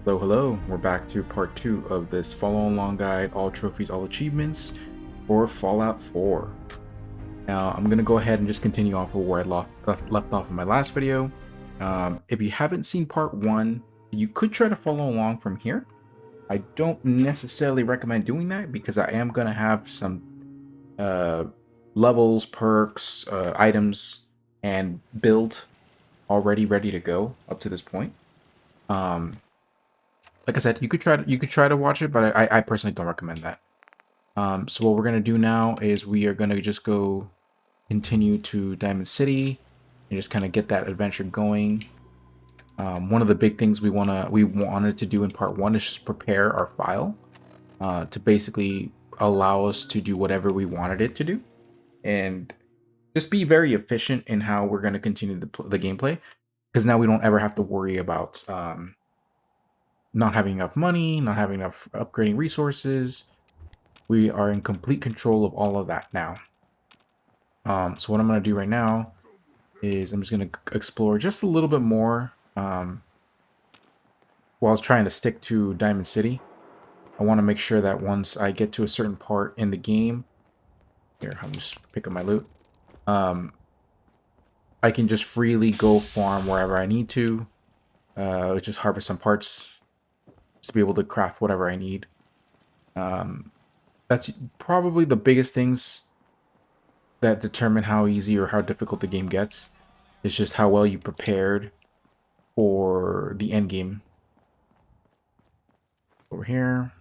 Hello, hello. We're back to part 2 of this follow along guide, all trophies, all achievements for Fallout 4. Now, I'm going to go ahead and just continue off of where I left off in my last video. If you haven't seen part 1, you could try to follow along from here. I don't necessarily recommend doing that because I am going to have some uh, levels, perks, items, and build already ready to go up to this point. Like I said, you could try to watch it, but I personally don't recommend that. So what we're gonna do now is we are gonna just go continue to Diamond City and just kind of get that adventure going. One of the big things we wanted to do in part 1 is just prepare our file to basically allow us to do whatever we wanted it to do, and just be very efficient in how we're gonna continue the gameplay. Because now we don't ever have to worry about not having enough money, not having enough upgrading resources. We are in complete control of all of that now. So what I'm going to do right now is I'm just going to explore just a little bit more while trying to stick to Diamond City. I want to make sure that once I get to a certain part in the game, here, I'm just pick up my loot, I can just freely go farm wherever I need to, just harvest some parts just to be able to craft whatever I need. That's probably the biggest things that determine how easy or how difficult the game gets. It's just how well you prepared for the end game. Over here.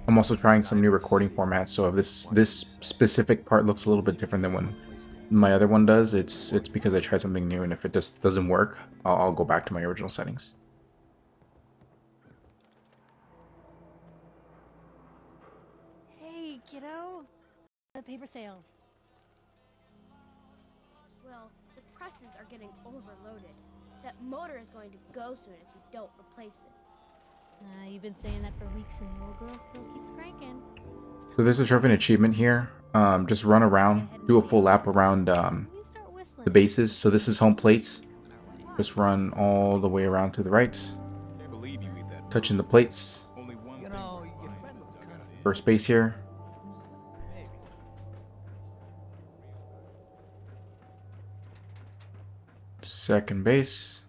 I'm also trying some new recording formats, so if this specific part looks a little bit different than when my other one does, it's because I tried something new, and if it just doesn't work, I'll go back to my original settings. Hey, kiddo. The paper sales. Well, the presses are getting overloaded. That motor is going to go soon if we don't replace it. You've been saying that for weeks and the little girl still keeps cranking. So there's a trophy and achievement here. Just run around, do a full lap around the bases. So this is home plates. Just run all the way around to the right, touching the plates. First base here. Second base.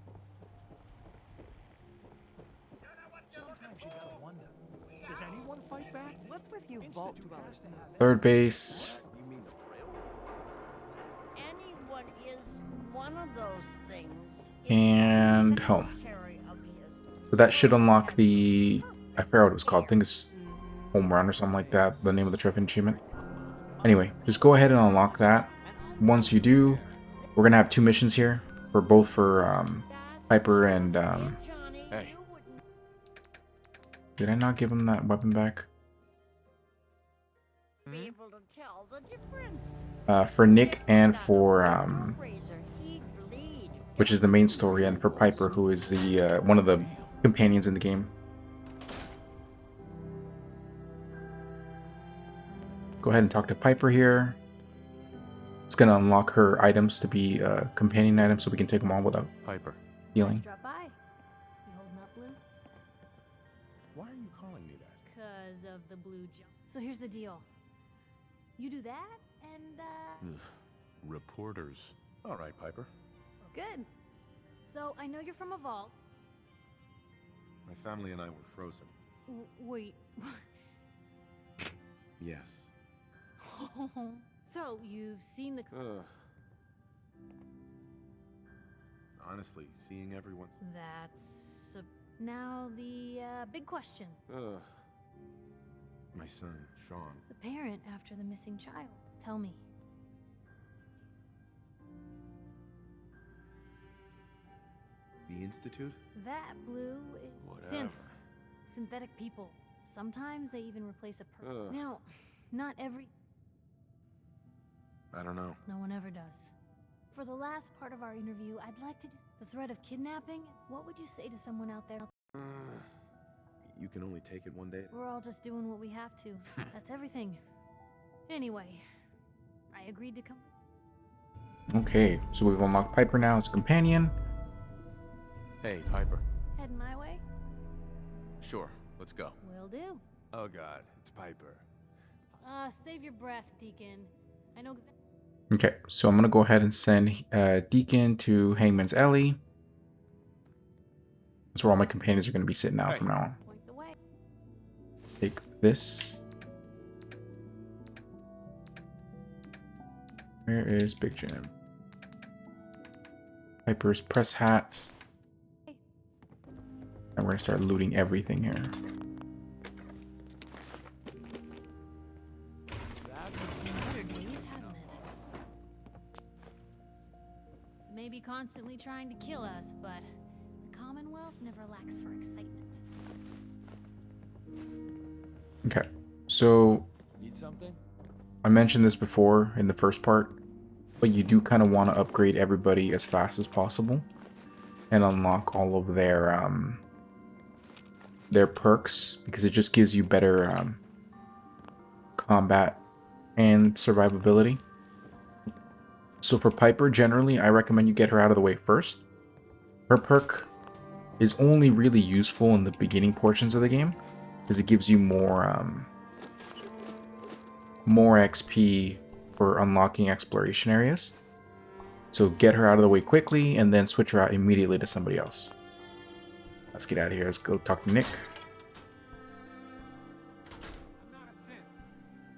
Third base. Anyone is one of those things. And home. So that should unlock the... I forgot what it was called. I think it's home run or something like that. The name of the trophy achievement. Anyway, just go ahead and unlock that. Once you do, we're going to have 2 missions here. For both for Piper and... Hey. Did I not give him that weapon back? For Nick and for... which is the main story, and for Piper, who is the one of the companions in the game. Go ahead and talk to Piper here. It's going to unlock her items to be companion items, so we can take them all without stealing. Drop by. You holding up, Blue? Why are you calling me that? Because of the blue jump. So here's the deal. You do that, and, Ugh, reporters. All right, Piper. good. So I know you're from a vault. My family and I were frozen. Wait. Yes. So you've seen the... Ugh. Honestly, seeing everyone... That's... now the, big question. Ugh. My son, Sean. The parent after the missing child. Tell me. The Institute? That blue... Whatever. Synths. Synthetic people. Sometimes they even replace a person. Ugh. Now, not every... I don't know. No one ever does. For the last part of our interview, I'd like to do the threat of kidnapping. What would you say to someone out there? You can only take it one day. We're all just doing what we have to. That's everything. Anyway, I I agreed to come. Okay, so we've unlocked Piper now as a companion. Hey, Piper. Heading my way? Sure, let's go. Will do. Oh god, it's Piper. Save your breath, Deacon. I know exactly. Okay, so I'm gonna go ahead and send Deacon to Hangman's Alley. That's where all my companions are gonna be sitting out Hey. from now on. Point the way. Take this. Where is Big Jim? Piper's press hat. And we're gonna start looting everything here. Ways, hasn't it? Maybe constantly trying to kill us, but the Commonwealth never lacks for excitement. Okay, so Need something? I mentioned this before in the first part, but you do kind of want to upgrade everybody as fast as possible and unlock all of their perks, because it just gives you better combat and survivability. So for Piper, generally, I recommend you get her out of the way first. Her perk is only really useful in the beginning portions of the game, because it gives you more XP for unlocking exploration areas. So get her out of the way quickly, and then switch her out immediately to somebody else. Let's get out of here. Let's go talk to Nick.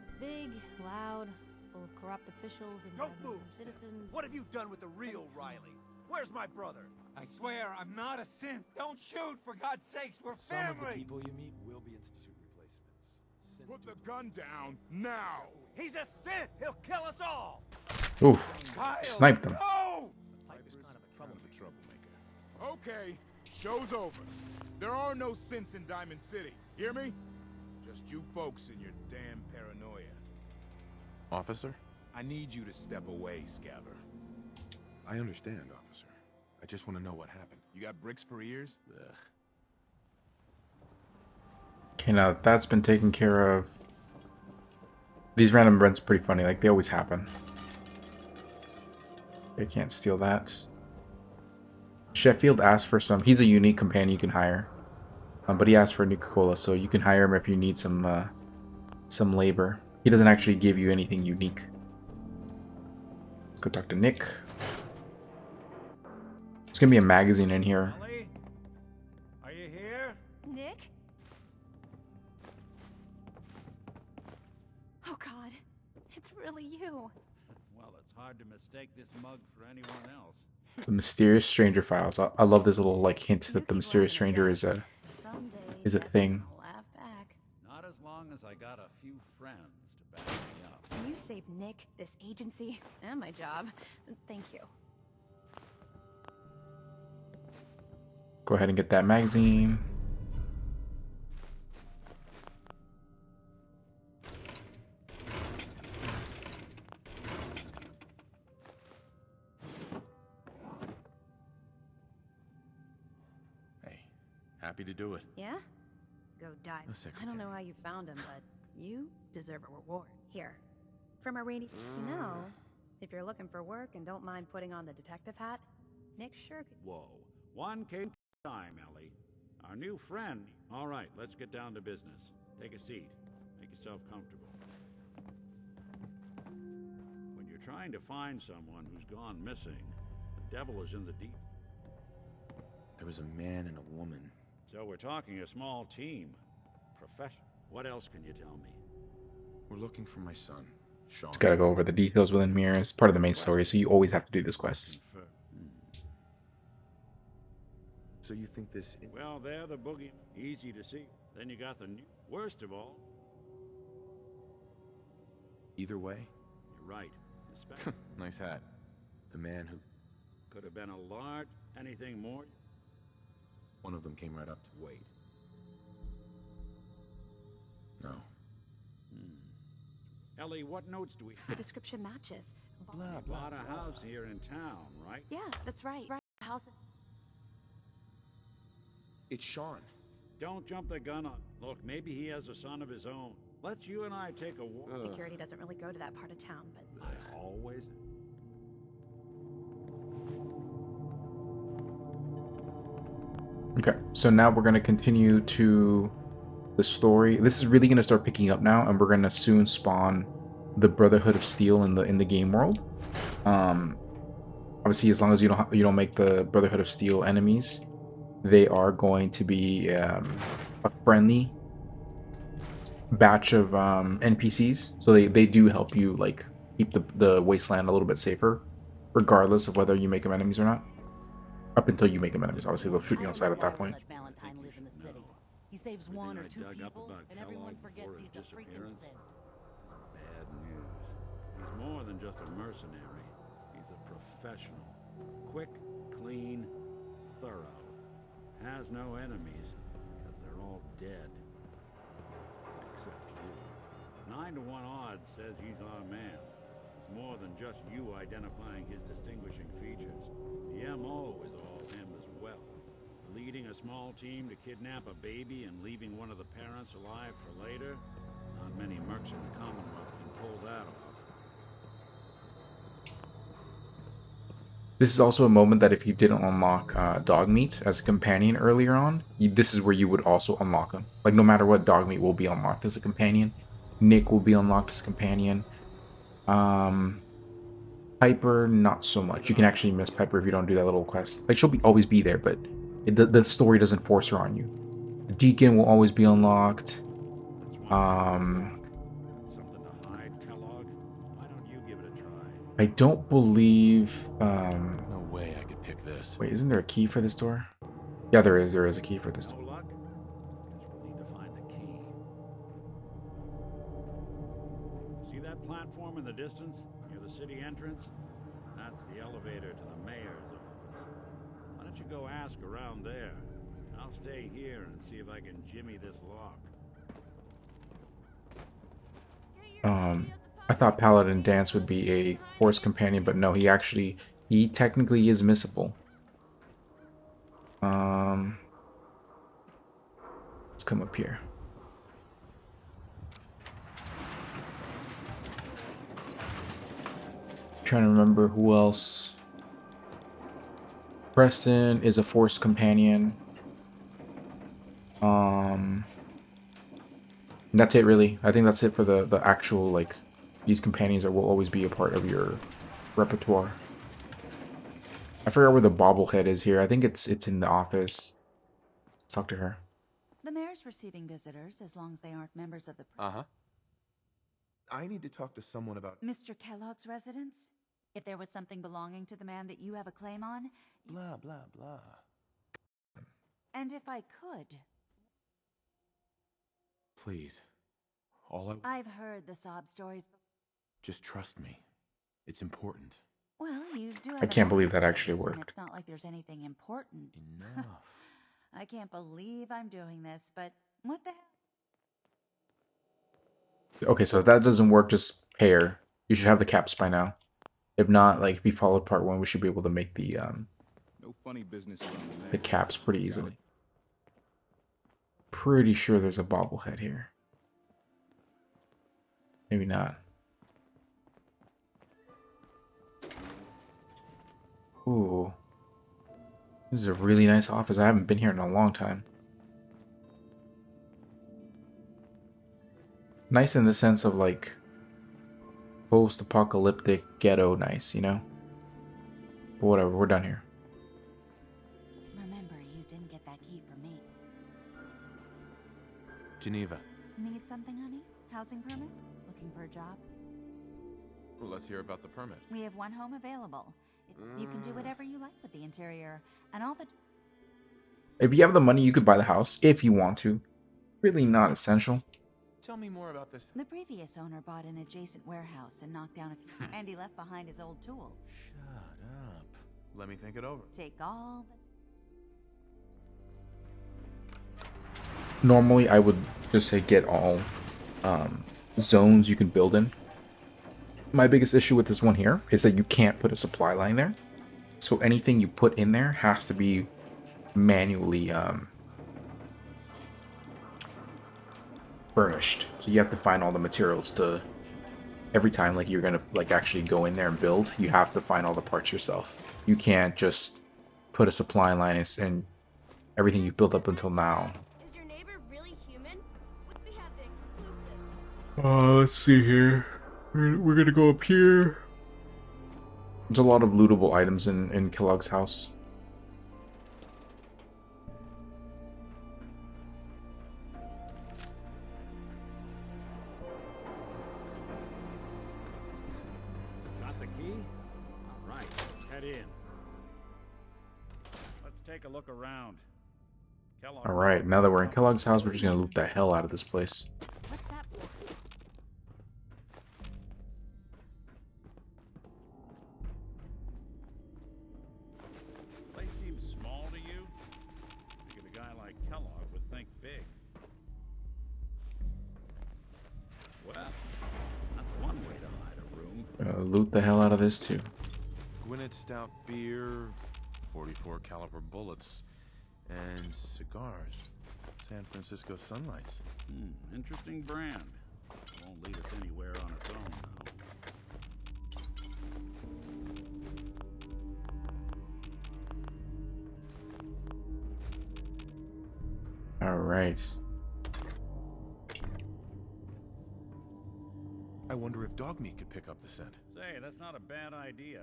It's big, loud, full of corrupt officials and Don't government move! citizens. What have you done with the real Riley? Where's my brother? I swear, I'm not a synth. Don't shoot, for God's sakes, we're Some of the family! people you meet will be institute replacements. Synths Put the do- gun down now. He's a Sith! He'll kill us all! Oof. Kyle, Sniped them. No! Piper's kind of a troublemaker. Okay, show's over. There are no synths in Diamond City. Hear me? Just you folks and your damn paranoia. Officer? I need you to step away, Scabber. I understand, officer. I just want to know what happened. You got bricks for ears? Ugh. Okay, now that that's been taken care of. These random events are pretty funny, like they always happen. They can't steal that. Sheffield asked for some. He's a unique companion you can hire, but he asked for Nuka-Cola, so you can hire him if you need some labor. He doesn't actually give you anything unique. Let's go talk to Nick. There's gonna be a magazine in here. Ellie? Are you here? Nick? Oh God, it's really you. Well, it's hard to mistake this mug for anyone else. The Mysterious Stranger Files. I love this little like hint You that the people Mysterious are Stranger gonna is a Someday is a thing. I'll laugh back. Not as long as I got a few friends to back me up. Can you save Nick, this agency, and my job? Thank you. Go ahead and get that magazine. Hey, happy to do it. Yeah? Go dive. No I secretary. don't know how you found him, but you deserve a reward. Here. From our rainy... You know, if you're looking for work and don't mind putting on the detective hat, Nick sure could... Whoa. One came time, Ellie. Our new friend. All right, let's get down to business. Take a seat. Make yourself comfortable. When you're trying to find someone who's gone missing, the devil is in the deep. There was a man and a woman. So we're talking a small team. Profession. What else can you tell me? We're looking for my son, Sean. Just gotta go over the details with him here. It's part of the main story, so you always have to do this quest. Confer- So you think this... Well, they're the boogie. Easy to see. Then you got the new... Worst of all, Either way, you're right. Inspector nice hat. The man who... could have been a large... Anything more? One of them came right up to... Wait. No. Ellie, what notes do we The have? description matches. Bought a house here in town, right? Yeah, that's right. Right. House... It's Sean. Don't jump the gun on. Look, maybe he has a son of his own. Let's you and I take a walk. Security doesn't really go to that part of town, but I always. Okay, so now we're going to continue to the story. This is really going to start picking up now, and we're going to soon spawn the Brotherhood of Steel in the game world. Obviously, as long as you don't make the Brotherhood of Steel enemies, they are going to be a friendly batch of NPCs. So they do help you like keep the wasteland a little bit safer, regardless of whether you make them enemies or not. Up until you make them enemies, obviously they'll shoot you on sight at that point. Valentine live in the city. He saves one or two people, and everyone forgets he's a freaking sin. Bad news. He's more than just a mercenary. He's a professional. Quick, clean, thorough. Has no enemies, because they're all dead. Except you. 9 to 1 odds says he's our man. It's more than just you identifying his distinguishing features. The MO is all him as well. Leading a small team to kidnap a baby and leaving one of the parents alive for later? Not many mercs in the Commonwealth can pull that off. This is also a moment that if you didn't unlock Dogmeat as a companion earlier on, this is where you would also unlock him. Like, no matter what, Dogmeat will be unlocked as a companion. Nick will be unlocked as a companion. Piper, not so much. You can actually miss Piper if you don't do that little quest. Like, she'll always be there, but the story doesn't force her on you. Deacon will always be unlocked. Something to hide, Kellogg. Why don't you give it a try? I don't believe. No way I could pick this. Wait, isn't there a key for this door? Yeah, there is. There is a key for this door. No luck? Guess we'll need to find the key. See that platform in the distance, near the city entrance? That's the elevator to the mayor's office. Why don't you go ask around there? I'll stay here and see if I can jimmy this lock. I thought Paladin Dance would be a horse companion, but no, he technically is missable. Let's come up here. Trying to remember who else. Preston is a force companion. That's it, really. I think that's it for the actual, like, these companions that will always be a part of your repertoire. I forgot where the bobblehead is here. I think it's in the office. Let's talk to her. The mayor's receiving visitors as long as they aren't members of the... Uh-huh. I need to talk to someone about... Mr. Kellogg's residence? If there was something belonging to the man that you have a claim on... Blah, blah, blah. And if I could... Please. All I've heard the sob stories... Just trust me. It's important. Well, you do have I can't an believe that office actually space, and worked. It's not like there's anything important. Enough. I can't believe I'm doing this, but what the hell? Okay, so if that doesn't work, just pay her. You should have the caps by now. If not, like, if we followed part 1, we should be able to make the No funny business around the caps pretty easily. Pretty sure there's a bobblehead here. Maybe not. Ooh. This is a really nice office. I haven't been here in a long time. Nice in the sense of, like, post-apocalyptic ghetto nice, you know? But whatever, we're done here. Remember, you didn't get that key for me. Geneva. Need something, honey? Housing permit? Looking for a job? Well, let's hear about the permit. We have one home available. You can do whatever you like with the interior and all the... If you have the money, you could buy the house if you want to. Really not essential. Tell me more about this. The previous owner bought an adjacent warehouse and knocked down a few... and he left behind his old tools. Shut up. Let me think it over. Take all the... Normally, I would just say get all zones you can build in. My biggest issue with this one here is that you can't put a supply line there. So anything you put in there has to be manually furnished. So you have to find all the materials to every time like you're gonna like actually go in there and build, you have to find all the parts yourself. You can't just put a supply line and everything you've built up until now. Is your neighbor really human? We have the exclusive. Let's see here. We're gonna go up here. There's a lot of lootable items in Kellogg's house. Got the key? All right, let's head in. Let's take a look around. Kellogg. All right, now that we're in Kellogg's house, we're just gonna loot the hell out of this place. What's that for? Place seems small to you? Figured a guy like Kellogg would think big. Well, that's one way to hide a room. Loot the hell out of this too. Gwinnett Stout beer, 44 caliber bullets, and cigars. San Francisco Sunlights. Interesting brand. Won't lead us anywhere on its own, though. All right. I wonder if dog meat could pick up the scent. Say, that's not a bad idea.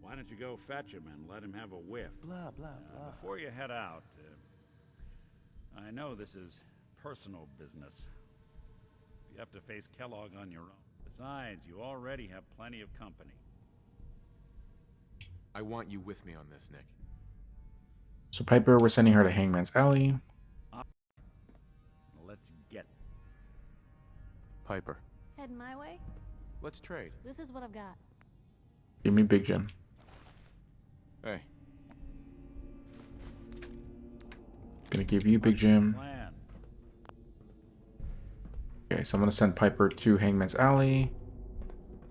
Why don't you go fetch him and let him have a whiff? Blah, blah, blah. Before you head out, I know this is personal business. You have to face Kellogg on your own. Besides, you already have plenty of company. I want you with me on this, Nick. So Piper, we're sending her to Hangman's Alley. Let's get Piper, Heading my way? let's trade. This is what I've got. Give me Big Jim. Hey. Gonna give you Big Jim. plan. Okay, so I'm gonna send Piper to Hangman's Alley.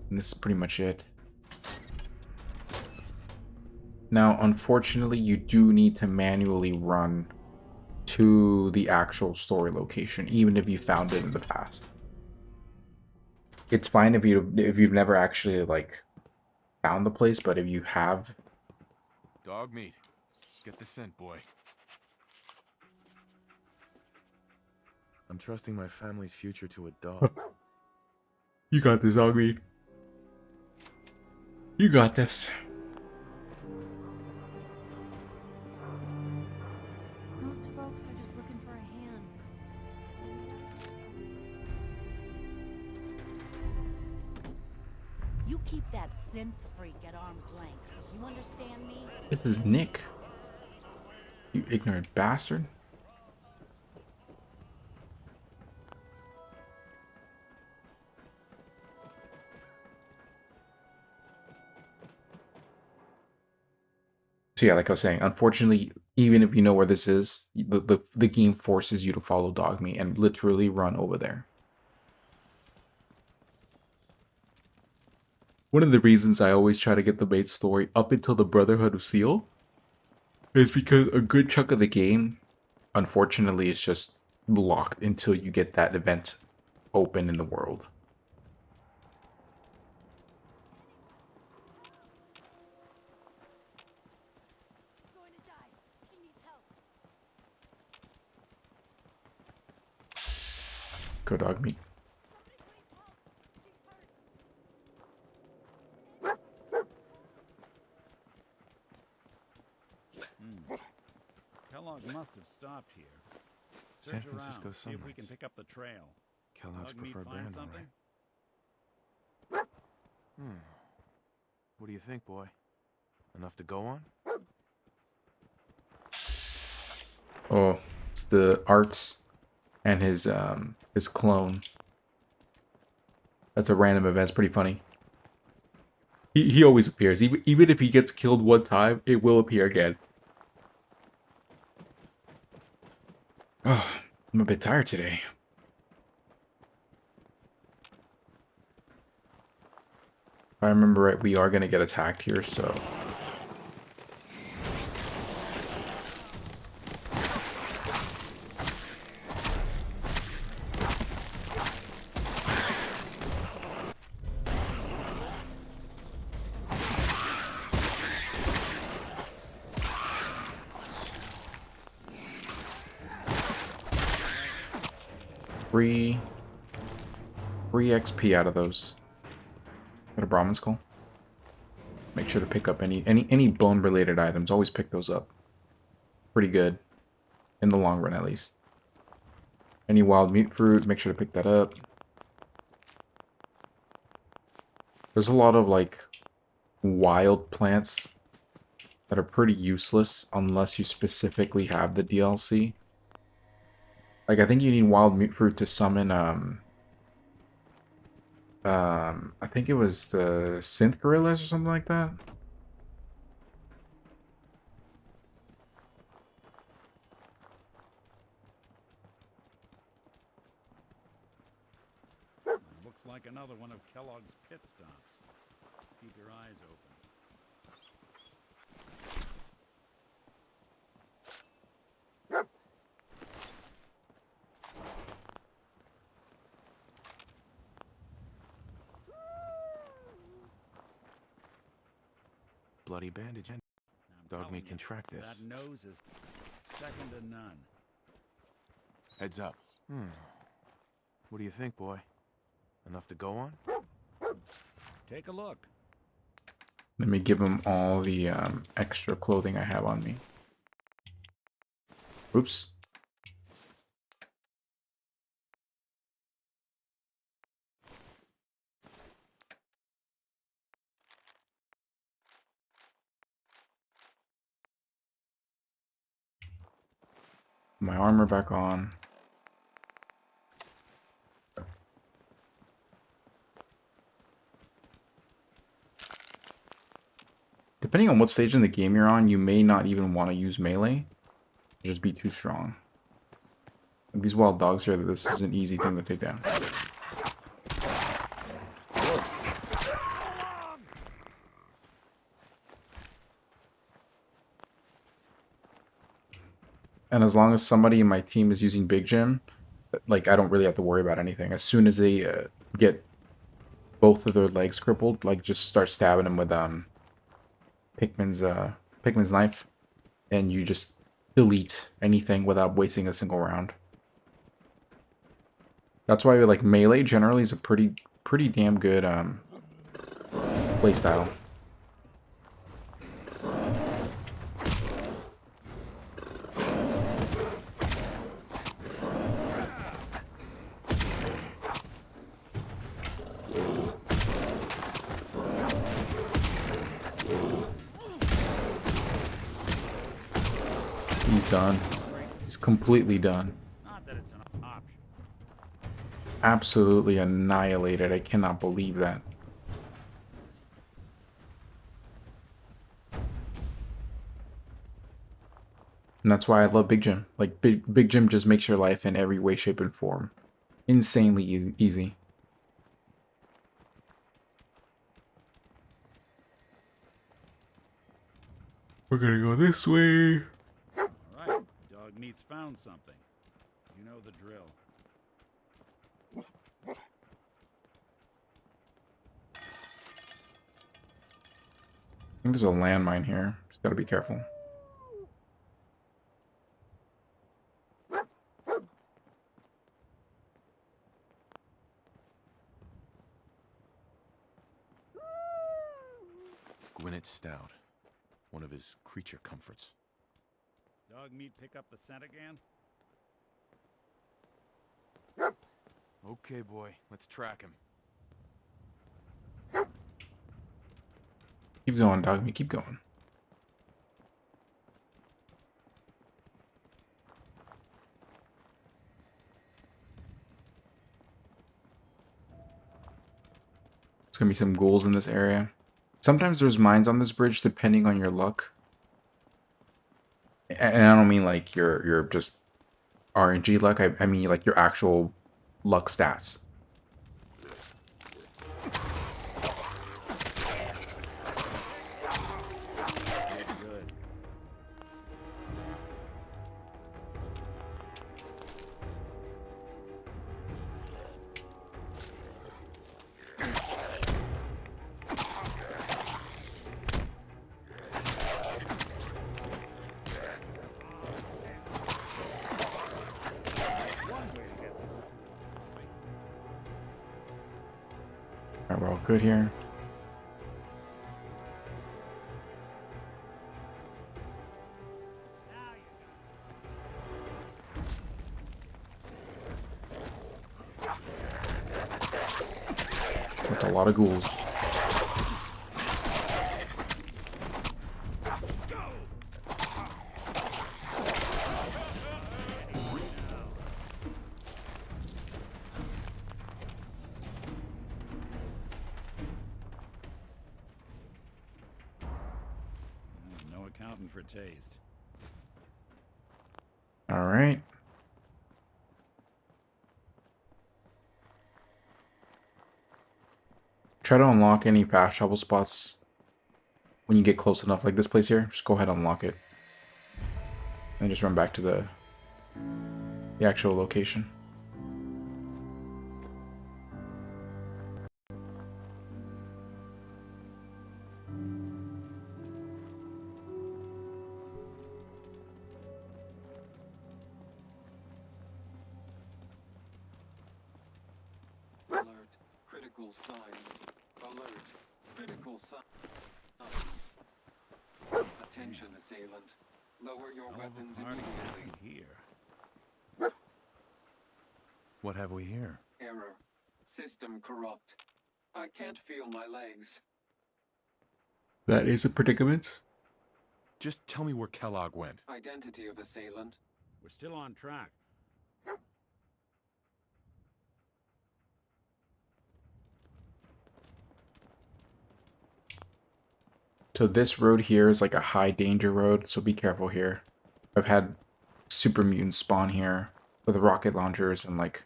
And this is pretty much it. Now, unfortunately, you do need to manually run to the actual story location, even if you found it in the past. It's fine if you've never actually like found the place, but if you have, Dog meat. Get the scent, boy. I'm trusting my family's future to a dog. you got this, Dogmeat. You got this. Most folks are just looking for a hand. You keep that synth freak at arm's length. You understand me? This is Nick. You ignorant bastard. So yeah, like I was saying, unfortunately, even if you know where this is, the game forces you to follow Dogmeat and literally run over there. One of the reasons I always try to get the main story up until the Brotherhood of Steel is because a good chunk of the game, unfortunately, is just blocked until you get that event open in the world. Going to die. She needs help. Go Dogmeat. Kellogg must have stopped here. San Search Francisco around, see if we can Sunlights. pick up the trail. Kellogg's Dog meat preferred find brand, all something? right. What do you think, boy? Enough to go on? Oh, it's the arts and his clone. That's a random event. It's pretty funny. He always appears. Even if he gets killed one time, it will appear again. Oh, I'm a bit tired today. If I remember right, we are going to get attacked here, so... free XP out of those. Got a Brahmin skull. Make sure to pick up any bone related items. Always pick those up. Pretty good. In the long run, at least. Any wild meat fruit, make sure to pick that up. There's a lot of like wild plants that are pretty useless unless you specifically have the DLC. Like I think you need wild meat fruit to summon I think it was the synth gorillas or something like that. Looks like another one of Kellogg's pit stops. Keep your eyes open. Bloody bandage. I'm Dog telling meat can you, track this. That nose is second to none. Heads up. What do you think, boy? Enough to go on? Take a look. Let me give him all the extra clothing I have on me. Oops. My armor back on. Depending on what stage in the game you're on, you may not even want to use melee. Just be too strong. Like these wild dogs here, this is an easy thing to take down. And as long as somebody in my team is using Big Jim, like I don't really have to worry about anything. As soon as they get both of their legs crippled, like just start stabbing them with Pikmin's knife, and you just delete anything without wasting a single round. That's why like melee generally is a pretty damn good playstyle. He's done. He's completely done. Not that it's an option. Absolutely annihilated. I cannot believe that. And that's why I love Big Jim. Like Big Jim just makes your life in every way, shape, and form insanely easy. We're gonna go this way. All right, dog meat's found something. You know the drill. I think there's a landmine here. Just gotta be careful. Gwyneth Stout. One of his creature comforts. Dog meat pick up the scent again? Okay, boy. Let's track him. Keep going, dog meat. Keep going. There's gonna be some ghouls in this area. Sometimes there's mines on this bridge depending on your luck. And I don't mean like your just RNG luck. I mean like your actual luck stats. Good. Alright, we're all good here. That's a lot of ghouls. No accounting for taste. All right. Try to unlock any fast travel spots when you get close enough, like this place here. Just go ahead and unlock it. And just run back to the actual location. Alert. Critical signs. Alert. Critical signs. Attention, assailant. Lower your weapons immediately. Here. What have we here? Error. System corrupt. I can't feel my legs. That is a predicament. Just tell me where Kellogg went. Identity of assailant. We're still on track. So this road here is like a high danger road, so be careful here. I've had super mutants spawn here with rocket launchers and like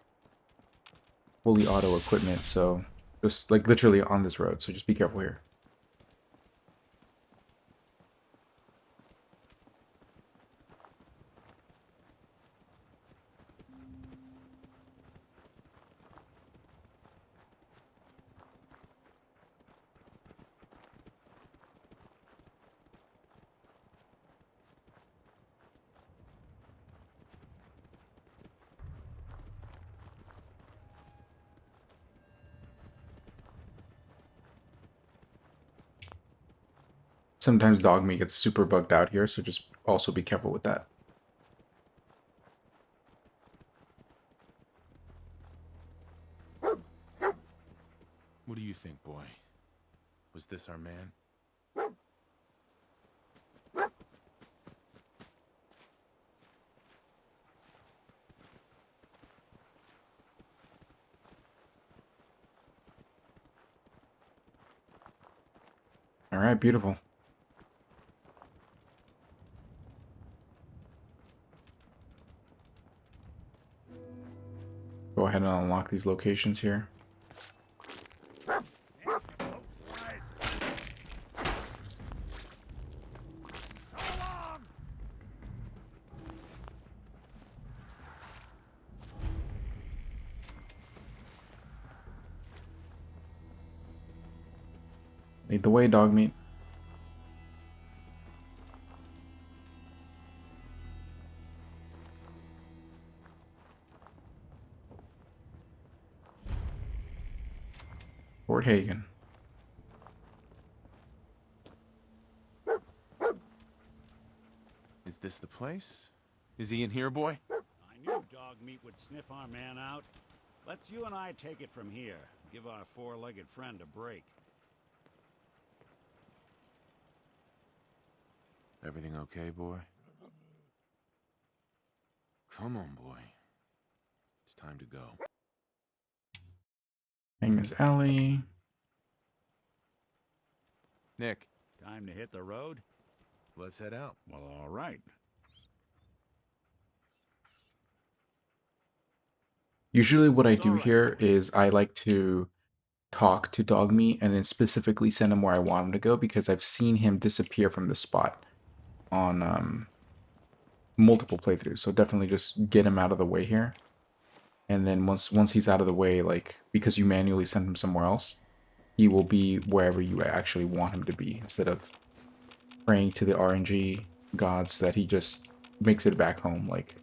fully auto equipment, so just like literally on this road, so just be careful here. Sometimes dog meat gets super bugged out here, so just also be careful with that. What do you think, boy? Was this our man? All right, beautiful. Go ahead and unlock these locations here. Lead the way, dog meat. Fort Hagen. Is this the place? Is he in here, boy? I knew dog meat would sniff our man out. Let's you and I take it from here. Give our four-legged friend a break. Everything okay, boy? Come on, boy. It's time to go. Name is Ellie. Nick, Time to hit the road? let's head out. Well, all right. Usually what I do here is I like to talk to dog meat and then specifically send him where I want him to go, because I've seen him disappear from the spot on multiple playthroughs. So definitely just get him out of the way here. And then once he's out of the way, like, because you manually send him somewhere else, he will be wherever you actually want him to be, instead of praying to the RNG gods that he just makes it back home. Like,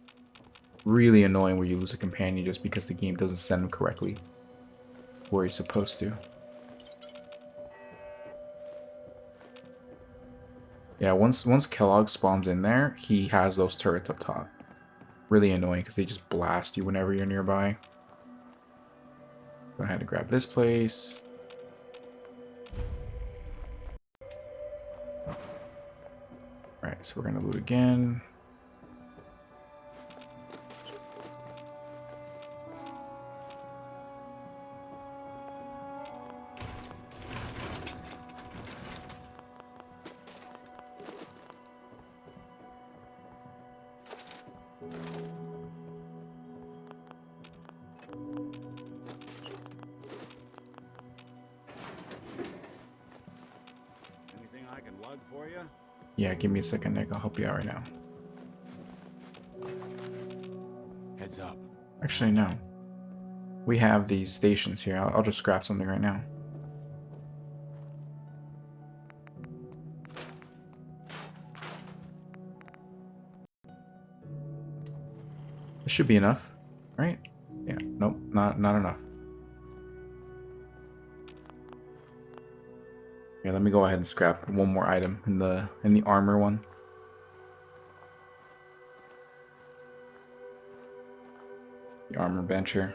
really annoying where you lose a companion just because the game doesn't send him correctly where he's supposed to. Yeah, once Kellogg spawns in there, he has those turrets up top. Really annoying because they just blast you whenever you're nearby. Go ahead and grab this place. Alright, so we're gonna loot again. Anything I can lug for you? Yeah, give me a second, Nick. I'll help you out right now. Heads up. Actually, no. We have these stations here. I'll just scrap something right now. This should be enough, right? Yeah, nope, not enough. Yeah, let me go ahead and scrap one more item in the armor one. The armor bencher.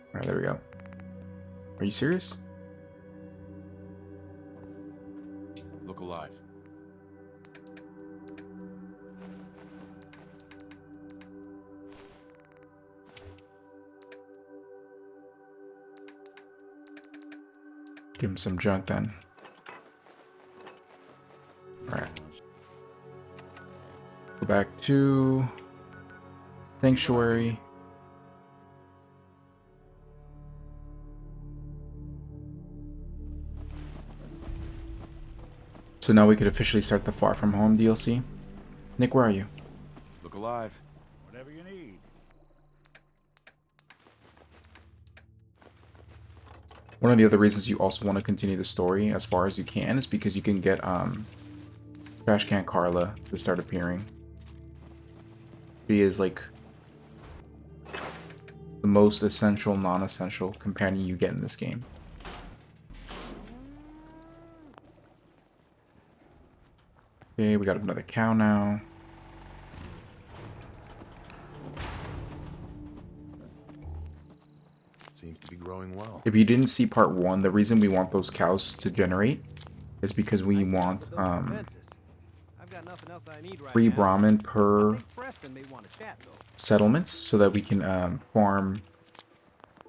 Alright, there we go. Are you serious? Look alive. Give him some junk then. Alright. Go back to Sanctuary. So now we could officially start the Far From Home DLC. Nick, where are you? Look alive. Whatever you need. One of the other reasons you also want to continue the story as far as you can is because you can get Trash Can Carla to start appearing. She is like the most essential, non-essential companion you get in this game. Okay, we got another cow now. Seems to be growing well. If you didn't see part 1, the reason we want those cows to generate is because we want 3 Brahmin per settlements so that we can farm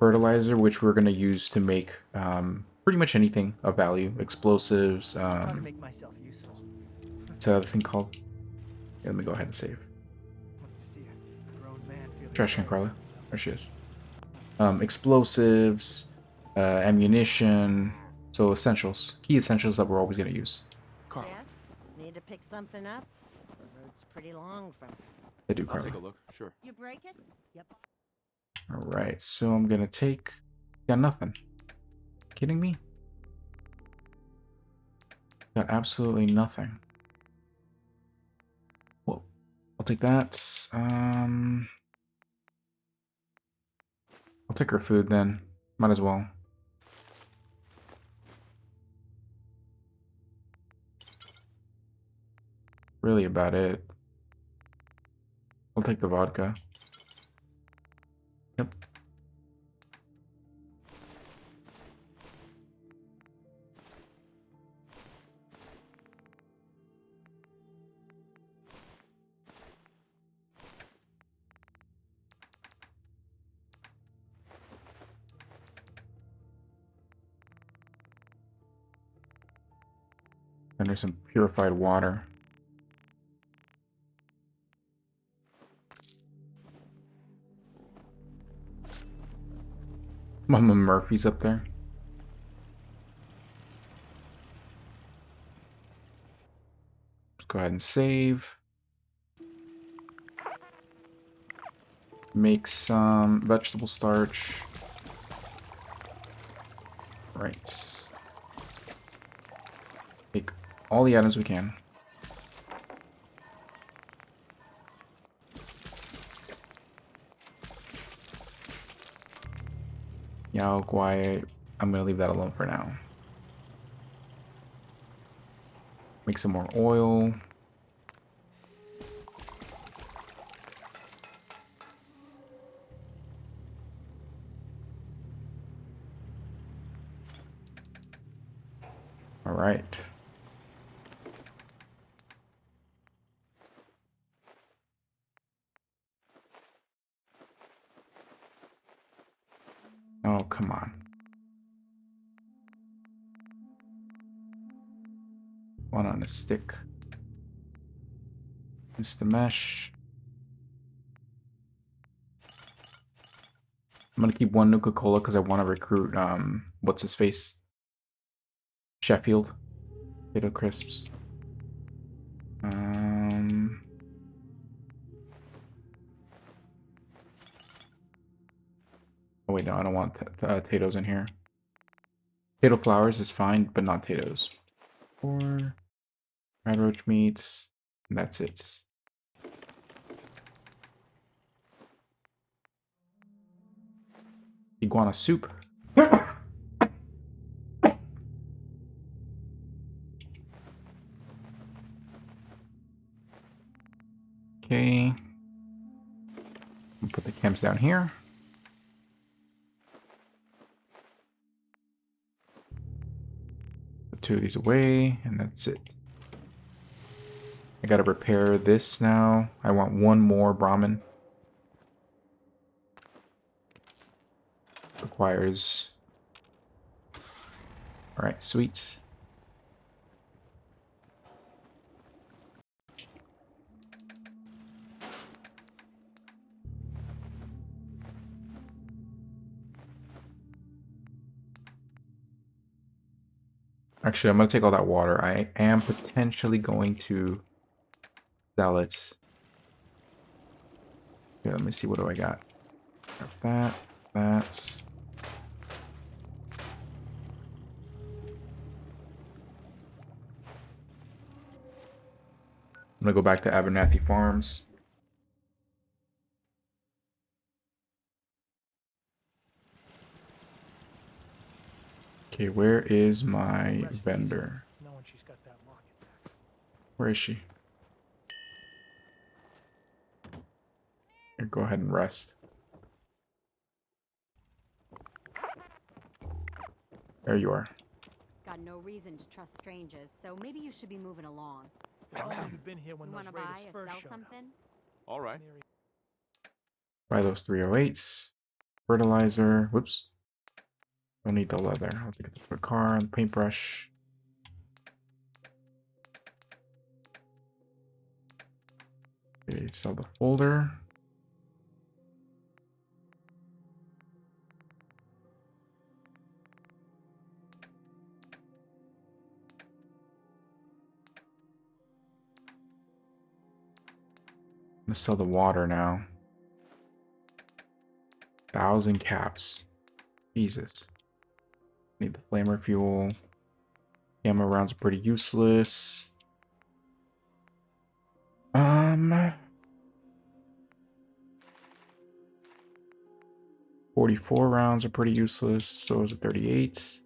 fertilizer, which we're going to use to make pretty much anything of value. Explosives, what's the other thing called? Yeah, let me go ahead and save. Trash Can Carla. There she is. Explosives, ammunition, so essentials. Key essentials that we're always going to use. Carl. Yeah? Need to pick something up? The road's pretty long from... I do, I'll Carla. take a look, sure. You break it? Yep. Alright, so I'm going to take... Got nothing. Kidding me? Got absolutely nothing. Whoa. I'll take that. I'll take her food then. Might as well. Really about it. I'll take the vodka. Yep. And there's some purified water. Mama Murphy's up there. Let's go ahead and save. Make some vegetable starch. Right. Take all the items we can. Yao Guai, I'm gonna leave that alone for now. Make some more oil. All right. Oh, come on. One on a stick. It's the mesh. I'm gonna keep one Nuka-Cola because I want to recruit what's his face? Sheffield. Potato crisps. Oh wait, no, I don't want potatoes in here. Potato flowers is fine, but not potatoes. 4 red roach meats, and that's it. Iguana soup. Okay. Put the chems down here. Put 2 of these away, and that's it. I gotta repair this now. I want 1 more Brahmin. Requires... Alright, sweet. Actually, I'm going to take all that water. I am potentially going to sell it. Okay, let me see. What do I got? Got that. That. I'm going to go back to Abernathy Farms. Okay, where is my vendor? Where is she? Here, go ahead and rest. There you are. Got no reason to trust strangers, so maybe you should be moving along. How long have you been here when You those want to raiders buy or first sell showed something? All right. Buy those 308s. Fertilizer. Whoops. Don't need the leather. I'll take it for a car and paintbrush. Okay, sell the folder. I'm gonna sell the water now. 1,000 caps. Jesus. Need the flamer fuel. Gamma rounds are pretty useless. 44 rounds are pretty useless. So is it 38?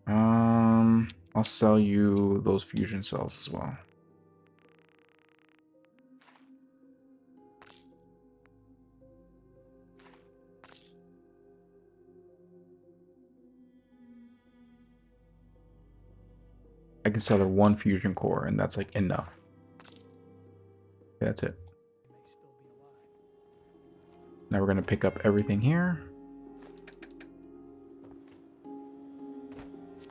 I'll sell you those fusion cells as well. I can sell the 1 fusion core, and that's like enough. Okay, that's it. Now we're gonna pick up everything here.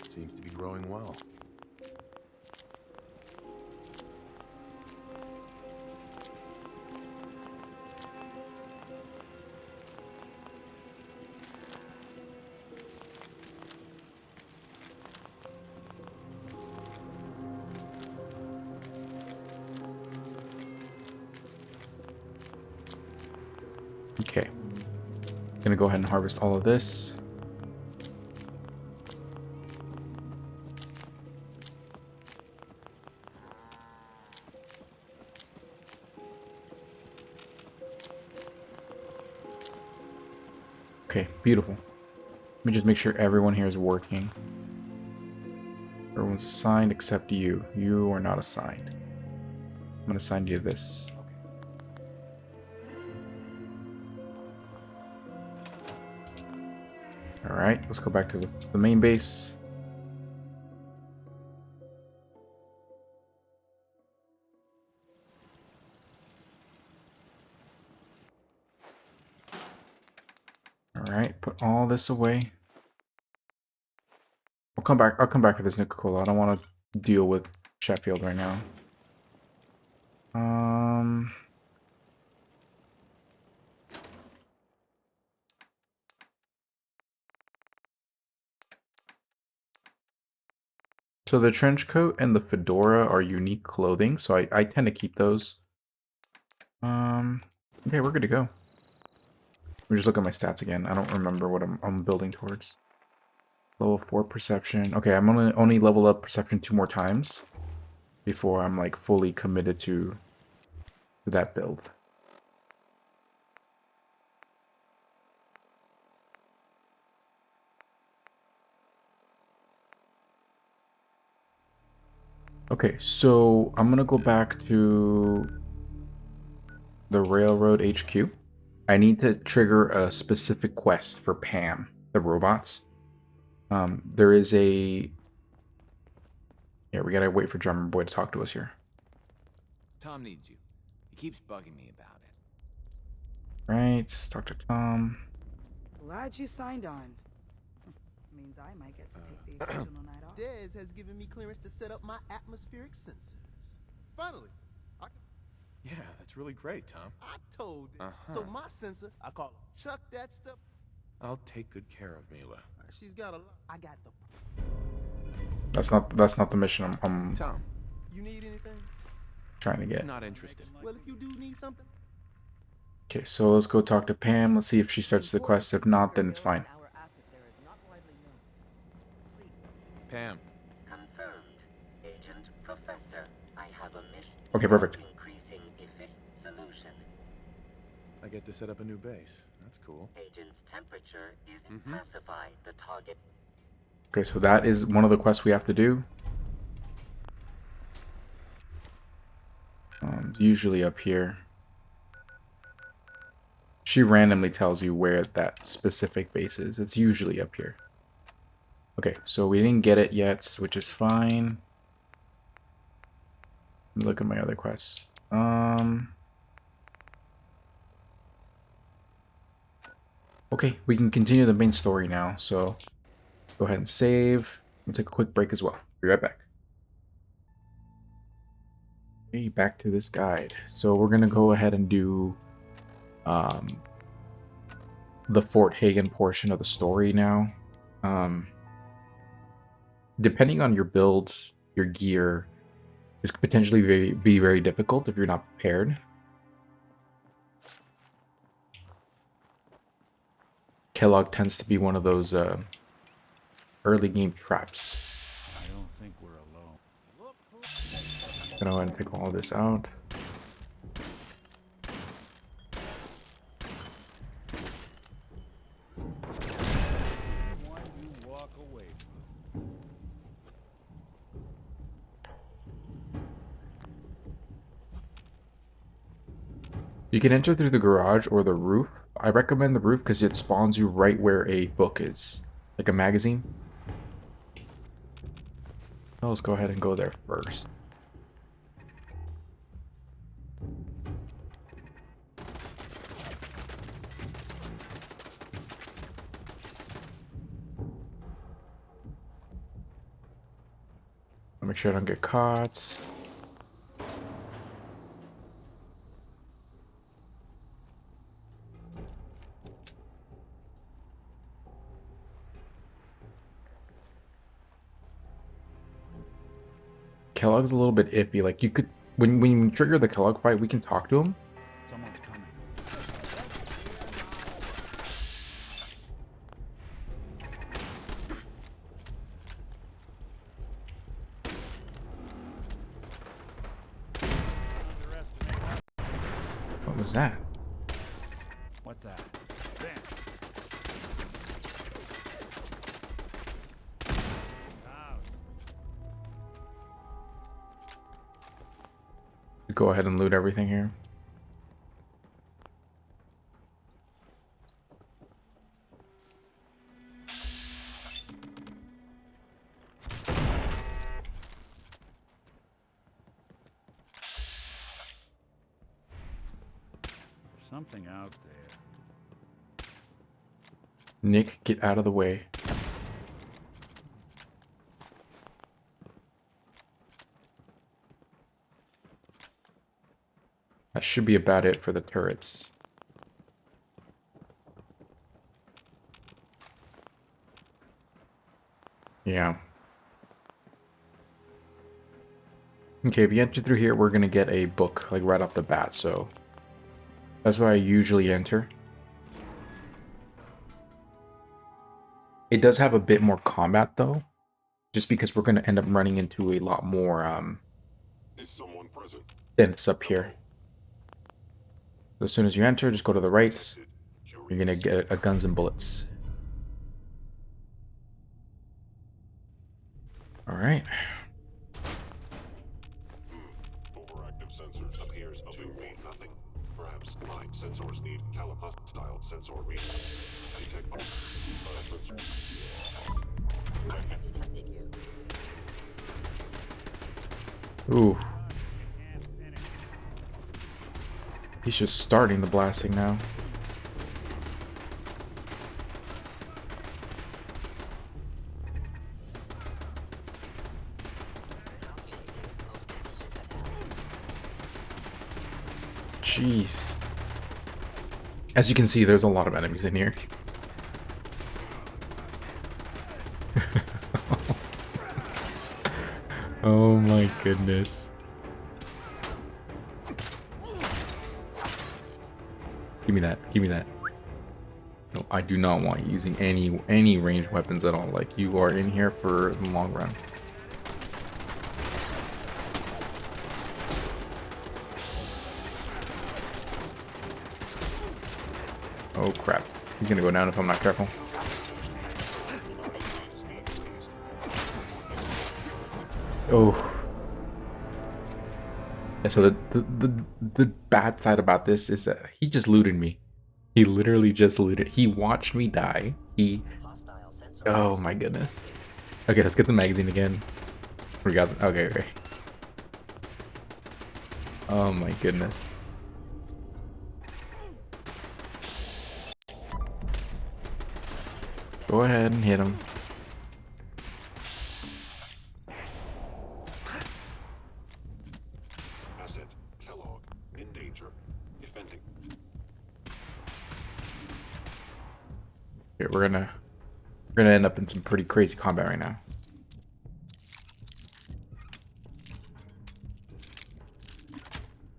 Seems to be growing well. Okay. Gonna go ahead and harvest all of this. Okay, beautiful. Let me just make sure everyone here is working. Everyone's assigned except you. You are not assigned. I'm gonna assign you this. Alright, let's go back to the main base. Alright, put all this away. I'll come back for this Nuka-Cola. I don't want to deal with Sheffield right now. So the trench coat and the fedora are unique clothing, so I tend to keep those. Okay, we're good to go. Let me just look at my stats again. I don't remember what I'm building towards. Level 4 perception. Okay, I'm gonna only level up perception 2 more times before I'm like fully committed to that build. Okay, so I'm gonna go back to the railroad HQ. I need to trigger a specific quest for Pam, the robots. There is a... Yeah, we gotta wait for Drummer Boy to talk to us here. Tom needs you. He keeps bugging me about it. Right, let's talk to Tom. Glad you signed on. Means I might get to take the occasional night off. Dez has given me clearance to set up my atmospheric sensors. Finally. Yeah, that's really great, Tom. I told him. So my sensor, I call it chuck that stuff. I'll take good care of Mila. She's got a lot. I got the... That's not the mission I'm Tom, you need anything? trying to get. Not interested. Well, if you do need something. Okay, so let's go talk to Pam. Let's see if she starts the quest. If not, then it's fine. Pam. Confirmed. Agent Professor, I have a mission. Okay, perfect. Increasing efficient solution. I get to set up a new base. That's cool. Agent's temperature is pacify the target. Okay, so that is one of the quests we have to do. Usually up here. She randomly tells you where that specific base is. It's usually up here. Okay, so we didn't get it yet, which is fine. Let me look at my other quests. Okay, we can continue the main story now, so go ahead and save. We'll take a quick break as well. Be right back. Okay, back to this guide. So we're gonna go ahead and do the Fort Hagen portion of the story now. Depending on your build, your gear, this could potentially be very difficult if you're not prepared. Kellogg tends to be one of those early game traps. I don't think we're alone. Gonna go ahead and take all this out. You can enter through the garage or the roof. I recommend the roof because it spawns you right where a book is, like a magazine. So let's go ahead and go there first. I'll make sure I don't get caught. Kellogg's a little bit iffy. Like, you could, when you trigger the Kellogg fight, we can talk to him. Someone's coming. What was that? What's that? go ahead and loot everything here. Something out there. Nick, get out of the way. That should be about it for the turrets. Yeah. Okay, if you enter through here, we're gonna get a book, like, right off the bat, so... That's why I usually enter. It does have a bit more combat, though. Just because we're gonna end up running into a lot more, Is someone present? synths up here. So as soon as you enter, just go to the right. You're gonna get a guns and bullets. Alright. Overactive sensors appears to mean nothing. Perhaps my sensors need Calipast-style sensor reading. Detect sensor. I have detected you. Ooh. He's just starting the blasting now. Jeez. As you can see, there's a lot of enemies in here. Oh my goodness. Give me that. Give me that. No, I do not want you using any ranged weapons at all. Like, you are in here for the long run. Oh crap. He's gonna go down if I'm not careful. Oh. Yeah, so the bad side about this is that he just looted me. He literally just looted. He watched me die. Oh my goodness. Okay, let's get the magazine again. We got. Okay. Oh my goodness. Go ahead and hit him. Asset Kellogg in danger. Defending. Okay, we're gonna end up in some pretty crazy combat right now.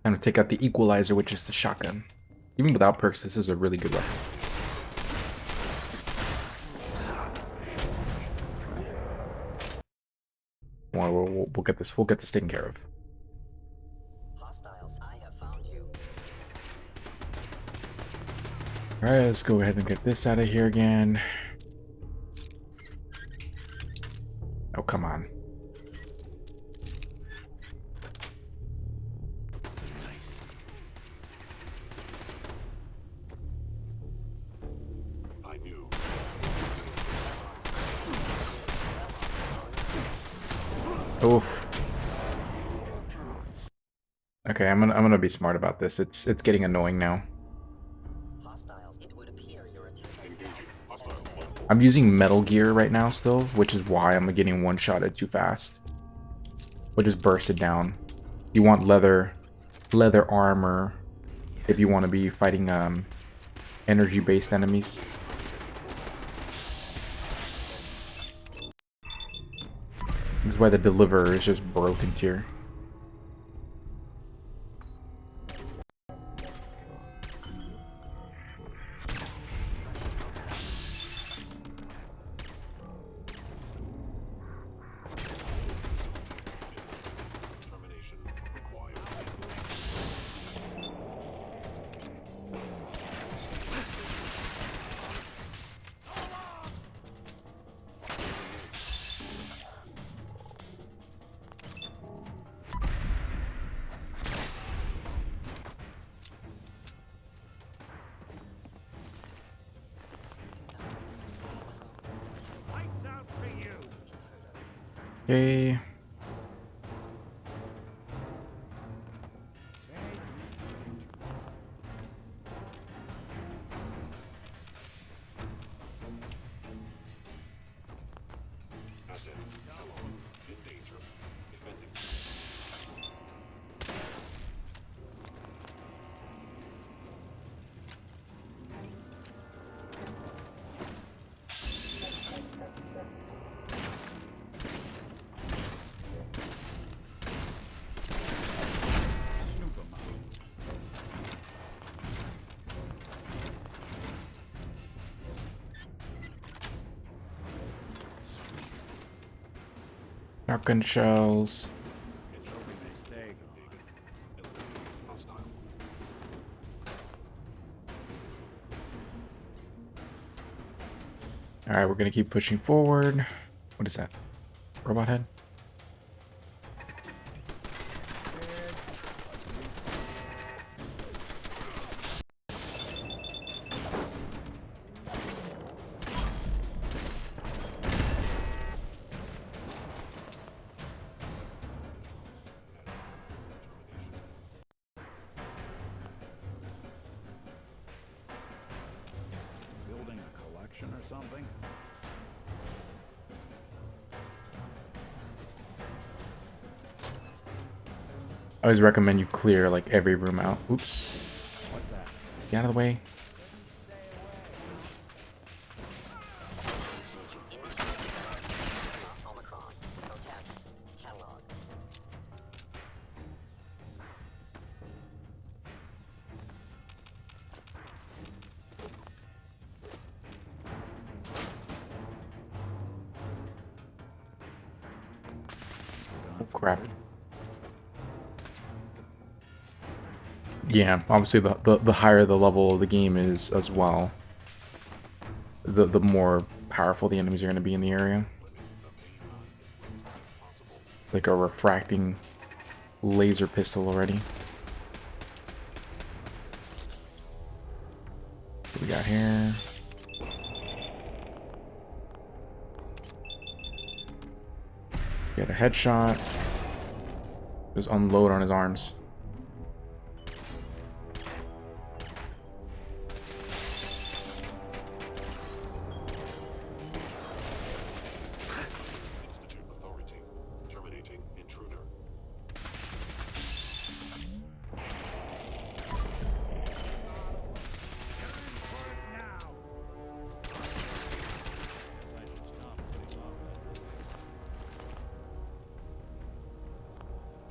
I'm gonna take out the equalizer, which is the shotgun. Even without perks, this is a really good weapon. We'll get this. We'll get this taken care of. Hostiles, I have found you. All right, let's go ahead and get this out of here again. Oh, come on. I knew. Oof. Okay, I'm gonna be smart about this. It's getting annoying now. I'm using Metal Gear right now still, which is why I'm getting one-shotted too fast. We'll just burst it down. You want leather armor if you want to be fighting energy-based enemies. This is why the Deliverer is just broken tier. Okay. Asset Kellogg in danger. Defending. Shotgun shells. Alright, we're gonna keep pushing forward. What is that? Robot head? Building a collection or something? I always recommend you clear like every room out. Oops. What's that? Get out of the way. Oh crap. Yeah, obviously the higher the level of the game is as well, the more powerful the enemies are going to be in the area. Like a refracting laser pistol already. What we got here? Get a headshot. Just unload on his arms. Institute authority. Terminating intruder.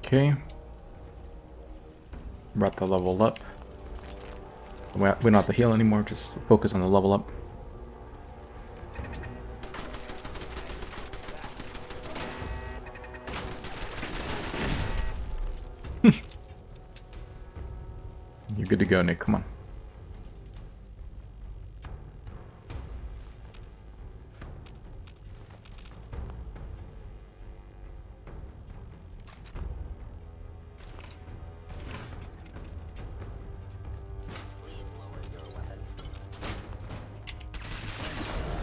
Okay. Brought the level up. We don't have to heal anymore, just focus on the level up. You're good to go, Nick. Come on.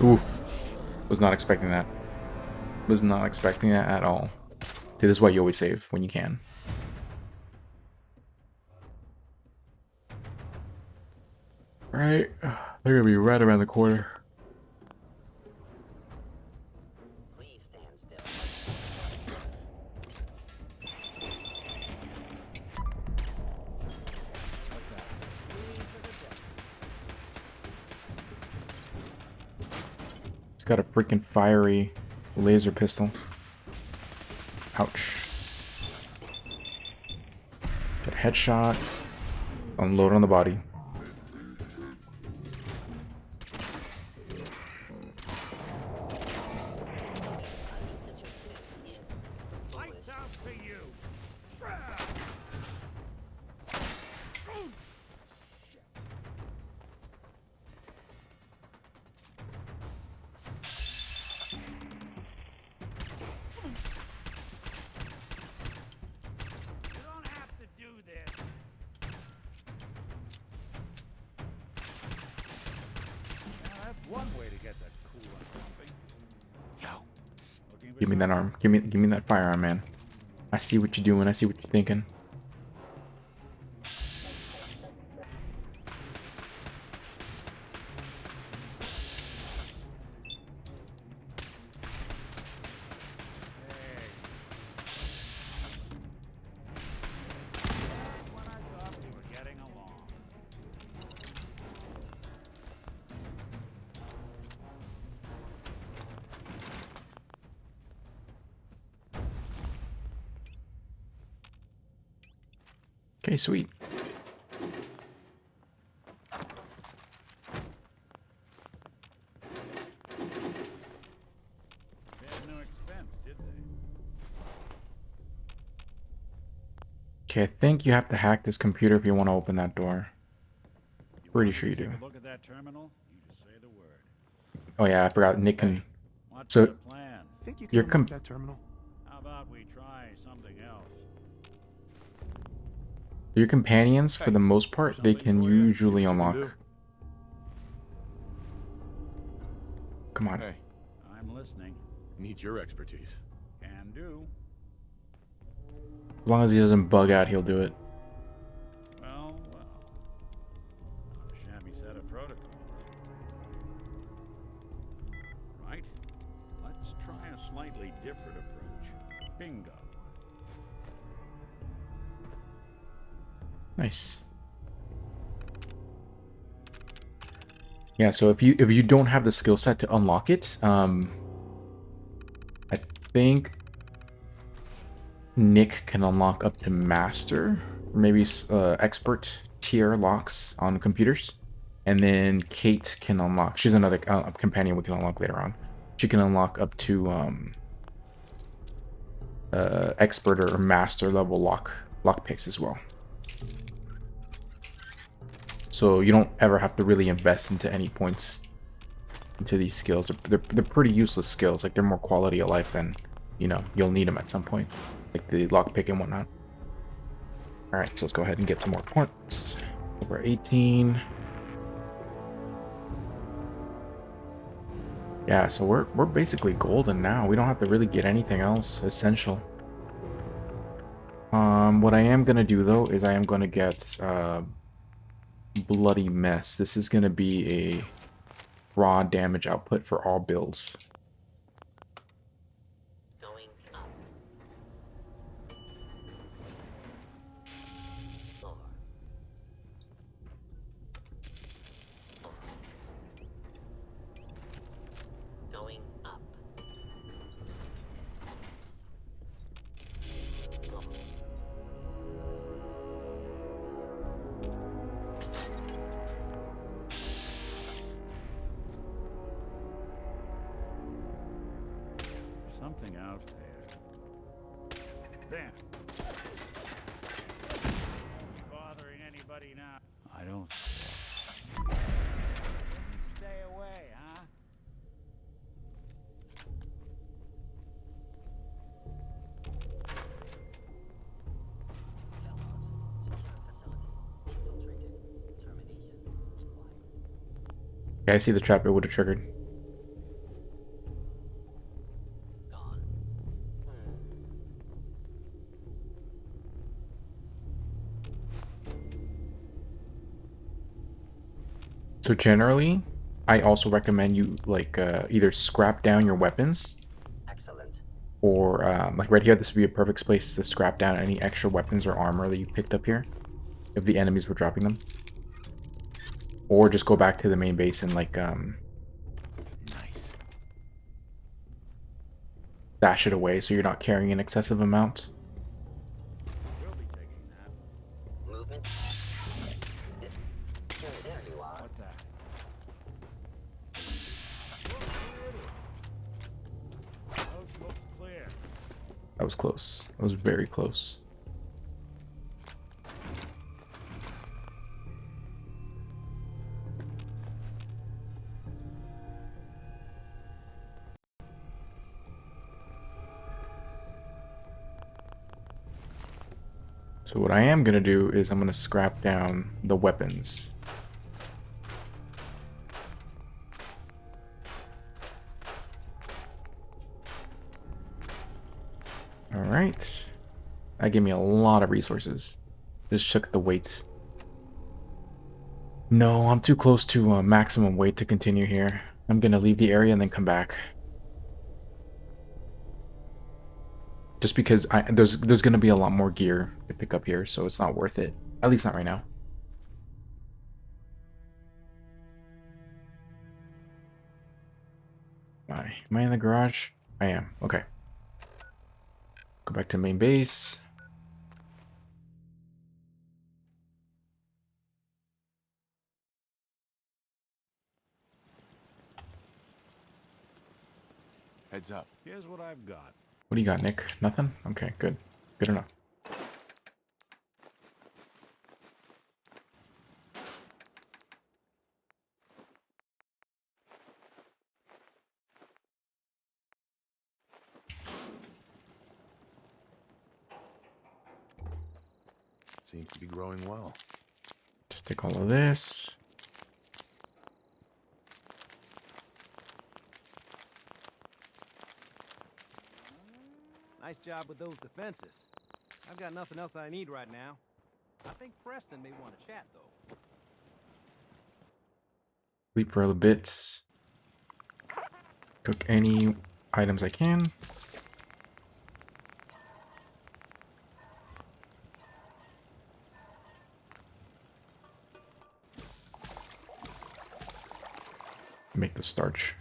Oof. Was not expecting that. Was not expecting that at all. Dude, this is why you always save when you can. Right. They're gonna be right around the corner. Please stand still. It's got a freaking fiery laser pistol. Ouch. Get a headshot. Unload on the body. Lights out for you. You don't have to do this. Give me that arm. Give me that firearm, man. I see what you're doing. I see what you're thinking. Okay, sweet. They had no expense, did they? Okay, I think you have to hack this computer if you want to open that door. Pretty sure you do. Look at that terminal. You just say the word. Oh yeah, I forgot. Nick can. What's So the plan? Think you your can com unlock that terminal? How about we try something else? your companions, for the most part, they can usually unlock. Come on. Hey, I'm listening. need your expertise. Can do. As long as he doesn't bug out, he'll do it. Well. Not a shabby set of protocols. Right? Let's try a slightly different approach. Bingo. Nice. Yeah, so if you don't have the skill set to unlock it, I think Nick can unlock up to master, or maybe expert tier locks on computers, and then Kate can unlock. She's another companion we can unlock later on. She can unlock up to expert or master level lock picks as well. So you don't ever have to really invest into any points into these skills. They're pretty useless skills. Like, they're more quality of life than, you know, you'll need them at some point, like the lockpick and whatnot. All right, so let's go ahead and get some more points. We're 18. Yeah, so we're basically golden now. We don't have to really get anything else essential. What I am gonna do though is I am gonna get Bloody Mess. This is gonna be a raw damage output for all builds. Going up. Lower. Going up. Lower. Something out there. There. Bothering anybody now? I don't. Stay away, huh? Yeah, I see the trap it would have triggered. So generally, I also recommend you like either scrap down your weapons. Excellent. Or like right here, this would be a perfect place to scrap down any extra weapons or armor that you picked up here, if the enemies were dropping them. Or just go back to the main base and like Nice. stash it away so you're not carrying an excessive amount. We'll be taking that. Movement. There you are. What's that? Coast looks clear. That was close. That was very close. So what I am going to do is I'm going to scrap down the weapons. Alright. That gave me a lot of resources. Just shook the weights. No, I'm too close to maximum weight to continue here. I'm gonna leave the area and then come back. Just because there's gonna be a lot more gear to pick up here, so it's not worth it. At least not right now. Am I in the garage? I am. Okay. Go back to main base. Heads up. Here's what I've got. What do you got, Nick? Nothing? Okay, good. Good enough. Seems to be growing well. Just take all of this. Nice job with those defenses. I've got nothing else I need right now. I think Preston may want to chat, though. Sleep for a little bit. Cook any items I can. Make the starch.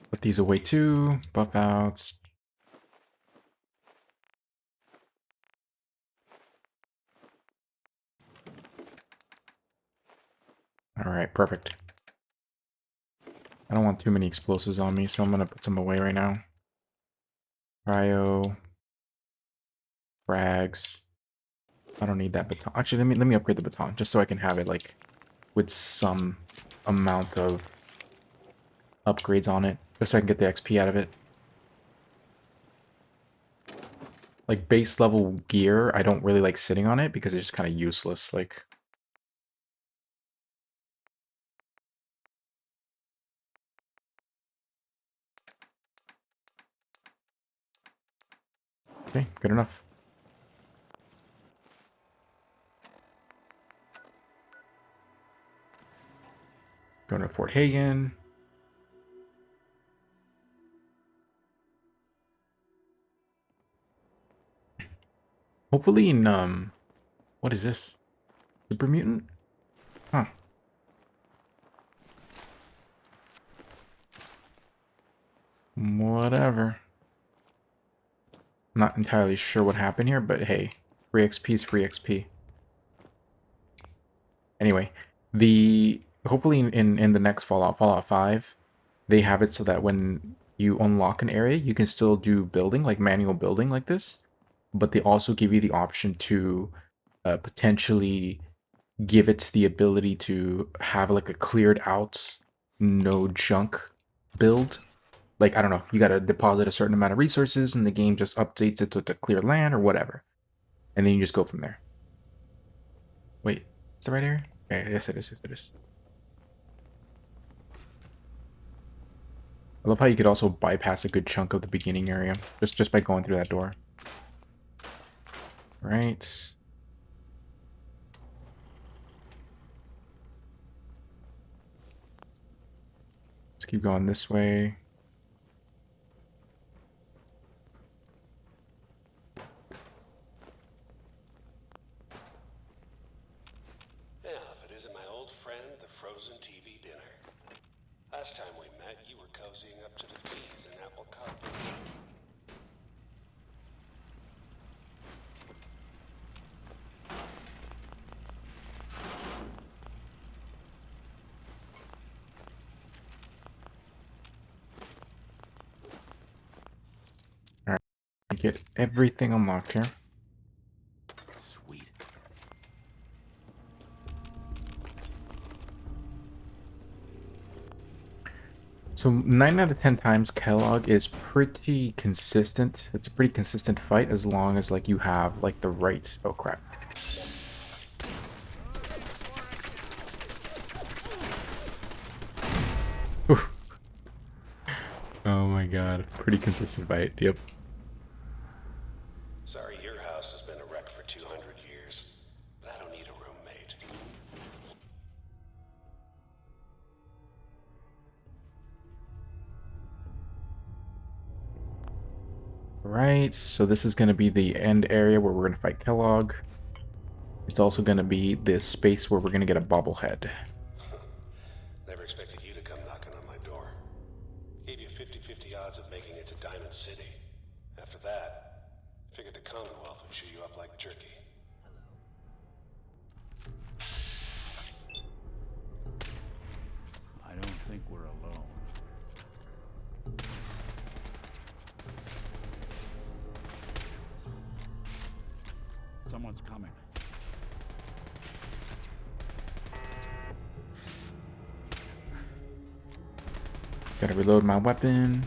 Put these away too. Buff outs. Alright, perfect. I don't want too many explosives on me, so I'm gonna put some away right now. Cryo. Frags. I don't need that baton. Actually, let me upgrade the baton, just so I can have it like with some amount of upgrades on it, just so I can get the XP out of it. Like base level gear, I don't really like sitting on it because it's just kind of useless. Like, okay, good enough. Going to Fort Hagen. Hopefully in, what is this? Super Mutant? Huh. Whatever. Not entirely sure what happened here, but hey, free XP is free XP. Anyway, hopefully in the next Fallout 5, they have it so that when you unlock an area, you can still do building, like manual building like this, but they also give you the option to potentially give it the ability to have like a cleared out, no junk build. Like, I don't know, you gotta deposit a certain amount of resources and the game just updates it to clear land or whatever. And then you just go from there. Wait, is the right area? Okay, yes it is, yes it is. I love how you could also bypass a good chunk of the beginning area just by going through that door. Right. Let's keep going this way. Yeah, if it isn't my old friend, the frozen TV dinner. Last time we met, you were cozying up to the keys in Apple Cottage. Alright, get everything unlocked here. Sweet. So 9 out of 10 times Kellogg is pretty consistent. It's a pretty consistent fight as long as like you have like the right. Oh crap. Oof. Oh my god, pretty consistent fight. Yep. Sorry, your house has been a wreck for 200 years, but I don't need a roommate. Right, so this is going to be the end area where we're going to fight Kellogg. It's also going to be the space where we're going to get a bobblehead. Never expected you to come knocking on my door. Gave you 50-50 odds of making it to Diamond City. After that, figured the Commonwealth would chew you up like jerky. I don't think we're alone. Someone's coming. Gotta reload my weapon.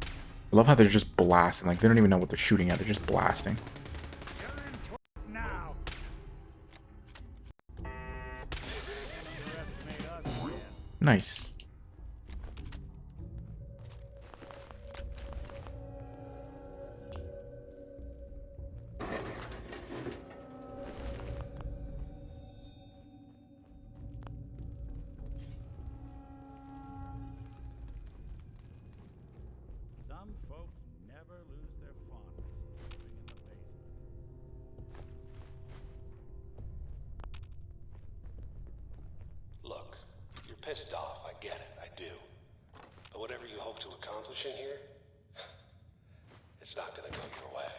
I love how they're just blasting. Like, they don't even know what they're shooting at. They're just blasting. Now. Nice. Some folks never lose their fondness for living in the basement. Look, you're pissed off, I get it, I do. But whatever you hope to accomplish in here, it's not gonna go your way.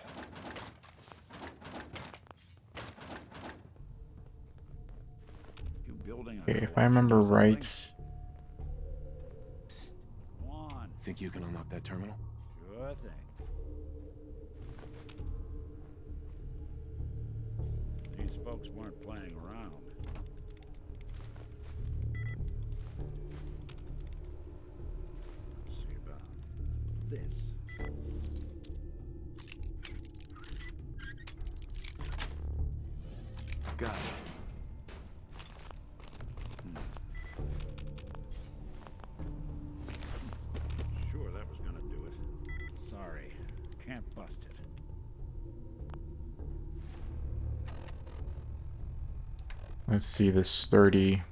You building Okay, if I remember right. Think you can unlock that terminal? Sure thing. These folks weren't playing around. Let's see about this. Got it. Sure, that was gonna do it. Sorry, can't bust it. Let's see this 30.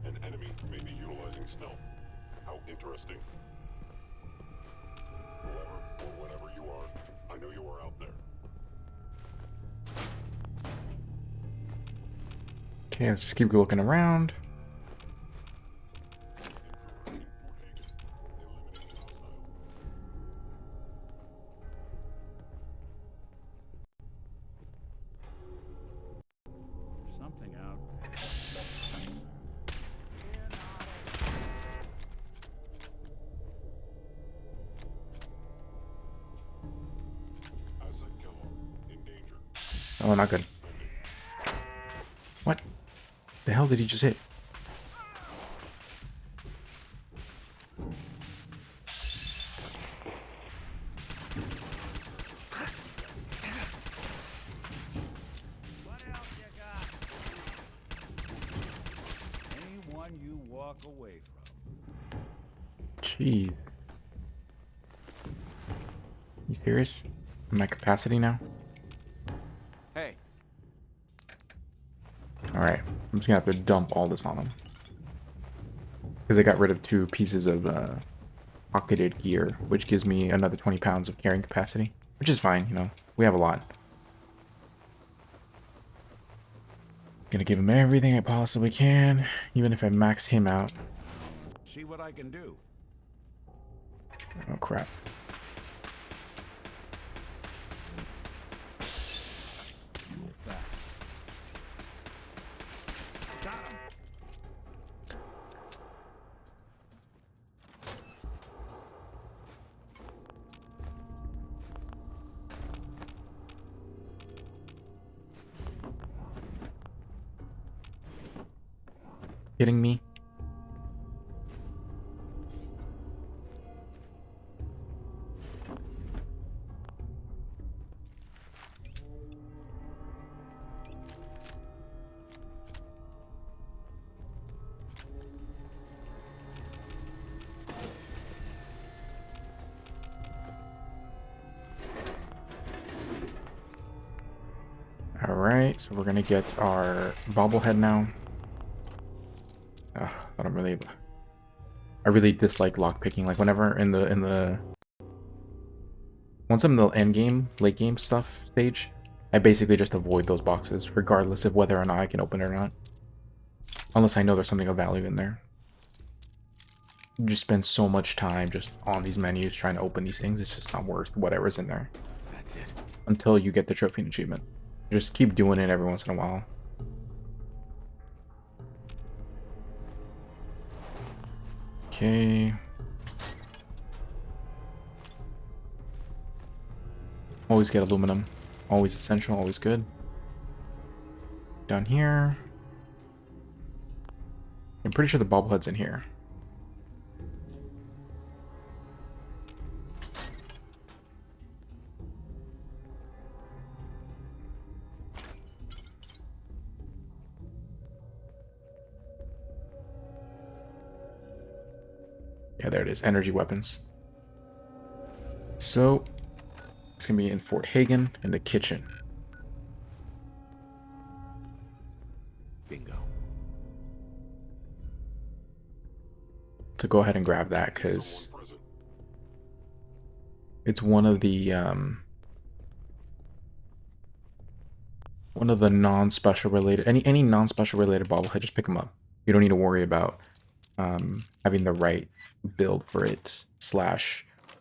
An enemy may be utilizing stealth. How interesting. Whoever or whatever you are, I know you are out there. Okay, let's just keep looking around. Something out there. Asset Kellogg, in danger. Oh, not good. What? The hell did he just hit? Anyone you walk away from. Jeez. You serious? My capacity now? Hey. Alright, I'm just gonna have to dump all this on them. Because I got rid of 2 pieces of pocketed gear, which gives me another 20 pounds of carrying capacity. Which is fine, you know, we have a lot. Gonna give him everything I possibly can, even if I max him out. See what I can do. Oh crap. kidding me? Alright, so we're gonna get our bobblehead now. I really dislike lockpicking. Like whenever once I'm in the end game, late game stuff stage, I basically just avoid those boxes, regardless of whether or not I can open it or not. Unless I know there's something of value in there. You just spend so much time just on these menus trying to open these things, it's just not worth whatever's in there. That's it. Until you get the trophy and achievement. Just keep doing it every once in a while. Okay. Always get aluminum. Always essential, always good. Down here. I'm pretty sure the bobblehead's in here. Yeah, there it is. Energy weapons. So, it's going to be in Fort Hagen, in the kitchen. Bingo. To go ahead and grab that, because it's one of the non-special related, any non-special related bobblehead, just pick them up. You don't need to worry about having the right build for it /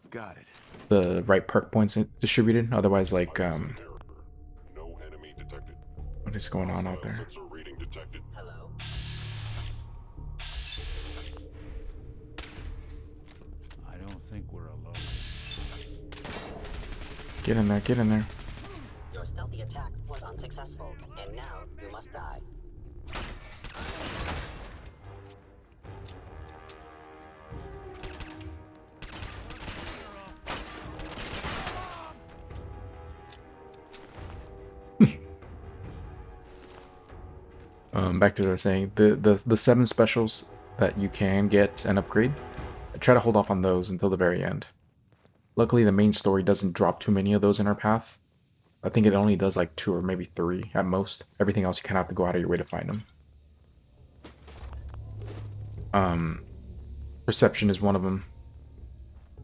Got it. the right perk points distributed. Otherwise, like what is going on out there? Hello. I don't think we're alone. Get in there, get in there. Your stealthy attack was unsuccessful, and now you must die. Back to what I was saying, the 7 specials that you can get and upgrade, try to hold off on those until the very end. Luckily, the main story doesn't drop too many of those in our path. I think it only does like 2 or maybe 3 at most. Everything else you kind of have to go out of your way to find them. Perception is one of them.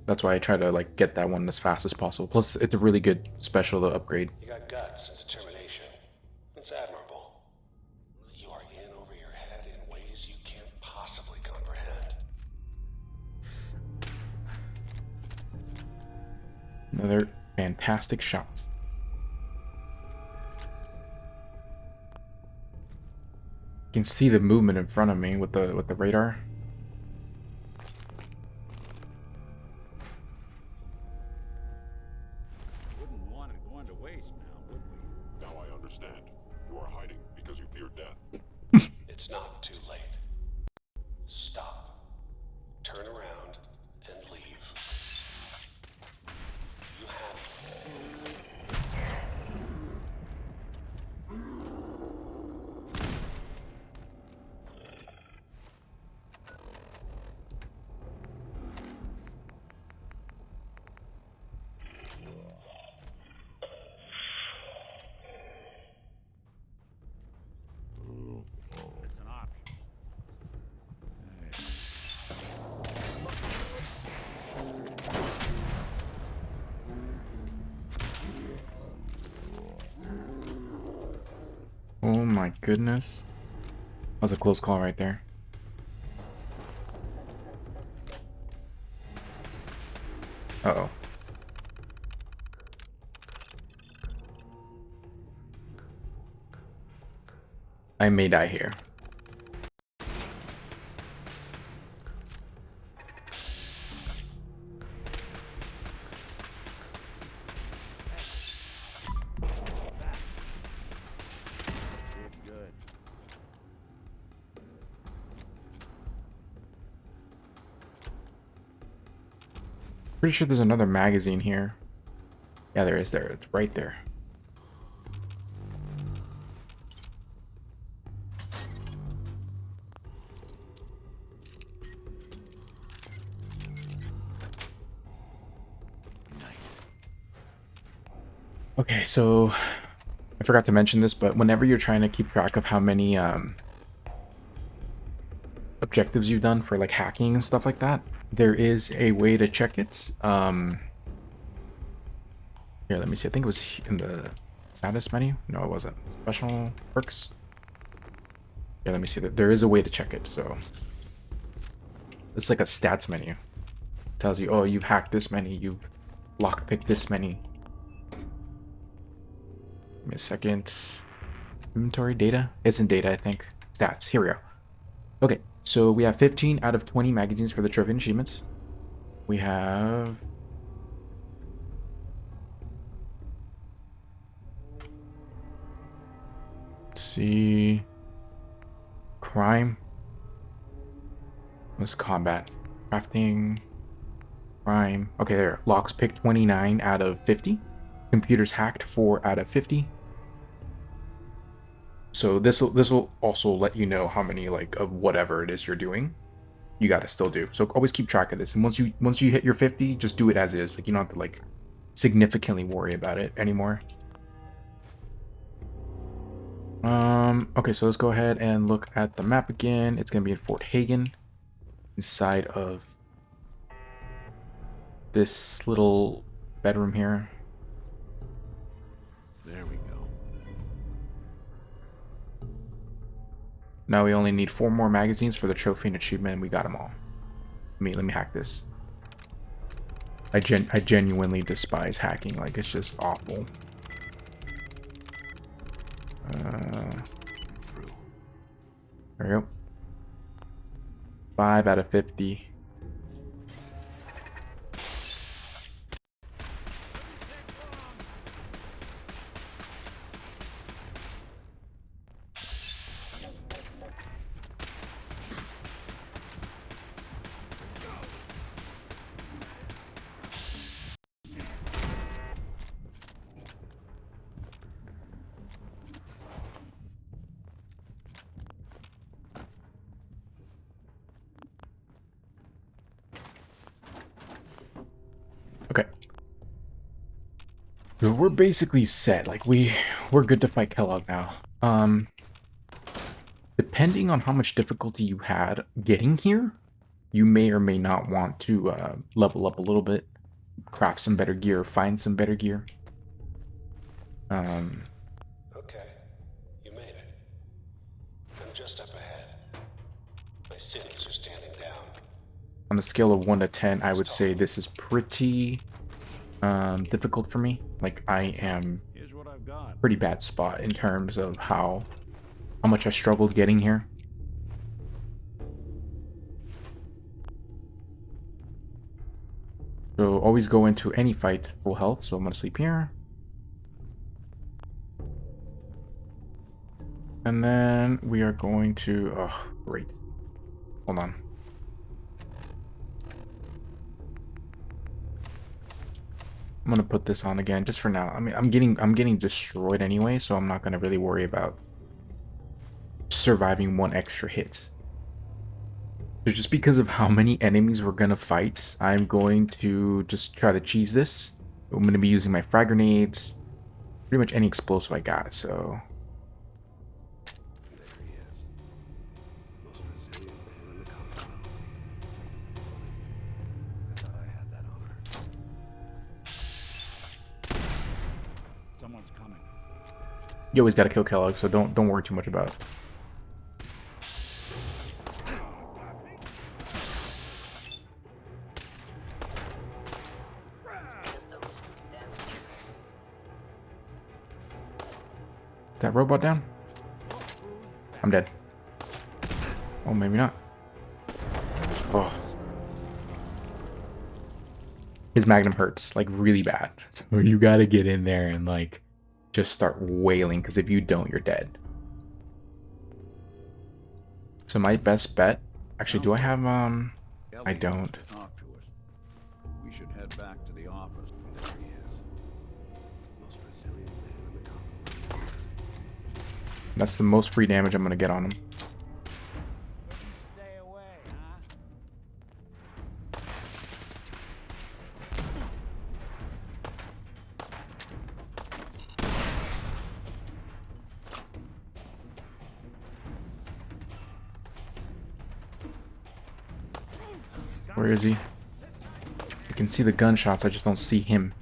That's why I try to like get that one as fast as possible. Plus, it's a really good special to upgrade. You got guts and determination. It's admirable. You are in over your head in ways you can't possibly comprehend. Another fantastic shot. You can see the movement in front of me with the radar. Wouldn't want it going to waste now, would we? Now I understand. You are hiding because you fear death. It's not too late. Stop. Turn around and leave. You have It's an option. Oh my goodness. That was a close call right there. Uh-oh. I may die here. Pretty sure there's another magazine here. Yeah, there is. There, it's right there. Okay, so I forgot to mention this, but whenever you're trying to keep track of how many objectives you've done for like hacking and stuff like that, there is a way to check it. Here, let me see. I think it was in the status menu. No, it wasn't. Special perks. Yeah, let me see. There is a way to check it. So it's like a stats menu. It tells you, oh, you've hacked this many. You've lockpicked this many. Give me a second. Inventory data. It's in data, I think. Stats. Here we go. Okay, so we have 15 out of 20 magazines for the trophy and achievements. We have... Let's see... Crime. What's combat? Crafting. Crime. Okay, there. Locks picked 29 out of 50. Computers hacked 4 out of 50. So this will also let you know how many like of whatever it is you're doing you gotta still do. So always keep track of this. And once you hit your 50, just do it as is. Like you don't have to like significantly worry about it anymore. Okay, so let's go ahead and look at the map again. It's gonna be in Fort Hagen, inside of this little bedroom here. There we go. Now we only need 4 more magazines for the trophy and achievement, and we got them all. Let me hack this. I genuinely despise hacking. Like, it's just awful. There we go. 5 out of 50. Okay. So we're basically set. Like we're good to fight Kellogg now. Depending on how much difficulty you had getting here, you may or may not want to level up a little bit, craft some better gear, find some better gear. Okay, you made it. I'm just up ahead. My cities are standing down. On a scale of 1 to 10, I would say this is pretty difficult for me. Like I am pretty bad spot in terms of how much I struggled getting here. So always go into any fight full health. So I'm gonna sleep here. And then we are going to, oh, great. Hold on. I'm gonna put this on again just for now. I mean, I'm getting destroyed anyway, so I'm not gonna really worry about surviving 1 extra hit. So just because of how many enemies we're gonna fight, I'm going to just try to cheese this. I'm gonna be using my frag grenades, pretty much any explosive I got. So. You always gotta kill Kellogg, so don't worry too much about it. Is that robot down? I'm dead. Oh, maybe not. Oh. His magnum hurts, like, really bad. So you gotta get in there and, like, just start wailing, because if you don't, you're dead. So my best bet... Actually, do I have, I don't. We should head That's the most free damage I'm gonna get on him. Where is he? I can see the gunshots, I just don't see him.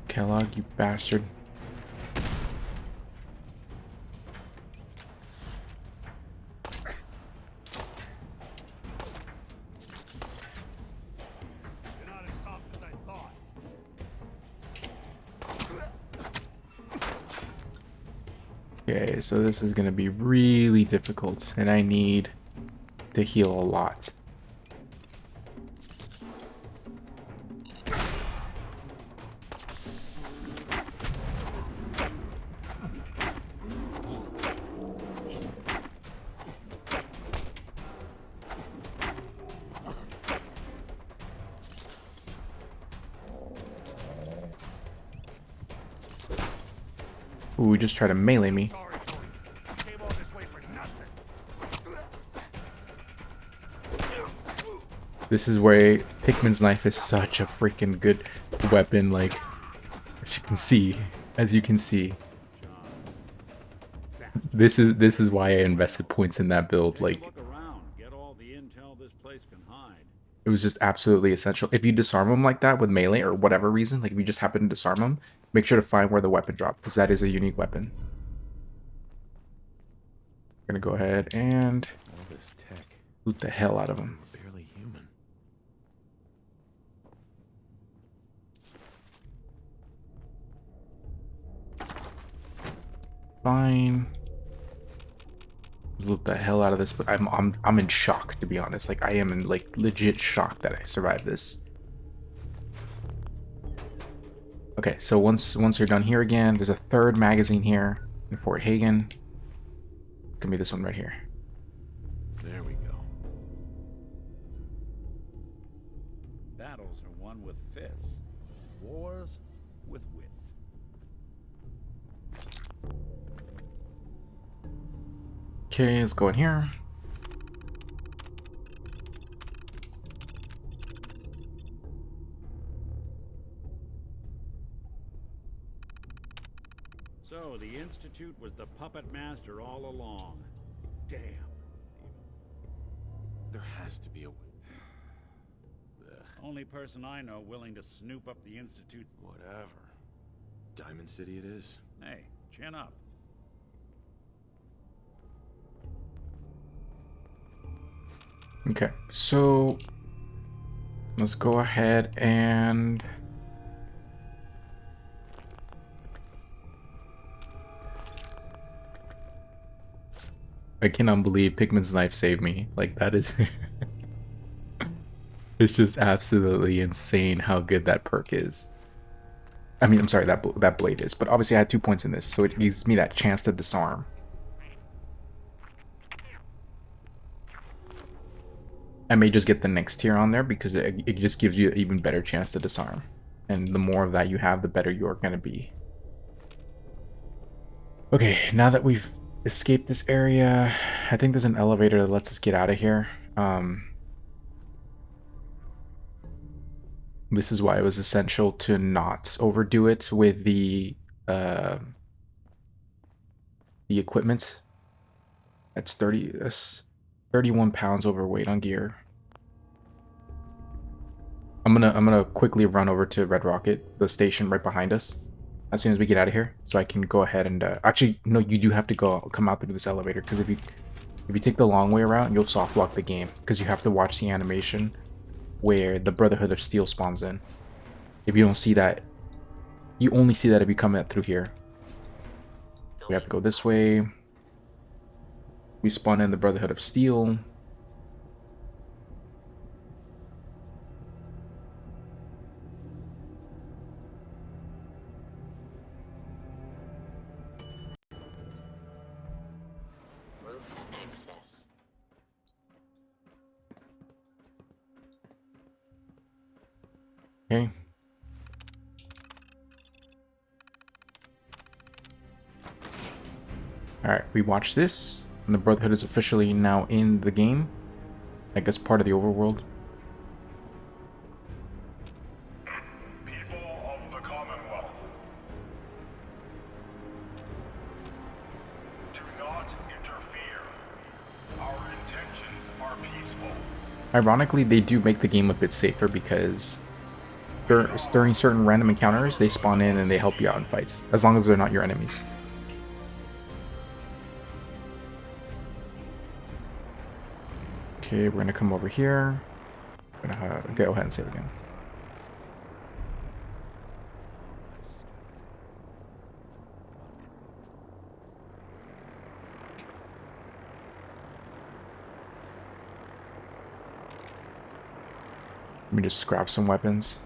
Kellogg, you bastard. You're not as soft as I thought. Okay, so this is gonna be really difficult, and I need to heal a lot. Ooh, just try to melee me. This is where Pickman's knife is such a freaking good weapon, like, as you can see. This is why I invested points in that build, like, it was just absolutely essential. If you disarm them like that with melee or whatever reason, like if you just happen to disarm them, make sure to find where the weapon dropped, because that is a unique weapon. I'm gonna go ahead and loot the hell out of them. Barely human. Fine. Loot the hell out of this, but I'm in shock, to be honest. Like, I am in like legit shock that I survived this. Okay, so once you're done here again, there's a third magazine here in Fort Hagen. Give me this one right here. There we go. Battles are won with fists, wars with wits. Okay, let's go in here. So the Institute was the puppet master all along. Damn. There has to be a... Only person I know willing to snoop up the Institute's... Whatever. Diamond City it is. Hey, chin up. Okay, so let's go ahead and I cannot believe Pickman's knife saved me. Like, that is it's just absolutely insane how good that perk is. I mean, I'm sorry, that blade is, but obviously I had 2 points in this, so it gives me that chance to disarm. I may just get the next tier on there because it just gives you an even better chance to disarm. And the more of that you have, the better you're going to be. Okay, now that we've escaped this area, I think there's an elevator that lets us get out of here. This is why it was essential to not overdo it with the equipment. That's 31 pounds overweight on gear. I'm gonna quickly run over to Red Rocket, the station right behind us, as soon as we get out of here, so I can go ahead and actually no, you do have to come out through this elevator, because if you take the long way around, you'll soft lock the game, because you have to watch the animation where the Brotherhood of Steel spawns in. If you don't see that, you only see that if you come out through here. We have to go this way. We spawn in the Brotherhood of Steel. Okay. Alright, we watched this, and the Brotherhood is officially now in the game. I guess part of the overworld. People of the Commonwealth, do not interfere. Our intentions are peaceful. Ironically, they do make the game a bit safer because during certain random encounters, they spawn in and they help you out in fights, as long as they're not your enemies. Okay, we're gonna come over here. I'm gonna go ahead and save again. Let me just scrap some weapons.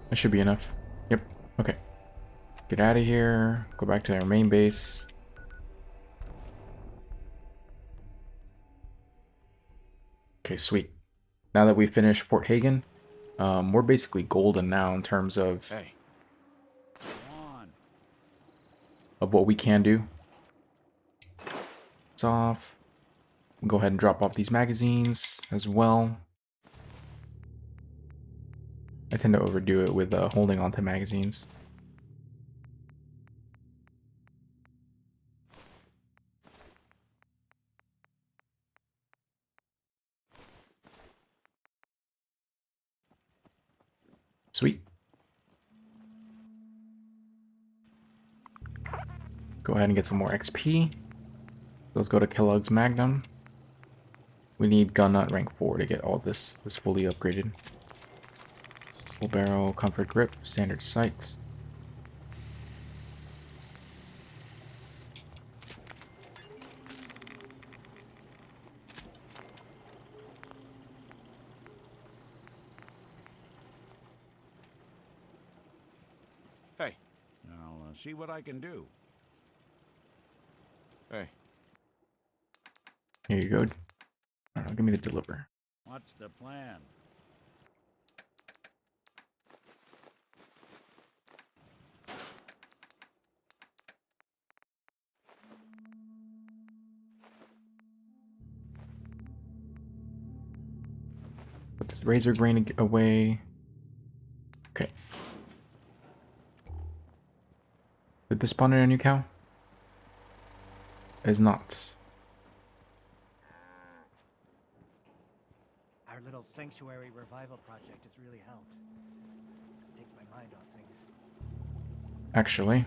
That should be enough. Yep. Okay. Get out of here. Go back to our main base. Okay, sweet. Now that we finished Fort Hagen, we're basically golden now in terms of what we can do. It's off. Go ahead and drop off these magazines as well. I tend to overdo it with holding onto magazines. Sweet. Go ahead and get some more XP. Let's go to Kellogg's Magnum. We need Gun Nut rank 4 to get all this fully upgraded. Full barrel, comfort grip, standard sights. Hey. I'll see what I can do. Hey. Here you go. I don't know, give me the deliver. What's the plan? Put this razor grain away. Okay. Did this spawn in a new cow? It is not. Our little sanctuary revival project has really helped. It takes my mind off things. Actually.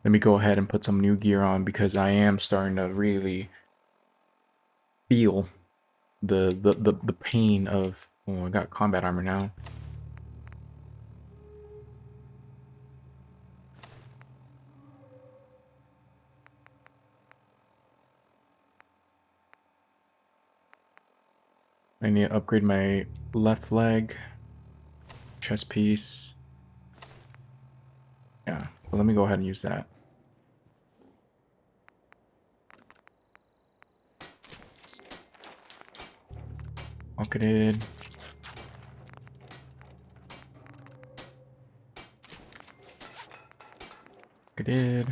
Let me go ahead and put some new gear on because I am starting to really feel the pain of, oh, I got combat armor now. I need to upgrade my left leg, chest piece. Yeah, well, let me go ahead and use that. Pocketed. Pocketed.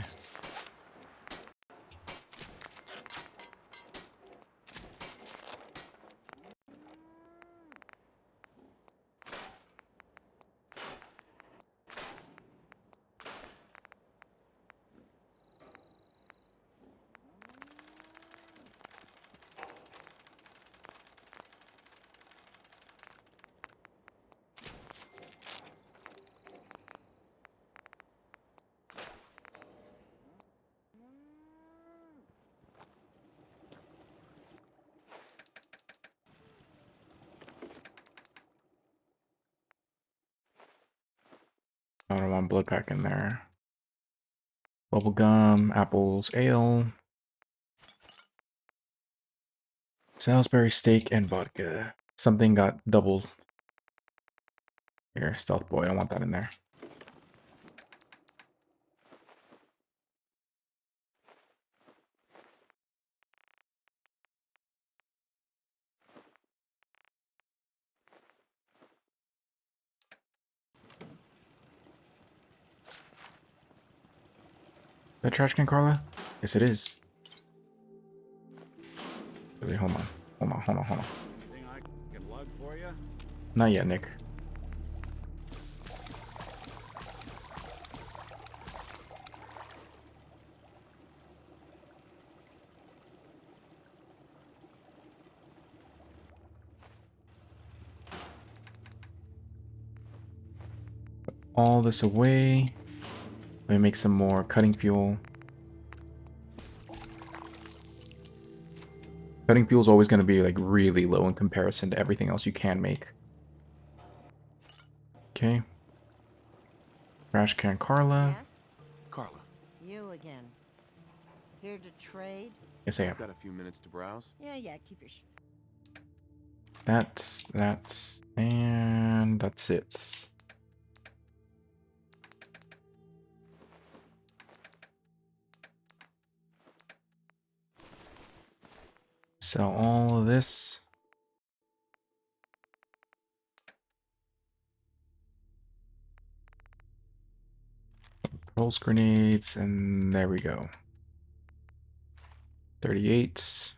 I don't want blood pack in there. Bubblegum, apples, ale. Salisbury steak and vodka. Something got doubled. Here, stealth boy. I don't want that in there. That trash can, Carla? Yes, it is. Wait, hold on. Hold on, hold on, hold on. Anything I can lug for you? Not yet, Nick. Put all this away. Let me make some more cutting fuel. Cutting fuel is always going to be like really low in comparison to everything else you can make. Okay. Trash can Carla. Yeah? Carla. You again. Here to trade? Yes, I am. Got a few minutes to browse? Yeah, keep your That, and that's it. Sell all of this. Pulse grenades, and there we go. 38.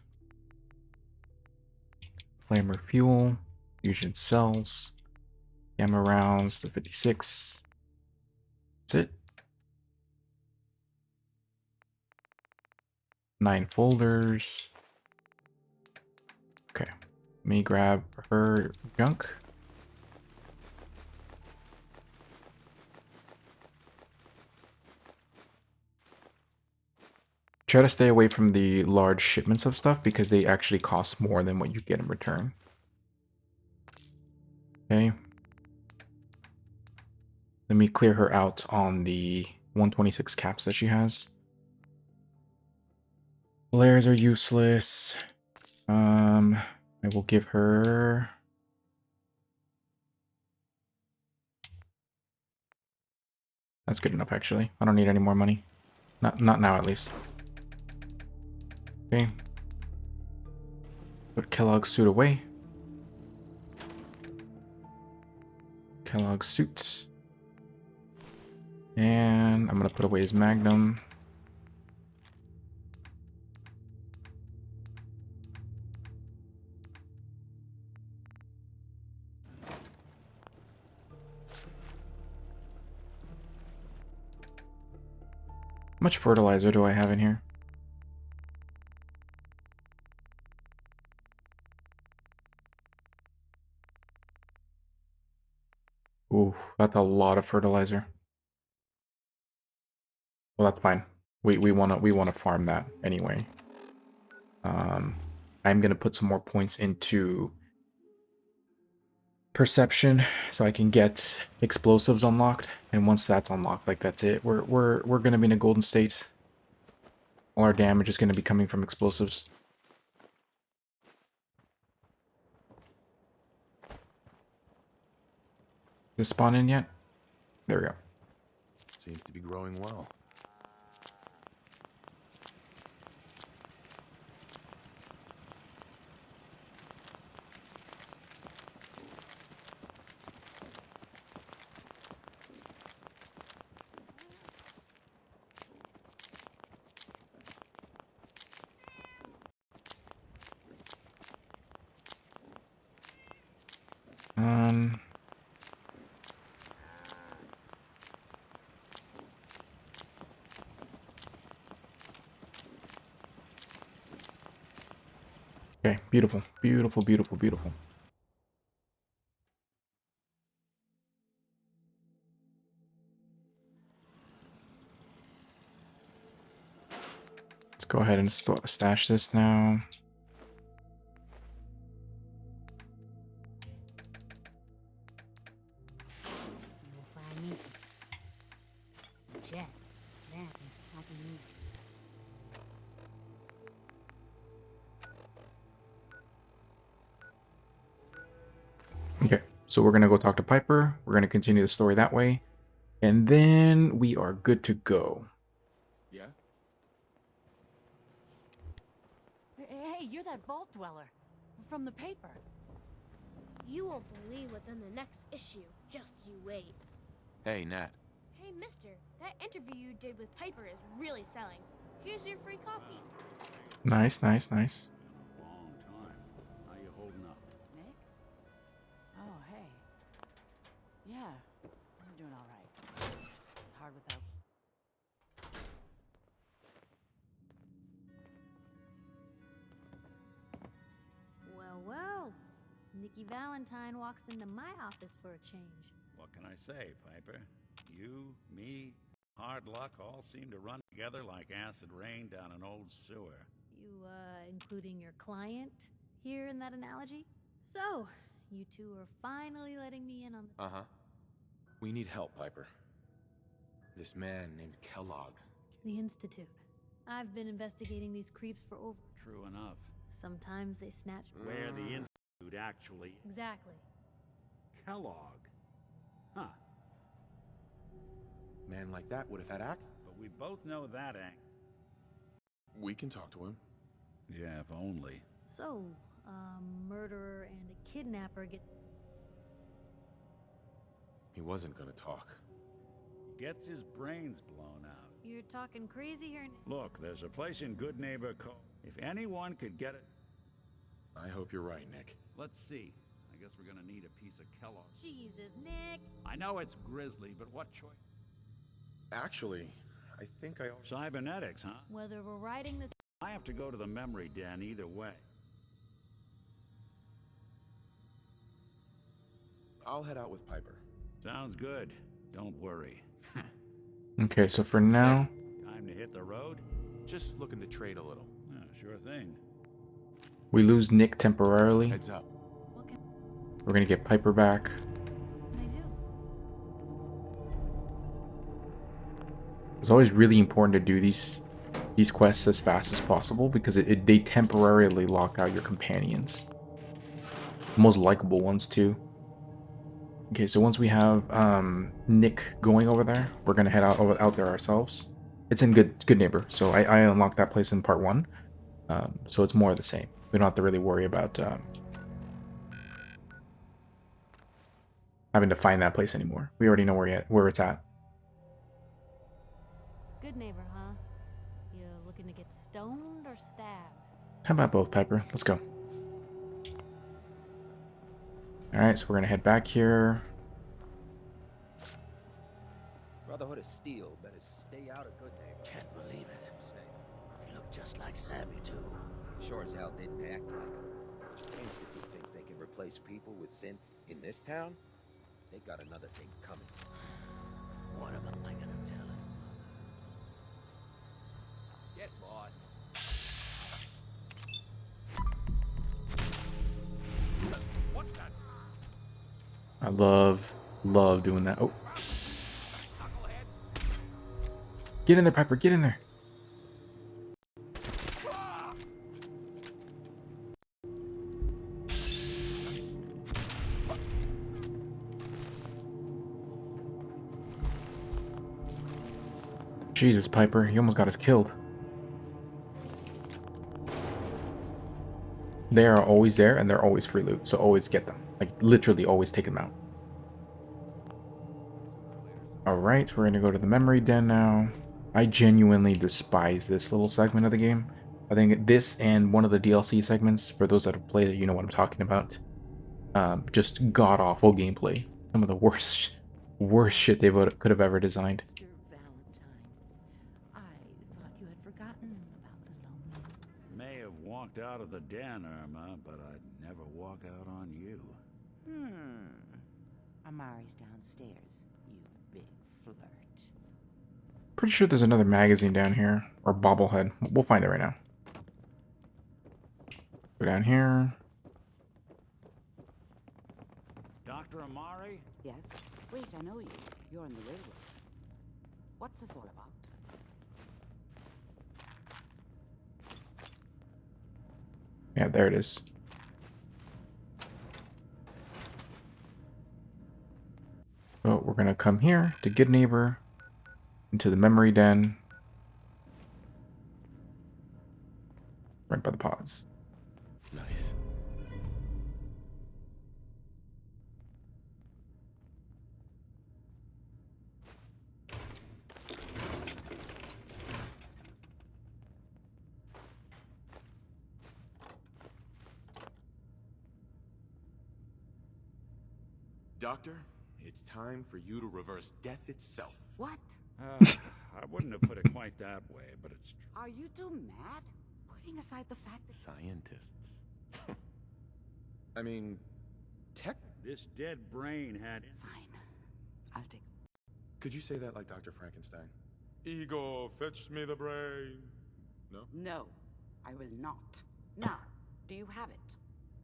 Flamer fuel. Fusion cells. Gamma rounds, the 56. That's it. 9 folders. Okay. Let me grab her junk. Try to stay away from the large shipments of stuff because they actually cost more than what you get in return. Okay. Let me clear her out on the 126 caps that she has. Flares are useless. I will give her... That's good enough, actually. I don't need any more money. Not now, at least. Okay. Put Kellogg's suit away. Kellogg's suit. And I'm gonna put away his Magnum. How much fertilizer do I have in here? Ooh, that's a lot of fertilizer. Well, that's fine. We wanna farm that anyway. I'm gonna put some more points into perception so I can get explosives unlocked, and once that's unlocked, like that's it. We're gonna be in a golden state. All our damage is gonna be coming from explosives. Is this spawn in yet? There we go. Seems to be growing well. Okay, beautiful, beautiful, beautiful, beautiful. Let's go ahead and stash this now. Okay, So we're going to go talk to Piper. We're going to continue the story that way. And then we are good to go. Yeah? Hey, you're that vault dweller from the paper. You won't believe what's in the next issue. Just you wait. Hey, Nat. Hey, mister, that interview you did with Piper is really selling. Here's your free copy. Nice, nice, nice. Long time. How you holding up? Nick? Oh, hey. Yeah, I'm doing all right. It's hard without... Well, well. Nikki Valentine walks into my office for a change. What can I say, Piper? You, me, hard luck all seem to run together like acid rain down an old sewer. You, including your client here in that analogy? So, you two are finally letting me in on this. Uh-huh. We need help, Piper. This man named Kellogg. The Institute. I've been investigating these creeps for over... True enough. Sometimes they snatch... Where the Institute actually... Exactly. Kellogg. Huh. Man like that would have had access. But we both know that ain't... We can talk to him. Yeah, if only. So, a murderer and a kidnapper get... He wasn't gonna talk. Gets his brains blown out. You're talking crazy here... Look, there's a place in Good Neighbor Cove. If anyone could get it... I hope you're right, Nick. Let's see. I guess we're gonna need a piece of Kellogg. Jesus, Nick! I know it's grisly, but what choice? Actually, I think I... Cybernetics, huh? Whether we're writing this... I have to go to the memory den either way. I'll head out with Piper. Sounds good. Don't worry. Okay, so for now... Time to hit the road? Just looking to trade a little. Yeah, sure thing. We lose Nick temporarily. Heads up. We're gonna get Piper back. It's always really important to do these quests as fast as possible because they temporarily lock out your companions. The most likable ones too. Okay, so once we have Nick going over there, we're gonna head out there ourselves. It's in Good Neighbor, so I unlocked that place in part 1. So it's more of the same. We don't have to really worry about having to find that place anymore. We already know where it's at. Good Neighbor, huh? You looking to get stoned or stabbed? How about both, Piper? Let's go. Alright, so we're gonna head back here. Brotherhood of Steel better stay out of Good Neighbor. Can't believe it. You look just like Sammy, too. Sure as hell didn't act like him. Institute thinks they can replace people with synths in this town? They got another thing coming. What am I gonna tell his mother? Get lost. What the? I love doing that. Oh. Get in there, Piper, get in there. Jesus, Piper, you almost got us killed. They are always there, and they're always free loot, so always get them. Like, literally always take them out. Alright, we're gonna go to the memory den now. I genuinely despise this little segment of the game. I think this and one of the DLC segments, for those that have played it, you know what I'm talking about. Just god-awful gameplay. Some of the worst shit they could have ever designed. May have walked out of the den, Irma, but I'd never walk out on you. Amari's downstairs, you big flirt. Pretty sure there's another magazine down here. Or bobblehead. We'll find it right now. Go down here. Dr. Amari? Yes? Wait, I know you. You're on the railroad. What's this all about? Yeah, there it is. So we're gonna come here to Good Neighbor, into the memory den, right by the pods. Nice. Doctor, it's time for you to reverse death itself. What? I wouldn't have put it quite that way, but it's true. Are you two mad? Putting aside the fact that Scientists. I mean, tech. This dead brain had... Fine. I'll take... Could you say that like Dr. Frankenstein? Igor, fetch me the brain. No? No, I will not. Now, do you have it?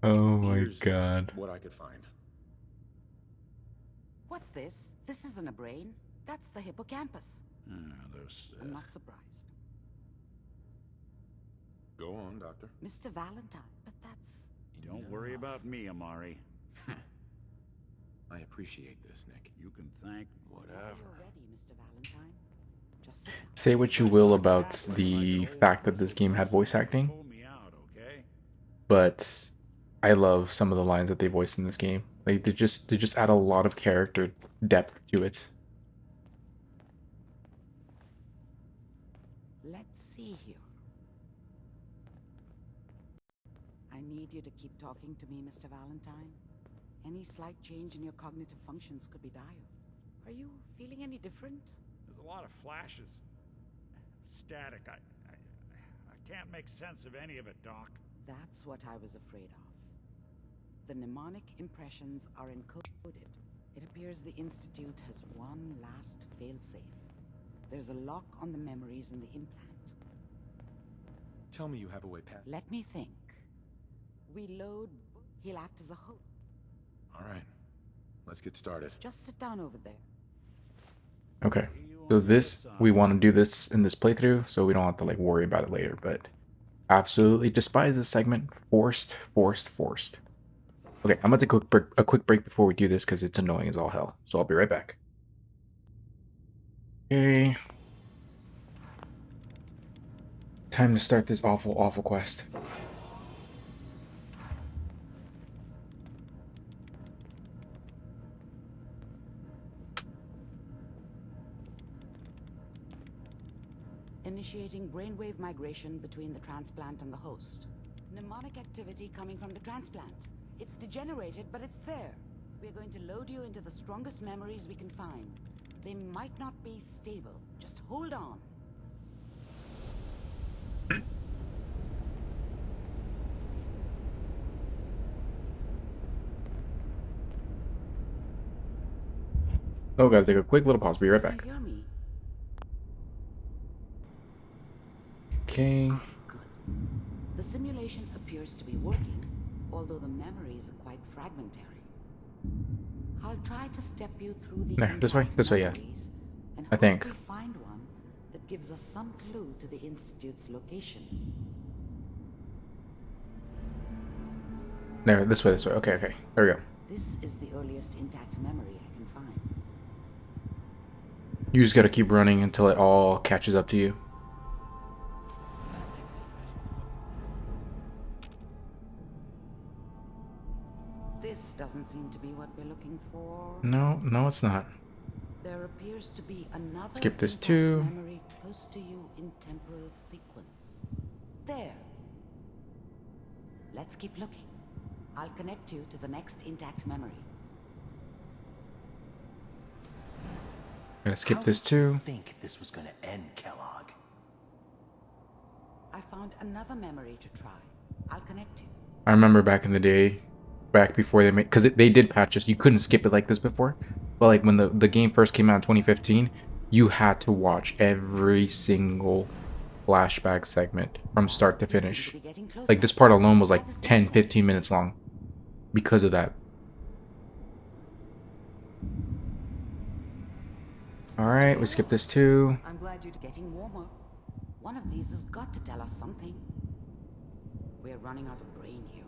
Oh my Here's god. what I could find. What's this? This isn't a brain. That's the hippocampus. I'm not surprised. Go on, Doctor. Mr. Valentine, but that's... Don't worry about me, Amari. I appreciate this, Nick. You can thank whatever. You're ready, Mr. Valentine. Just sit down. Say what you will about the fact that this game had voice acting, but I love some of the lines that they voiced in this game. Like they just add a lot of character depth to it. Let's see here. I need you to keep talking to me, Mr. Valentine. Any slight change in your cognitive functions could be dire. Are you feeling any different? There's a lot of flashes. Static. I can't make sense of any of it, Doc. That's what I was afraid of. The mnemonic impressions are encoded. It appears the Institute has one last failsafe. There's a lock on the memories in the implant. Tell me you have a way past. Let me think. We load... He'll act as a host. All right. Let's get started. Just sit down over there. Okay. So this, we want to do this in this playthrough, so we don't have to like worry about it later, but absolutely despise this segment. Forced. Okay, I'm going to take a quick break before we do this because it's annoying as all hell. So I'll be right back. Okay. Time to start this awful quest. Initiating brainwave migration between the transplant and the host. Mnemonic activity coming from the transplant. It's degenerated, but it's there. We're going to load you into the strongest memories we can find. They might not be stable. Just hold on. Oh, gotta take a quick little pause. Be right back. Can you hear me? Okay. Good. The simulation appears to be working, although the memories are quite fragmentary. I'll try to step you through the There, this way, yeah. And I think. hopefully find one that gives us some clue to the Institute's location. There, this way. Okay. There we go. This is the earliest intact memory I can find. You just gotta keep running until it all catches up to you. This doesn't seem to be what we're looking for. No, it's not. There appears to be another Skip this intact too. memory close to you in temporal sequence. There. Let's keep looking. I'll connect you to the next intact memory. Gonna skip this too. I think this was gonna end, Kellogg. I found another memory to try. I'll connect you. I remember back in the day, back before they made, because they did patch this. You couldn't skip it like this before. But like when the game first came out in 2015, you had to watch every single flashback segment from start to finish. Like this part alone was like 10-15 minutes long because of that. Alright, we skipped this too. I'm glad you're getting warmer. One of these has got to tell us something. We're running out of brain here.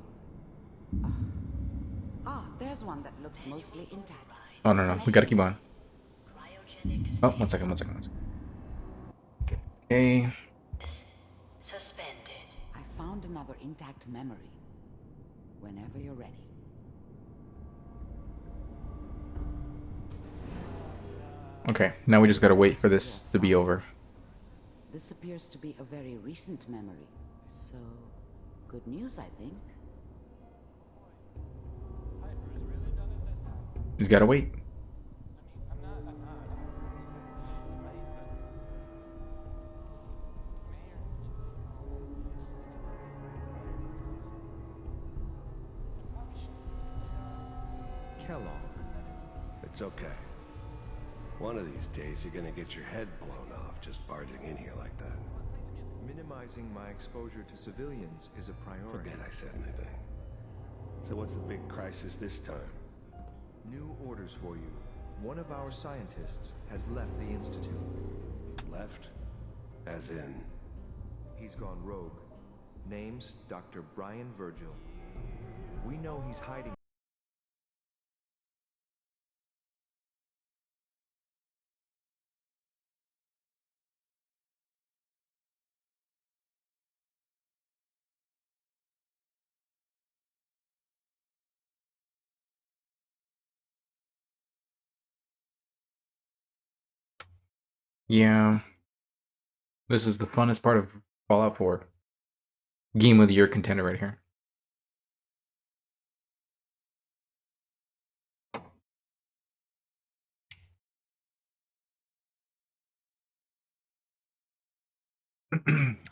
There's one that looks mostly intact. Oh no, we gotta keep on. Oh, one second. Okay. Suspended. I found another intact memory. Whenever you're ready. Okay, now we just gotta wait for this to be over. This appears to be a very recent memory. So, good news, I think. Just gotta wait. Kellogg. It's okay. One of these days, you're gonna get your head blown off just barging in here like that. Minimizing my exposure to civilians is a priority. Forget I said anything. So what's the big crisis this time? New orders for you. One of our scientists has left the Institute. Left? As in? He's gone rogue. Name's Dr. Brian Virgil. We know he's hiding. Yeah. This is the funnest part of Fallout 4. Game of the year contender right here.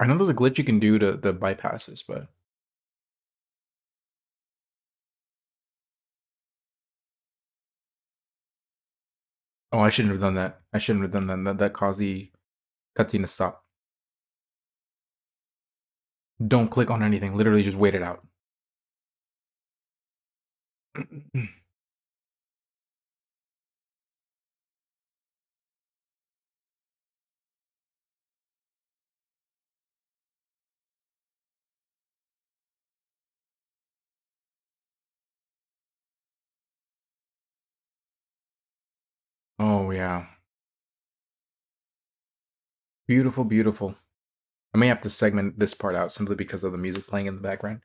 I know there's a glitch you can do to bypass this, but oh, I shouldn't have done that. I shouldn't have done that. That caused the cutscene to stop. Don't click on anything. Literally just wait it out. Oh, yeah. Beautiful, beautiful. I may have to segment this part out simply because of the music playing in the background.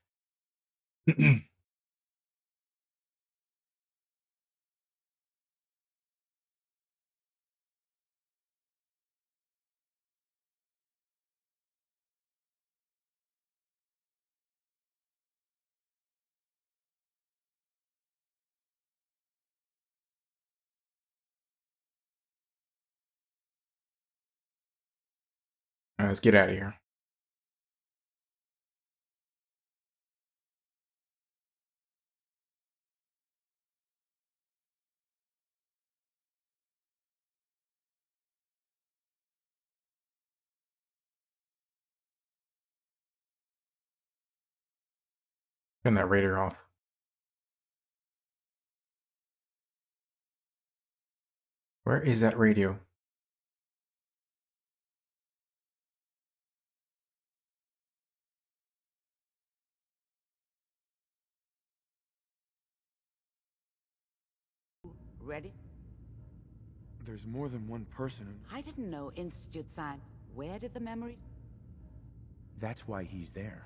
Alright, let's get out of here. Turn that radar off. Where is that radio? Ready? There's more than one person in... I didn't know Institute Science. Where did the memories... That's why he's there.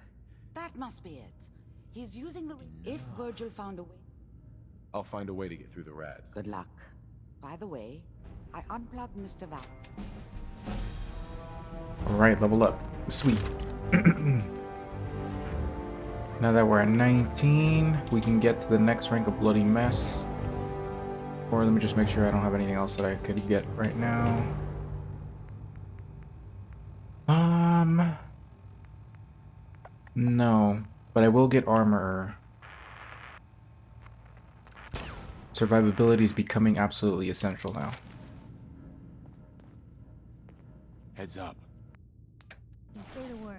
That must be it. He's using the... If Virgil found a way... I'll find a way to get through the rads. Good luck. By the way, I unplugged Mr. Val. Alright, level up. Sweet. Now that we're at 19, we can get to the next rank of Bloody Mess. Or let me just make sure I don't have anything else that I could get right now. No, but I will get armor. Survivability is becoming absolutely essential now. Heads up. You say the word.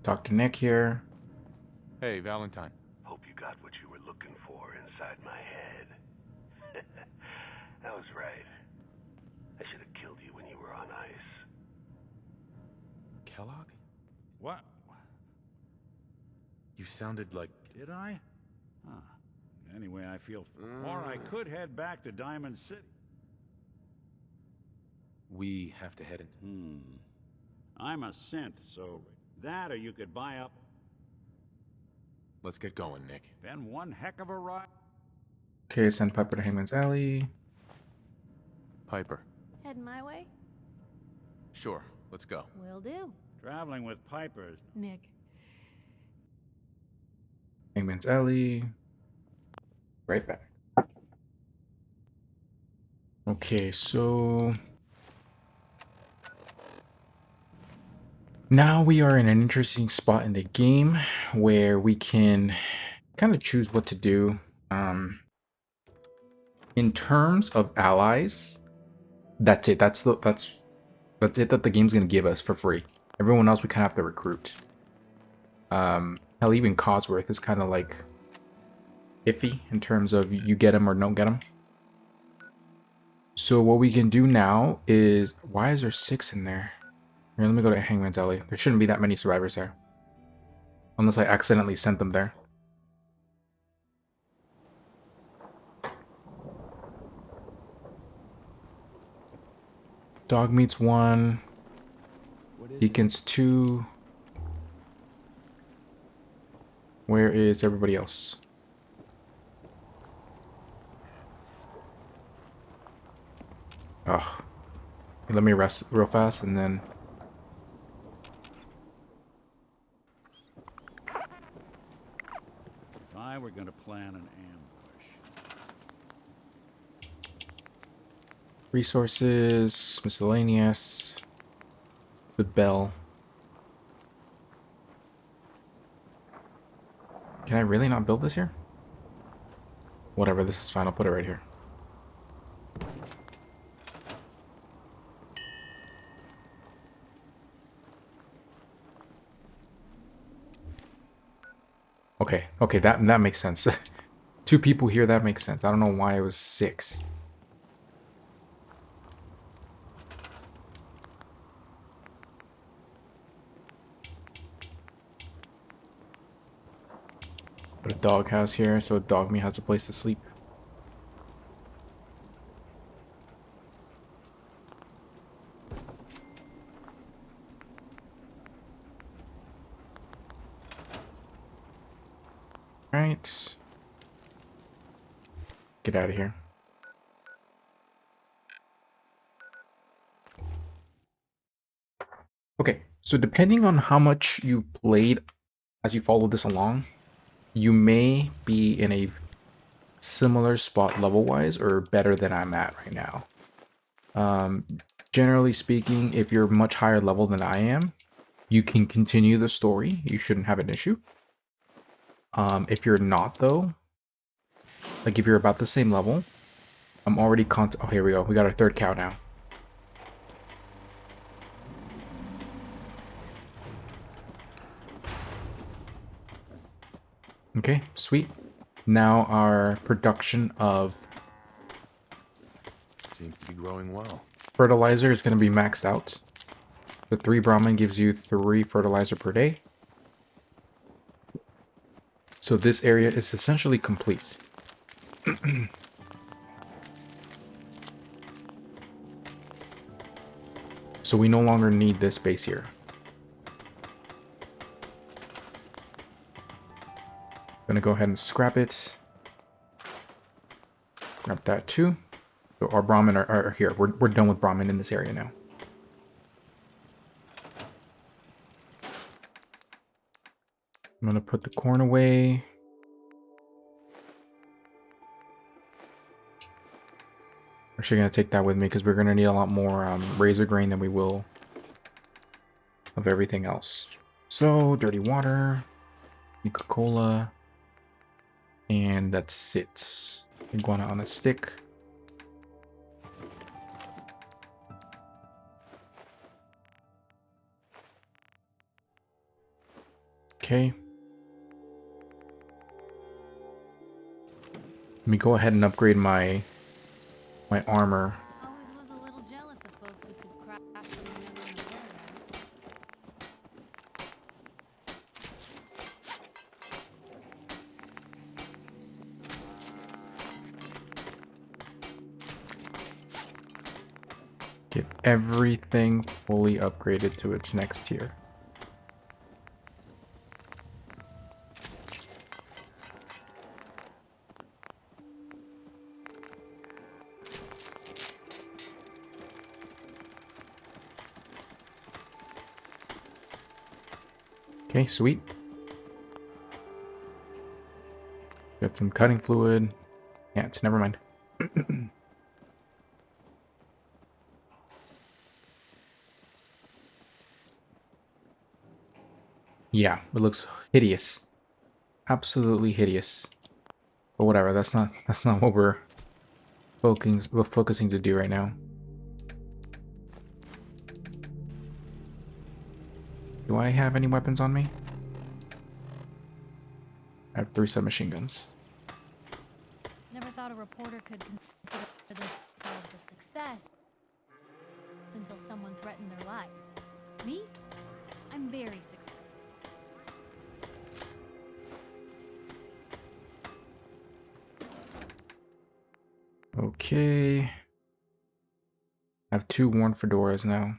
Talk to Nick here. Hey, Valentine. Hope you got what you were looking for inside my head. That was right. I should have killed you when you were on ice. Kellogg? What? You sounded like... Did I? Huh. Anyway, I feel... Or I could head back to Diamond City. We have to head in. I'm a synth, so that or you could buy up... Let's get going, Nick. Been one heck of a ride. Okay, send Piper to Hangman's Alley. Piper. Heading my way? Sure, let's go. Will do. Traveling with Pipers. Nick. Hangman's Alley. Right back. Okay, so... now we are in an interesting spot in the game where we can kind of choose what to do. In terms of allies, that's it. That's it that the game's gonna give us for free. Everyone else we kind of have to recruit. Hell, even Codsworth is kind of like iffy in terms of you get him or don't get him. So what we can do now is, why is there 6 in there? Here, let me go to Hangman's Alley. There shouldn't be that many survivors there. Unless I accidentally sent them there. Dog meets 1. Deacons 2. Where is everybody else? Oh. Let me rest real fast and then... If I were going to plan an ambush. Resources, miscellaneous, the bell. Can I really not build this here? Whatever, this is fine. I'll put it right here. Okay, that makes sense. 2 people here, that makes sense. I don't know why it was 6. Put a dog house here, so Dog Me has a place to sleep. Right. Get out of here. Okay, so depending on how much you played as you follow this along, you may be in a similar spot level-wise or better than I'm at right now. Generally speaking, if you're much higher level than I am, you can continue the story. You shouldn't have an issue. If you're not, though, like if you're about the same level, I'm already oh, here we go. We got our 3rd cow now. Okay, sweet. Now our production of seems to be growing well. Fertilizer is going to be maxed out. The 3 Brahmin gives you 3 fertilizer per day. So this area is essentially complete. So we no longer need this base here. Gonna go ahead and scrap it. Grab that too. So our Brahmin are here. We're done with Brahmin in this area now. I'm gonna put the corn away. Actually gonna take that with me because we're gonna need a lot more razor grain than we will of everything else. So dirty water, Nuka-Cola, and that's it. Iguana on a stick. Okay. Let me go ahead and upgrade my armor. Always was a little jealous of folks who could craft from another material. Get everything fully upgraded to its next tier. Okay, sweet. Got some cutting fluid. Yeah, it's never mind. Yeah, it looks hideous. Absolutely hideous. But whatever, that's not what we're focusing to do right now. Do I have any weapons on me? I have 3 submachine guns. Never thought a reporter could consider themselves a success until someone threatened their life. Me? I'm very successful. Okay. I have 2 worn fedoras now.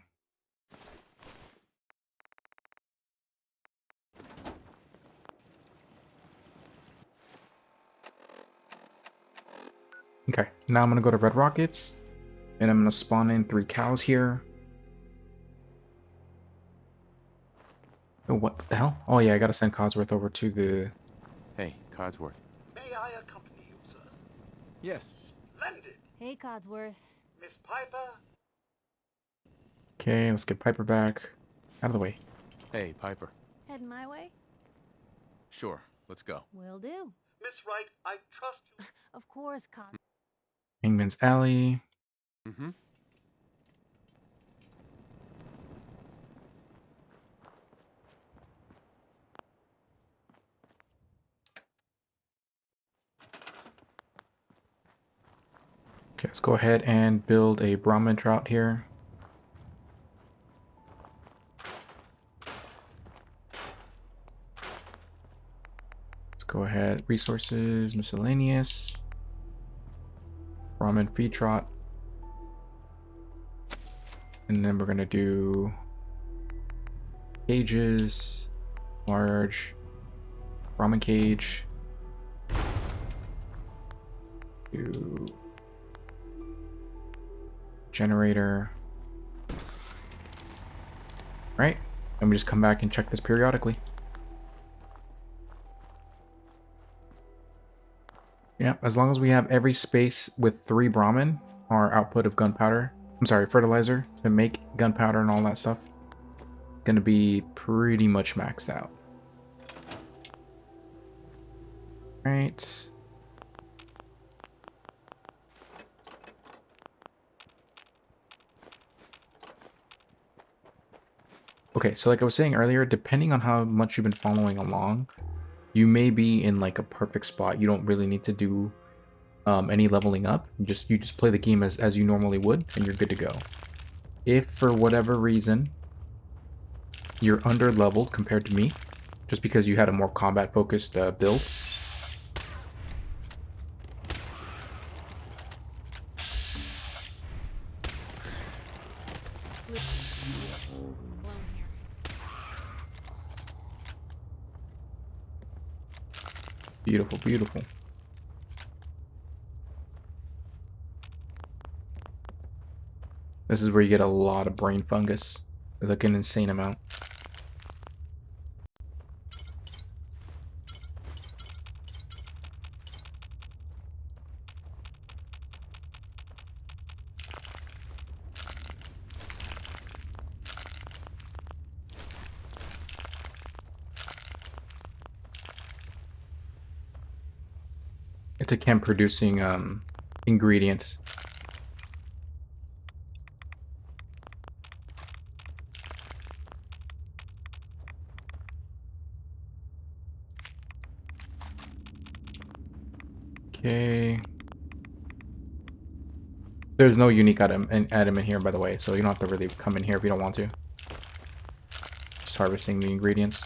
Okay, now I'm gonna go to Red Rockets, and I'm gonna spawn in 3 cows here. Oh, what the hell? Oh yeah, I gotta send Codsworth over to the... Hey, Codsworth. May I accompany you, sir? Yes. Splendid. Hey, Codsworth. Miss Piper? Okay, let's get Piper back. Out of the way. Hey, Piper. Heading my way? Sure, let's go. Will do. Miss Wright, I trust you. Of course, Cod. Hangman's Alley. Mm-hmm. Okay, let's go ahead and build a Brahmin trout here. Let's go ahead. Resources, miscellaneous. Brahmin feed trot. And then we're gonna do cages, large, Brahmin cage. Do generator. Right? And we just come back and check this periodically. Yeah, as long as we have every space with 3 Brahmin, our output of gunpowder, I'm sorry, fertilizer, to make gunpowder and all that stuff, gonna be pretty much maxed out. Right. Okay, so like I was saying earlier, depending on how much you've been following along, you may be in like a perfect spot. You don't really need to do any leveling up. You just play the game as you normally would, and you're good to go. If for whatever reason you're under leveled compared to me, just because you had a more combat focused build, beautiful, beautiful. This is where you get a lot of brain fungus, like an insane amount. It's a chem producing ingredient. Okay. There's no unique item in here, by the way, so you don't have to really come in here if you don't want to. Just harvesting the ingredients.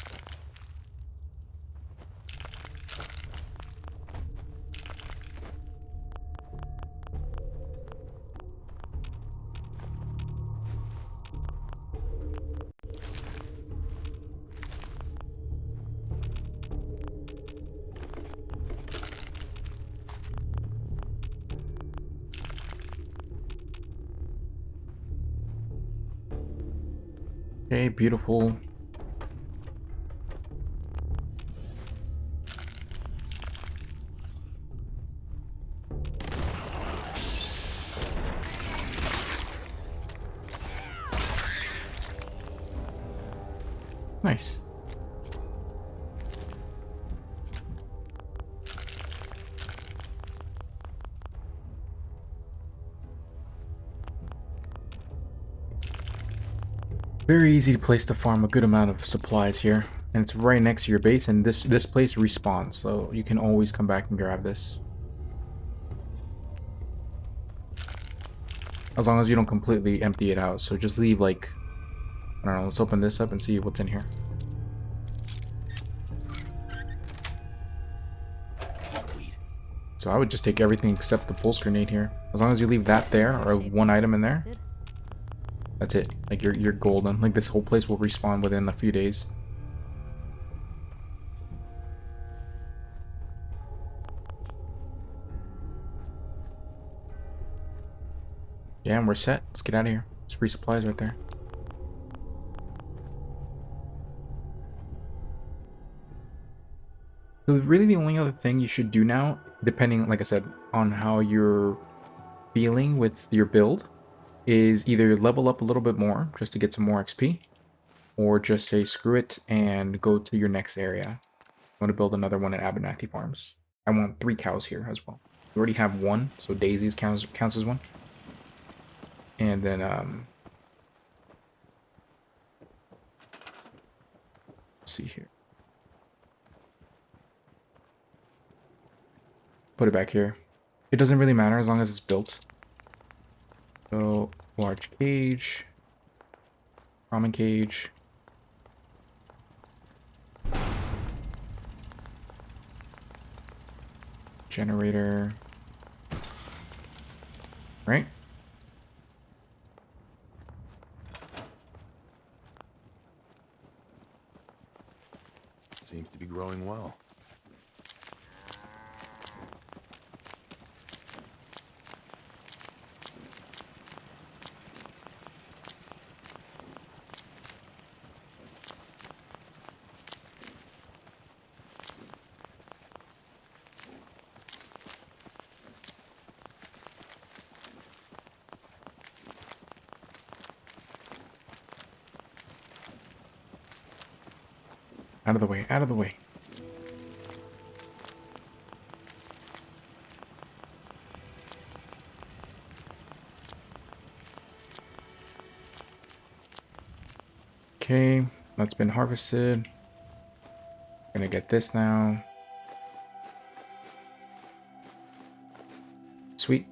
Okay, beautiful. Nice. Very easy place to farm a good amount of supplies here. And it's right next to your base, and this place respawns, so you can always come back and grab this. As long as you don't completely empty it out, so just leave like, I don't know, let's open this up and see what's in here. Sweet. So I would just take everything except the pulse grenade here. As long as you leave that there, or one item in there, that's it. Like you're golden. Like this whole place will respawn within a few days. Yeah, and we're set. Let's get out of here. It's free supplies right there. So really the only other thing you should do now, depending, like I said, on how you're feeling with your build, is either level up a little bit more just to get some more XP, or just say screw it and go to your next area. I want to build another one at Abernathy Farms. I want 3 cows here as well. We already have 1, so Daisy's counts as 1. And then let's see here. Put it back here. It doesn't really matter as long as it's built. So, large cage. Common cage. Generator. Right? Seems to be growing well. Out of the way, out of the way. Okay, that's been harvested. Gonna get this now. Sweet.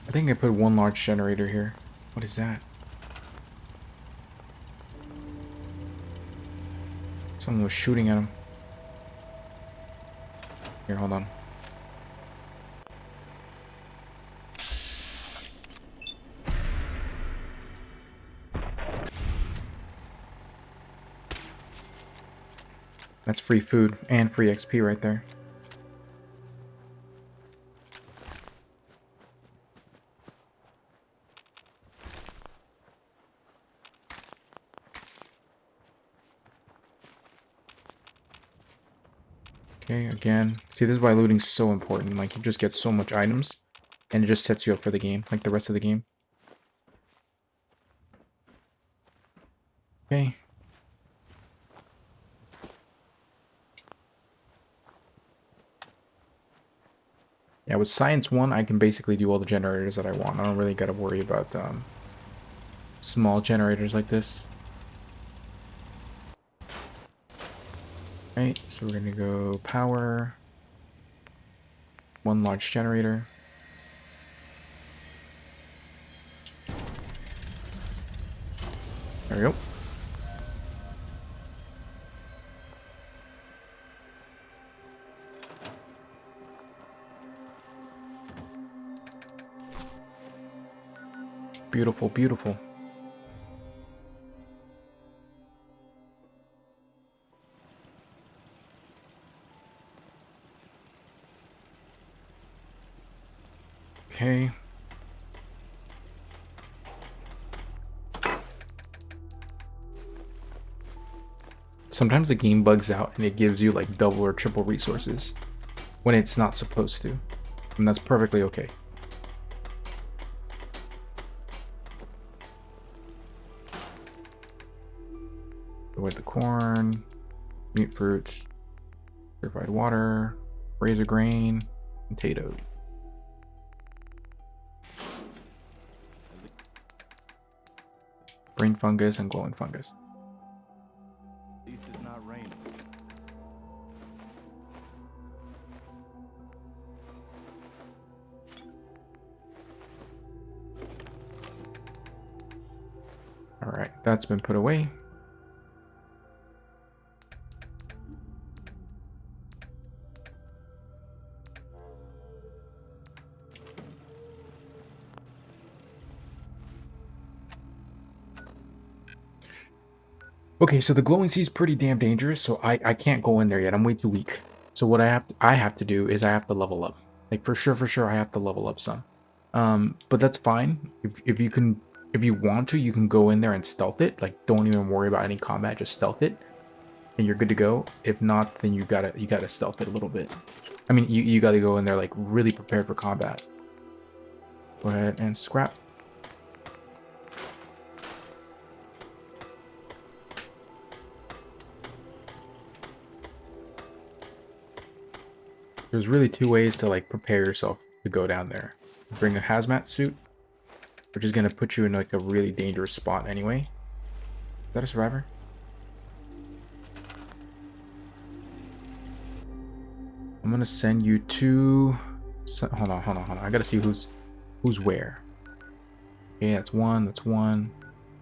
I think I put 1 large generator here. What is that? Someone was shooting at him. Here, hold on. That's free food and free XP right there. Okay, again. See, this is why looting's so important. Like, you just get so much items, and it just sets you up for the game, like the rest of the game. Okay. Yeah, with Science 1, I can basically do all the generators that I want. I don't really gotta worry about small generators like this. Right, so we're gonna go power, 1 large generator. There we go. Beautiful, beautiful. Okay. Sometimes the game bugs out and it gives you like double or triple resources when it's not supposed to. And that's perfectly okay. Avoid the corn, meat fruit, purified water, razor grain, potato. Brain fungus and glowing fungus. At least it's not raining. All right, that's been put away. Okay, so the glowing sea is pretty damn dangerous, so I can't go in there yet. I'm way too weak. So what I have to do is I have to level up. Like for sure I have to level up some. But that's fine. If you want to, you can go in there and stealth it. Like don't even worry about any combat, just stealth it. And you're good to go. If not, then you gotta stealth it a little bit. I mean you gotta go in there like really prepared for combat. Go ahead and scrap. There's really two ways to like prepare yourself to go down there. Bring a hazmat suit, which is gonna put you in like a really dangerous spot anyway. Is that a survivor? I'm gonna send you to. Hold on. I gotta see who's where. Okay, that's one. That's one.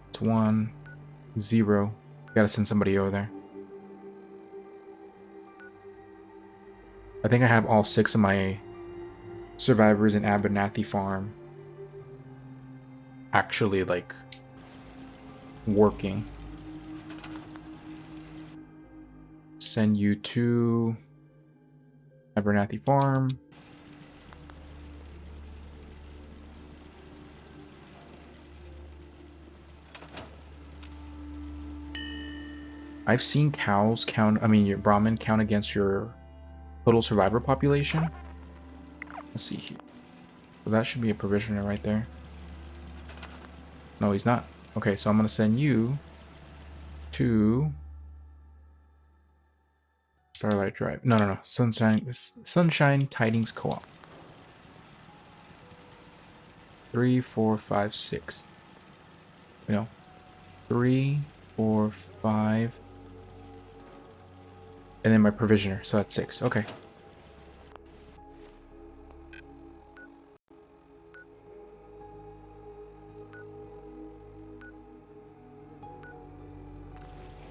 That's one. 0. Gotta send somebody over there. I think I have all 6 of my survivors in Abernathy Farm actually like working. Send you to Abernathy Farm. I've seen cows count, your Brahmin count against your total survivor population. Let's see here. So that should be a provisioner right there. No, he's not. Okay, so I'm gonna send you to Starlight Drive. No. Sunshine Tidings Co-op. 3, 4, 5, 6. No. 3, 4, 5. And then my provisioner, so that's 6. Okay.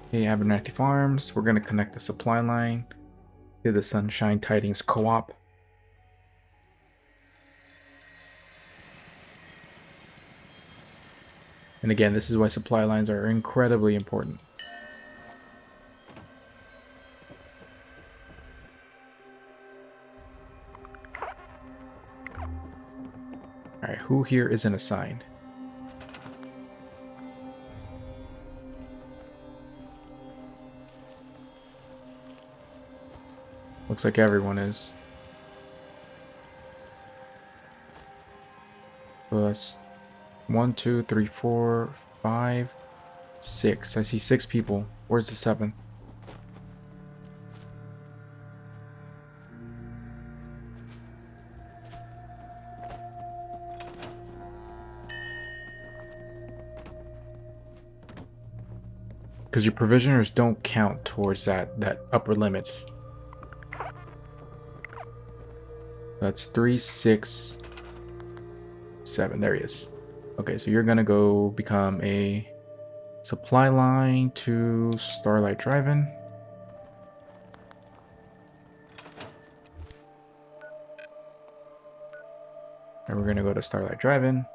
Okay, Abernathy Farms. We're gonna connect the supply line to the Sunshine Tidings Co-op. And again, this is why supply lines are incredibly important. Alright, who here isn't assigned? Looks like everyone is. So that's 1, 2, 3, 4, 5, 6. I see 6 people. Where's the 7th? Because your provisioners don't count towards that upper limits. That's 3, 6, 7. There he is. Okay, so you're gonna go become a supply line to Starlight Drive-In. And we're gonna go to Starlight Drive-In.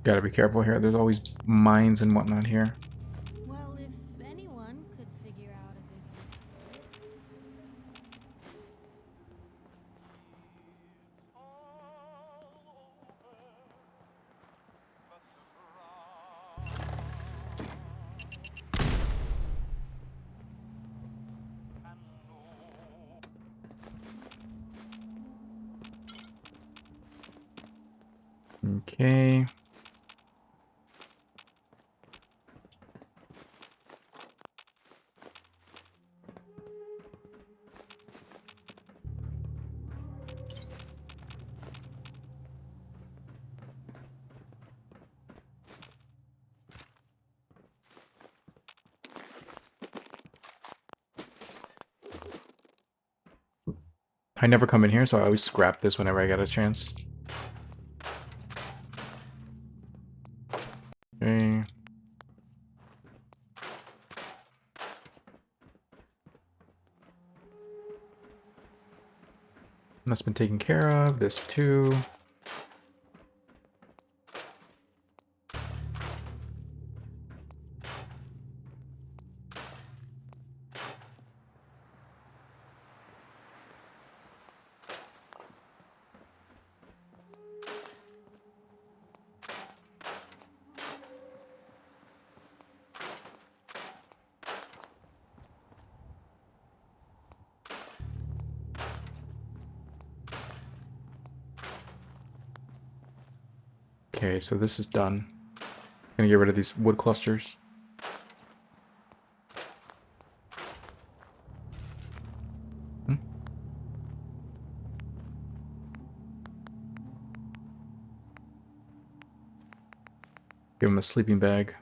Gotta be careful here. There's always mines and whatnot here. Well, if anyone could figure out a good. Okay. I never come in here, so I always scrap this whenever I get a chance. Okay. That's been taken care of. This too. Okay, so this is done. Gonna get rid of these wood clusters. Give him a sleeping bag.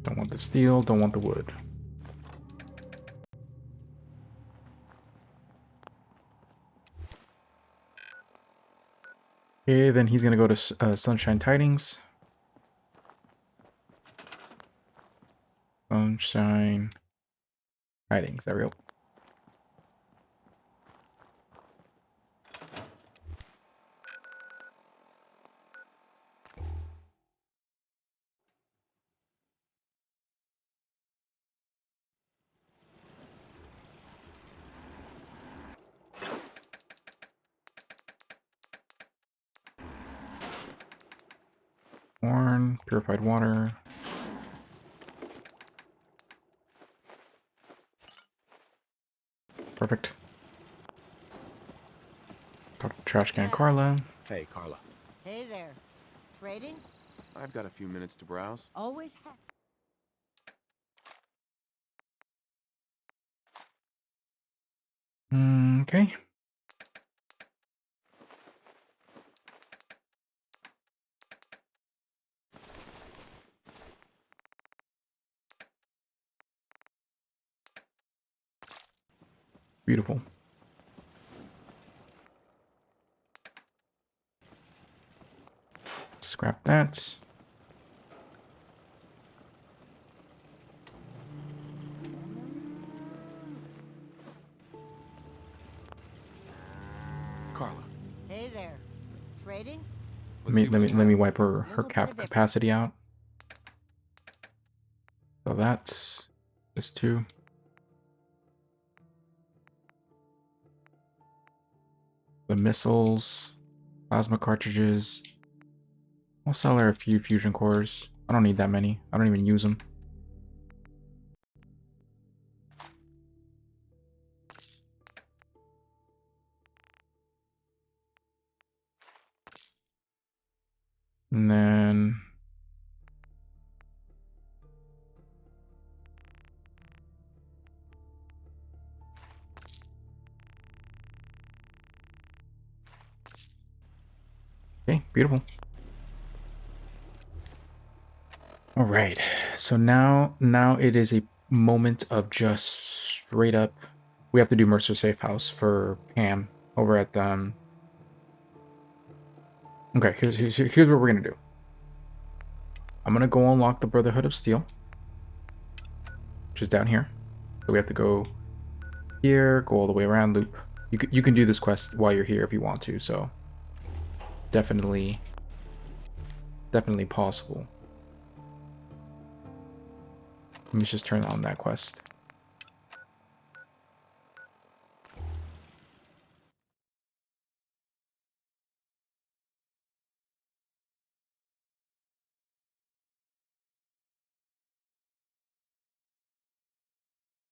Don't want the steel, don't want the wood. Okay, then he's gonna go to Sunshine Tidings. Sunshine Tidings, there we go. Corn, purified water. Perfect. Talk to Trash Can Carla. Hey, Carla. Hey there. Trading? I've got a few minutes to browse. Always have. Okay. Beautiful. Scrap that. Carla. Hey there. Trading? Let me wipe her capacity out. So that's this too. The missiles, plasma cartridges. I'll sell her a few fusion cores. I don't need that many. I don't even use them. And then okay, beautiful. All right, so now it is a moment of just straight up. We have to do Mercer Safe House for Pam over at the. Okay, here's what we're gonna do. I'm gonna go unlock the Brotherhood of Steel, which is down here. So we have to go here, go all the way around, loop. You can do this quest while you're here if you want to. So definitely possible. Let me just turn on that quest.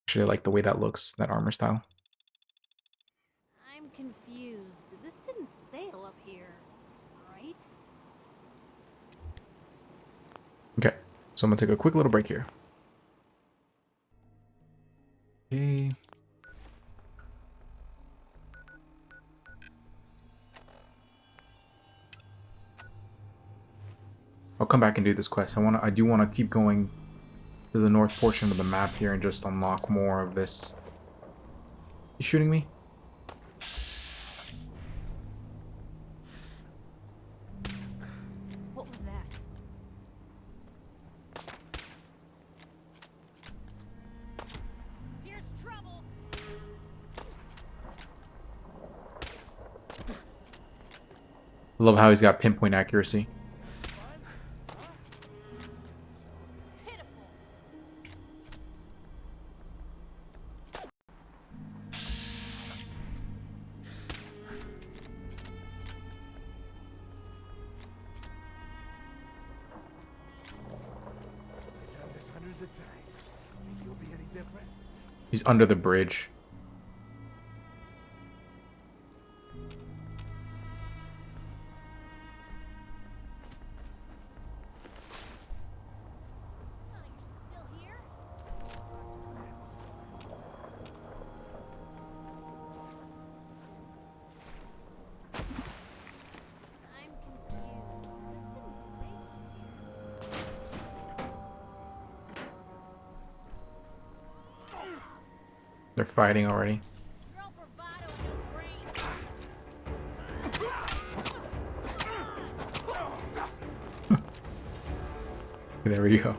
Actually, I like the way that looks, that armor style. I'm confused. This didn't sail up here, right? Okay, so I'm gonna take a quick little break here. Okay. I'll come back and do this quest. I do want to keep going to the north portion of the map here and just unlock more of this. You shooting me? What was that? Here's trouble. I love how he's got pinpoint accuracy. He's under the bridge. They're fighting already. There we go.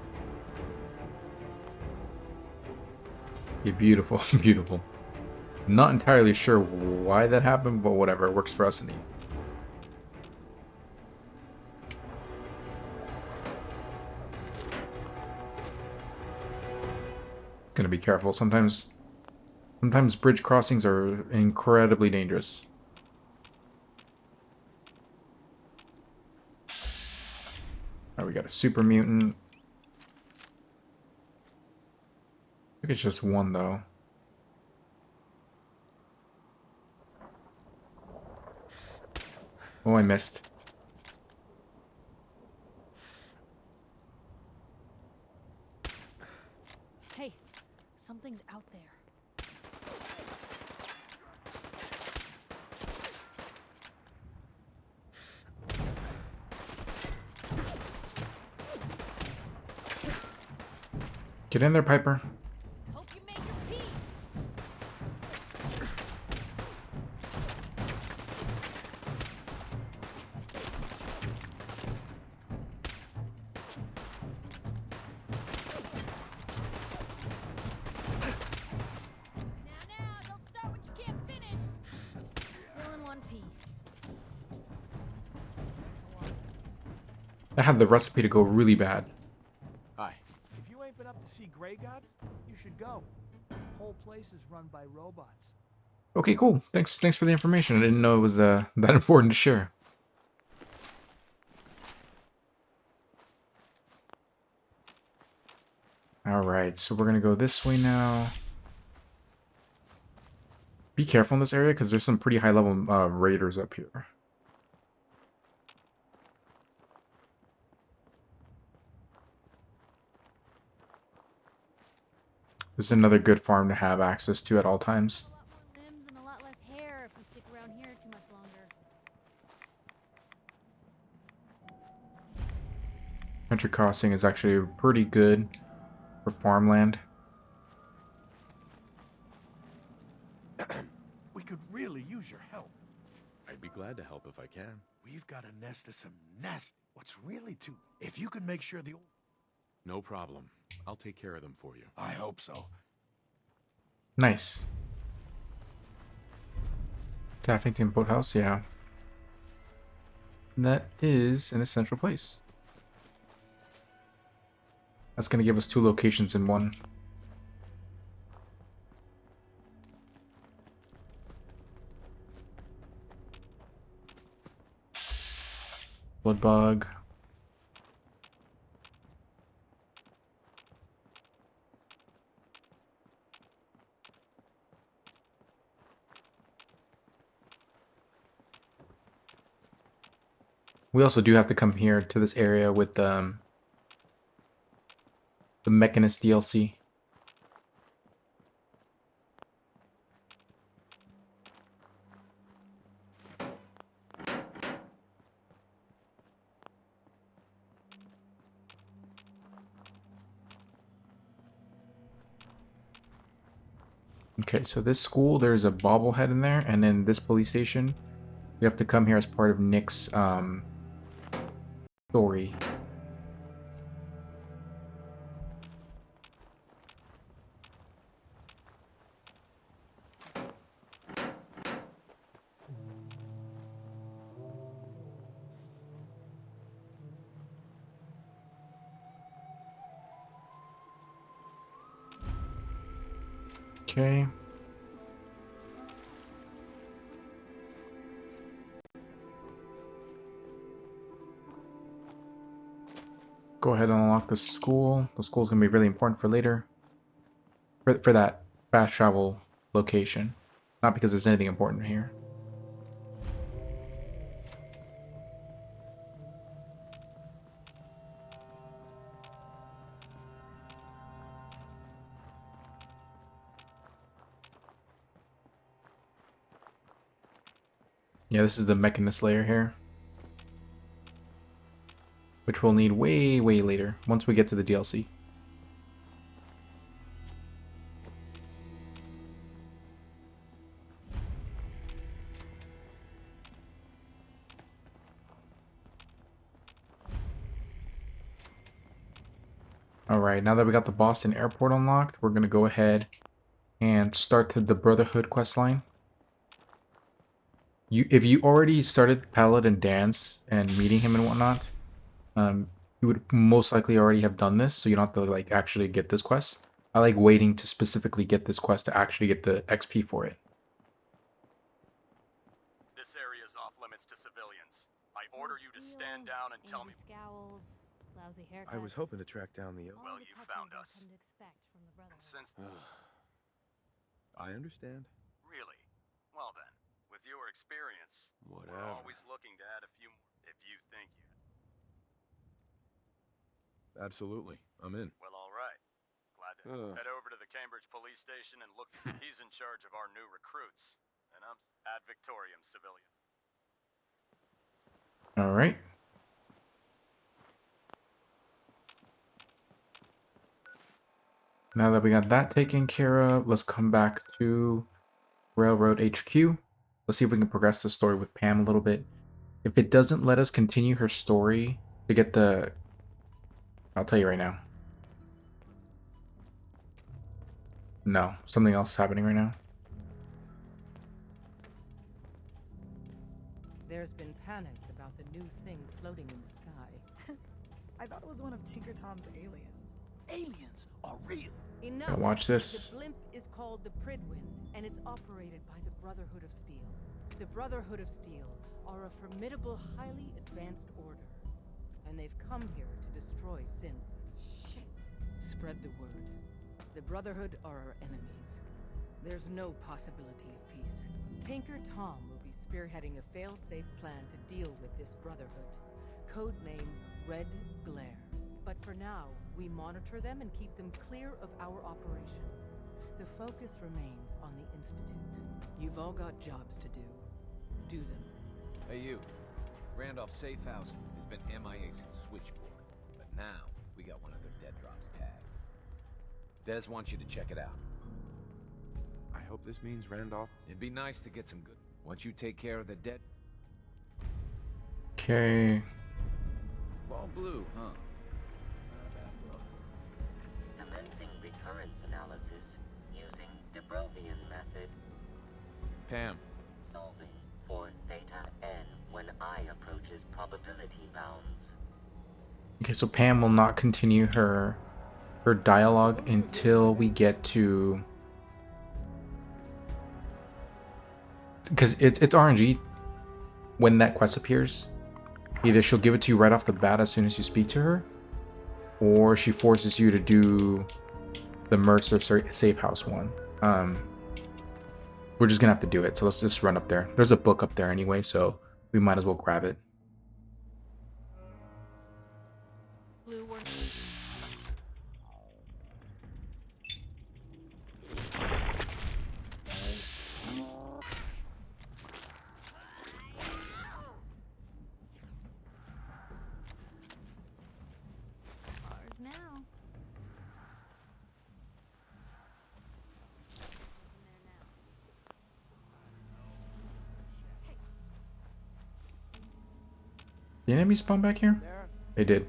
Yeah, beautiful, beautiful. Not entirely sure why that happened, but whatever, it works for us in the end. Gonna be careful. Sometimes bridge crossings are incredibly dangerous. Alright, we got a super mutant. I think it's just one though. Oh, I missed. Hey, something's out there. Get in there, Piper. Hope you make your peace. Now, don't start what you can't finish. Still in one piece. I had the recipe to go really bad. Hi. If you ain't been up to see Grey God, you should go. The whole place is run by robots. Okay, cool. Thanks for the information. I didn't know it was that important to share. Alright, so we're gonna go this way now. Be careful in this area because there's some pretty high level raiders up here. This is another good farm to have access to at all times. A lot more limbs and a lot less hair if we stick around here too much longer. Country Crossing is actually pretty good for farmland. if I can. We've got a nest of some nest. What's really too... If you can make sure the... No problem. I'll take care of them for you. I hope so. Nice. Taffington Boathouse, yeah. That is an essential place. That's going to give us 2 locations in one. Bloodbug. We also do have to come here to this area with the Mechanist DLC. Okay, so this school, there's a bobblehead in there, and then this police station, we have to come here as part of Nick's story. Okay. Go ahead and unlock the school. The school's gonna be really important for later. For that fast travel location. Not because there's anything important here. Yeah, this is the Mechanist layer here. Which we'll need way, way later, once we get to the DLC. Alright, now that we got the Boston Airport unlocked, we're going to go ahead and start the Brotherhood questline. If you already started Paladin Danse and meeting him and whatnot, you would most likely already have done this, so you don't have to like actually get this quest. I like waiting to specifically get this quest to actually get the XP for it. This area is off limits to civilians. I order you to stand down and tell me. Scowls, lousy haircuts. I was hoping to track down the... Well, you found us. And since I understand. really, well then, with your experience, we're Whatever. always looking to add a few more if you think you. Absolutely. I'm in. Well, all right. Glad to head over to the Cambridge police station and look. He's in charge of our new recruits, and I'm ad Victorium civilian. All right. Now that we got that taken care of, let's come back to Railroad HQ. Let's see if we can progress the story with Pam a little bit. If it doesn't let us continue her story to get the... I'll tell you right now. No, something else is happening right now. There's been panic about the new thing floating in the sky. I thought it was one of Tinker Tom's aliens. Aliens are real. Enough. Now watch this. The blimp is called the Pridwin, and it's operated by the Brotherhood of Steel. The Brotherhood of Steel are a formidable, highly advanced order, and they've come here to destroy synths. Shit. Spread the word. The Brotherhood are our enemies. There's no possibility of peace. Tinker Tom will be spearheading a fail-safe plan to deal with this Brotherhood. Codename Red Glare. But for now, we monitor them and keep them clear of our operations. The focus remains on the Institute. You've all got jobs to do. Do them. Hey, you. Randolph Safe House has been MIA since Switchboard, but now we got one of their dead drops tagged. Des wants you to check it out. I hope this means Randolph... It'd be nice to get some good. Once you take care of the dead... Okay. All blue, huh? Commencing recurrence analysis using de Brovian method. Pam. Solving for theta n when I approaches probability bounds. Okay, so Pam will not continue her dialogue until we get to, because it's RNG when that quest appears. Either she'll give it to you right off the bat as soon as you speak to her, or she forces you to do the Mercer safe house one. We're just gonna have to do it, so let's just run up there. There's a book up there anyway, so we might as well grab it. Blue work. Ours now. The enemies spawn back here? They did.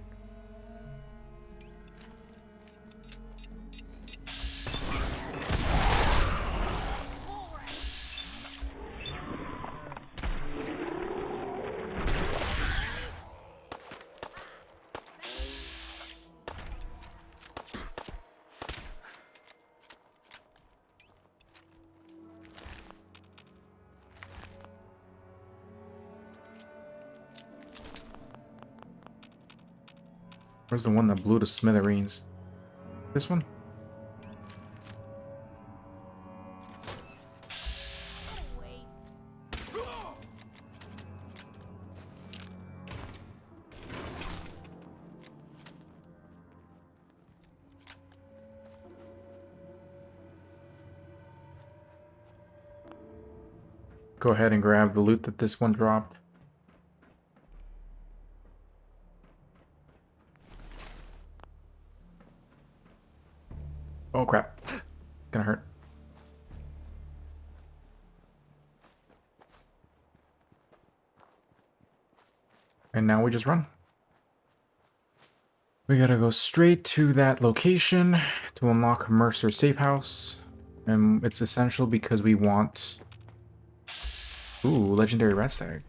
Where's the one that blew to smithereens? This one? Go ahead and grab the loot that this one dropped. Oh crap. Gonna hurt. And now we just run. We gotta go straight to that location to unlock Mercer safe house. And it's essential because we want... Ooh, legendary rat stag.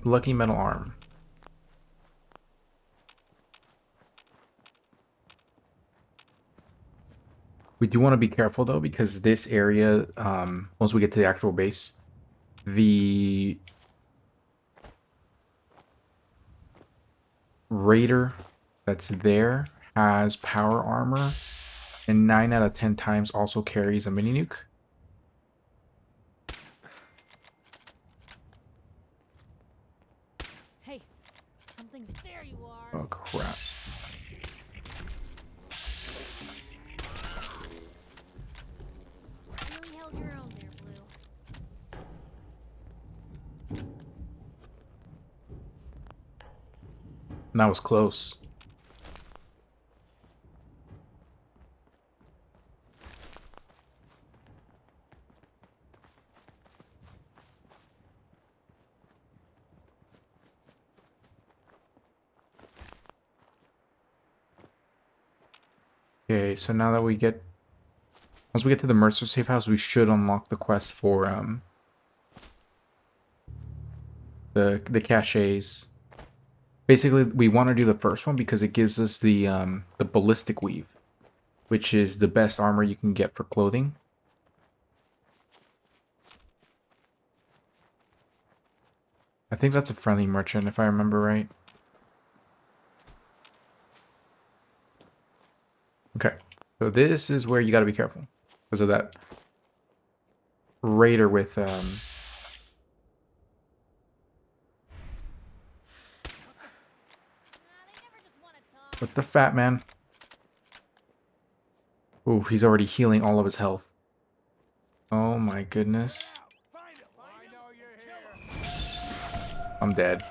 Lucky metal arm. We do want to be careful though, because this area, once we get to the actual base, the raider that's there has power armor, and 9 out of 10 times also carries a mini nuke. Hey, something's there. You are. Oh crap. Really held your own there, Blue. That was close. Okay, so now that once we get to the Mercer safe house, we should unlock the quest for the caches. Basically, we want to do the first one because it gives us the ballistic weave, which is the best armor you can get for clothing. I think that's a friendly merchant, if I remember right. Okay, so this is where you got to be careful because of that raider with the fat man. Ooh, he's already healing all of his health. Oh my goodness. I'm dead.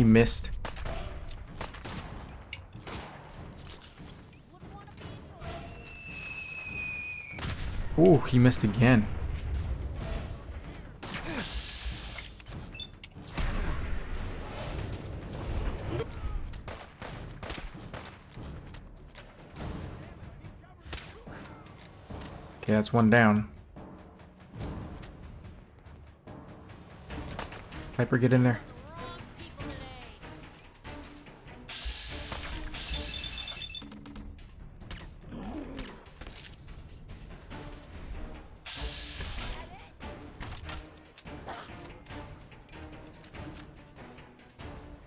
He missed. Oh, he missed again. Okay, that's one down. Piper, get in there.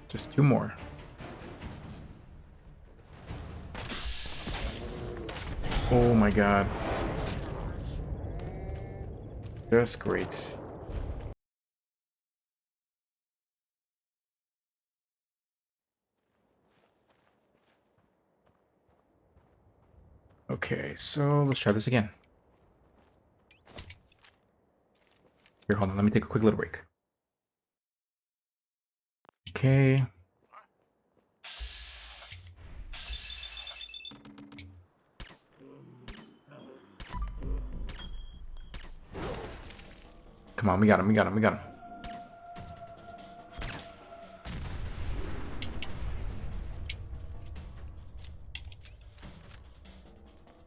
Just two more. Oh my god. Just great. Okay, so let's try this again. Here, hold on. Let me take a quick little break. Okay. Come on, we got him, we got him, we got him.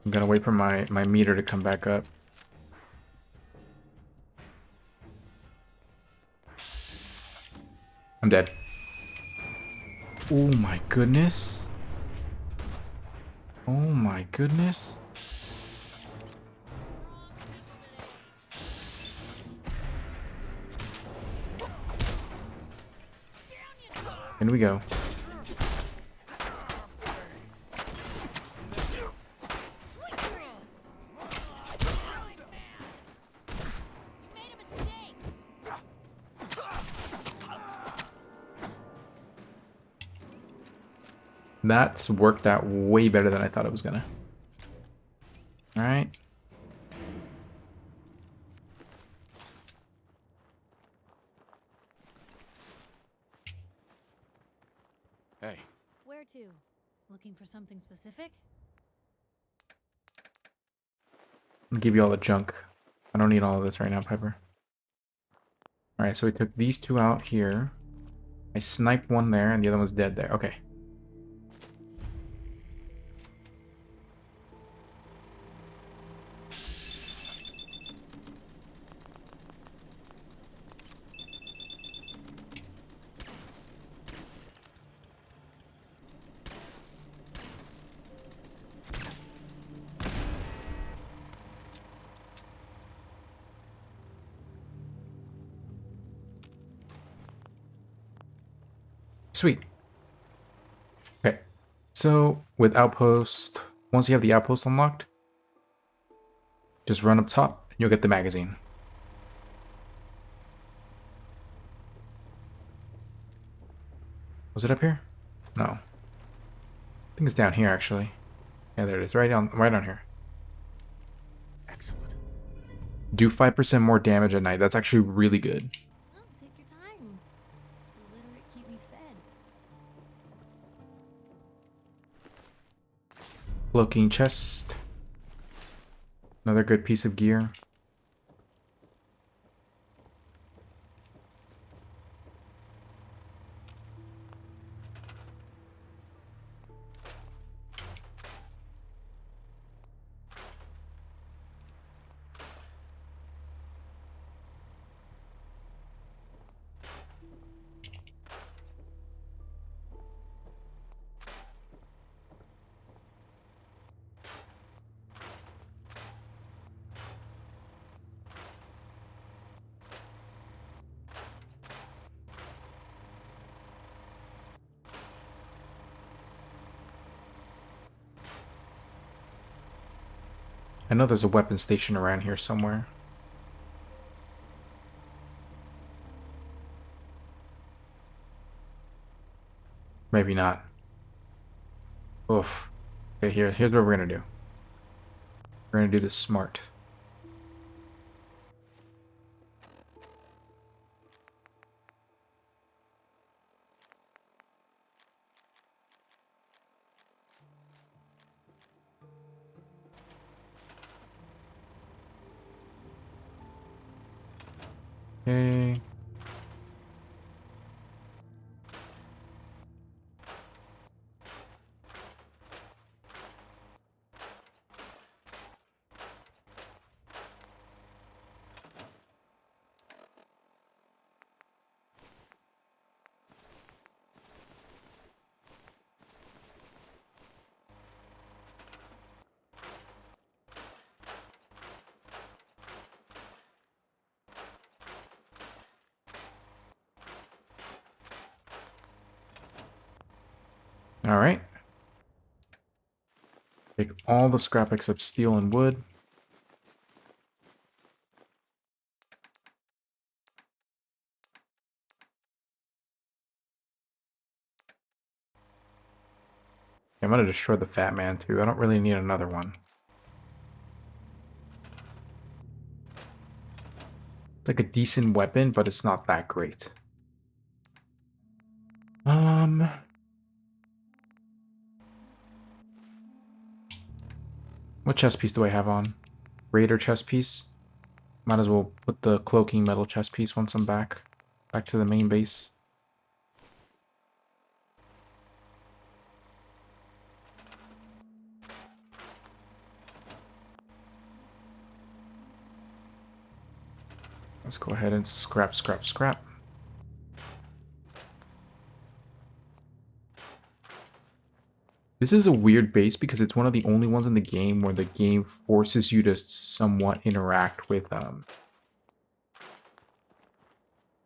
I'm gonna wait for my meter to come back up. I'm dead. Oh my goodness. Oh my goodness. In we go. That's worked out way better than I thought it was gonna. All right. Hey. Where to? Looking for something specific? I'll give you all the junk. I don't need all of this right now, Piper. All right, so we took these two out here. I sniped one there, and the other one's dead there. Okay. Sweet. Okay, so with Outpost, once you have the Outpost unlocked, just run up top and you'll get the magazine. Was it up here? No. I think it's down here actually. Yeah, there it is, right on here. Excellent. Do 5% more damage at night. That's actually really good. Oh, take your time. The literate keep me fed. Cloaking chest. Another good piece of gear. I know there's a weapon station around here somewhere. Maybe not. Oof. Okay, here's what we're gonna do. We're gonna do this smart. Okay. All right. Take all the scrap except steel and wood. I'm gonna destroy the Fat Man too. I don't really need another one. It's like a decent weapon, but it's not that great. What chest piece do I have on? Raider chest piece. Might as well put the cloaking metal chest piece once I'm back to the main base. Let's go ahead and scrap. This is a weird base because it's one of the only ones in the game where the game forces you to somewhat interact with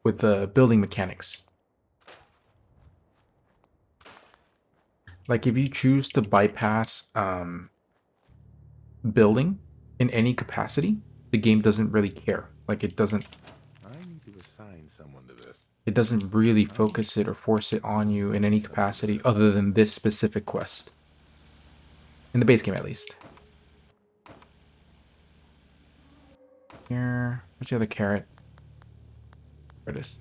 the building mechanics. Like if you choose to bypass building in any capacity, the game doesn't really care. Like it doesn't. I need to assign someone to this. It doesn't really focus it or force it on you in any capacity other than this specific quest. In the base game, at least. Here. Where's the other carrot? There it is.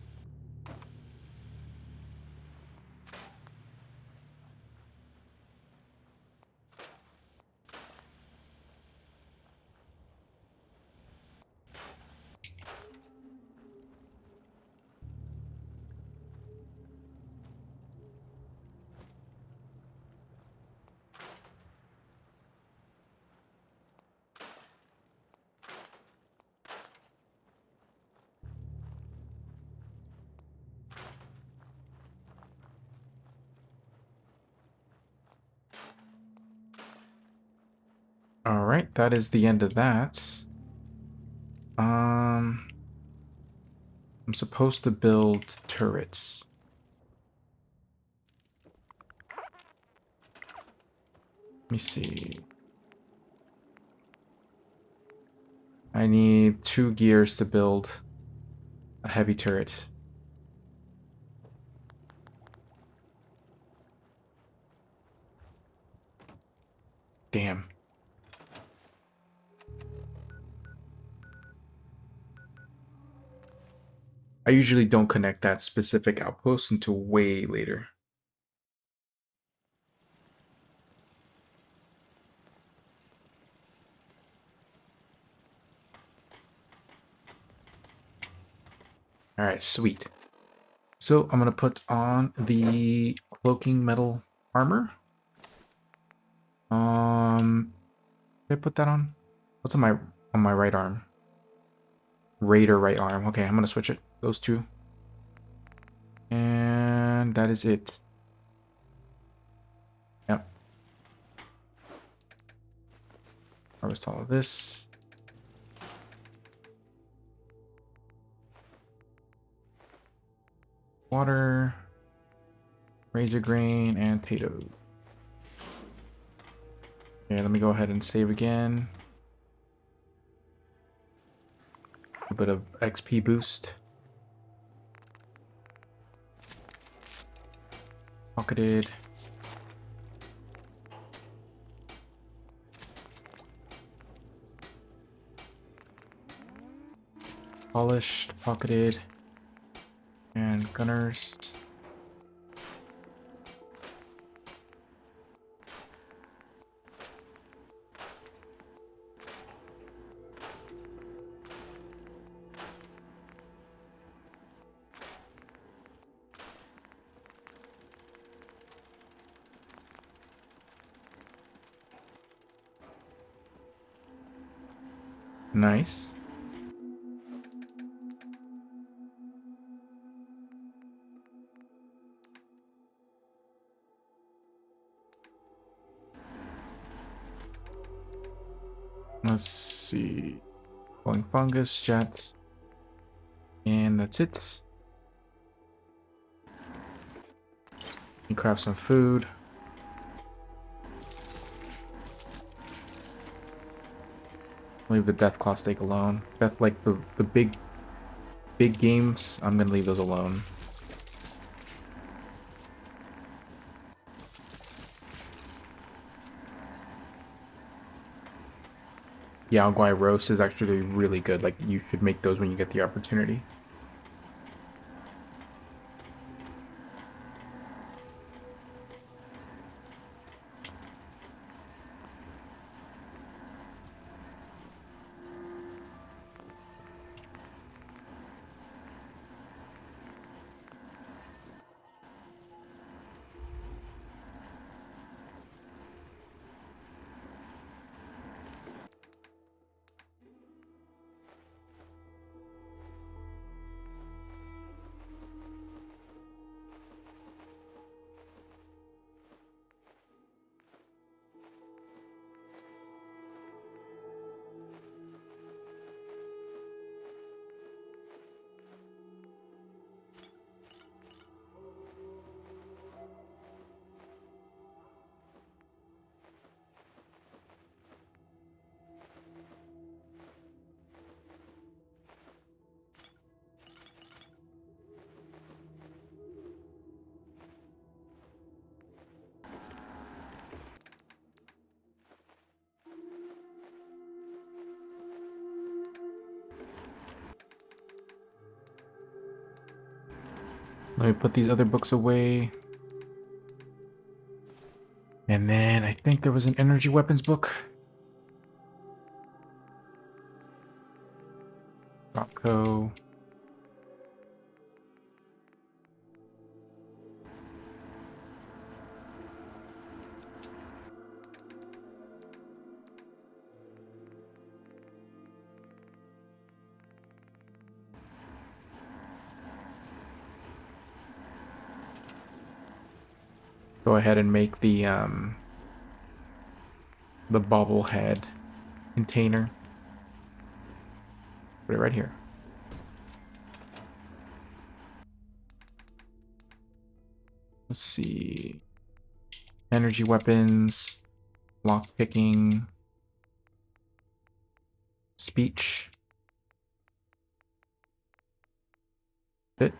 Alright, that is the end of that. I'm supposed to build turrets. Let me see. I need 2 gears to build a heavy turret. Damn. I usually don't connect that specific outpost until way later. Alright, sweet. So I'm gonna put on the cloaking metal armor. Did I put that on? What's on my right arm? Raider right arm. Okay, I'm gonna switch it. Those two. And that is it. Yep. Harvest all of this. Water. Razor grain and potato. Okay, let me go ahead and save again. A bit of XP boost. Pocketed. Polished, pocketed, and gunners. Nice. Let's see. Glowing fungus, jet. And that's it. You craft some food. Leave the Deathclaw steak alone. Death, like the big games, I'm gonna leave those alone. Yao Guai roast is actually really good. Like, you should make those when you get the opportunity. Let me put these other books away. And then I think there was an energy weapons book. .co. Go ahead and make the bobblehead container. Put it right here. Let's see. Energy weapons, lock picking, speech. It.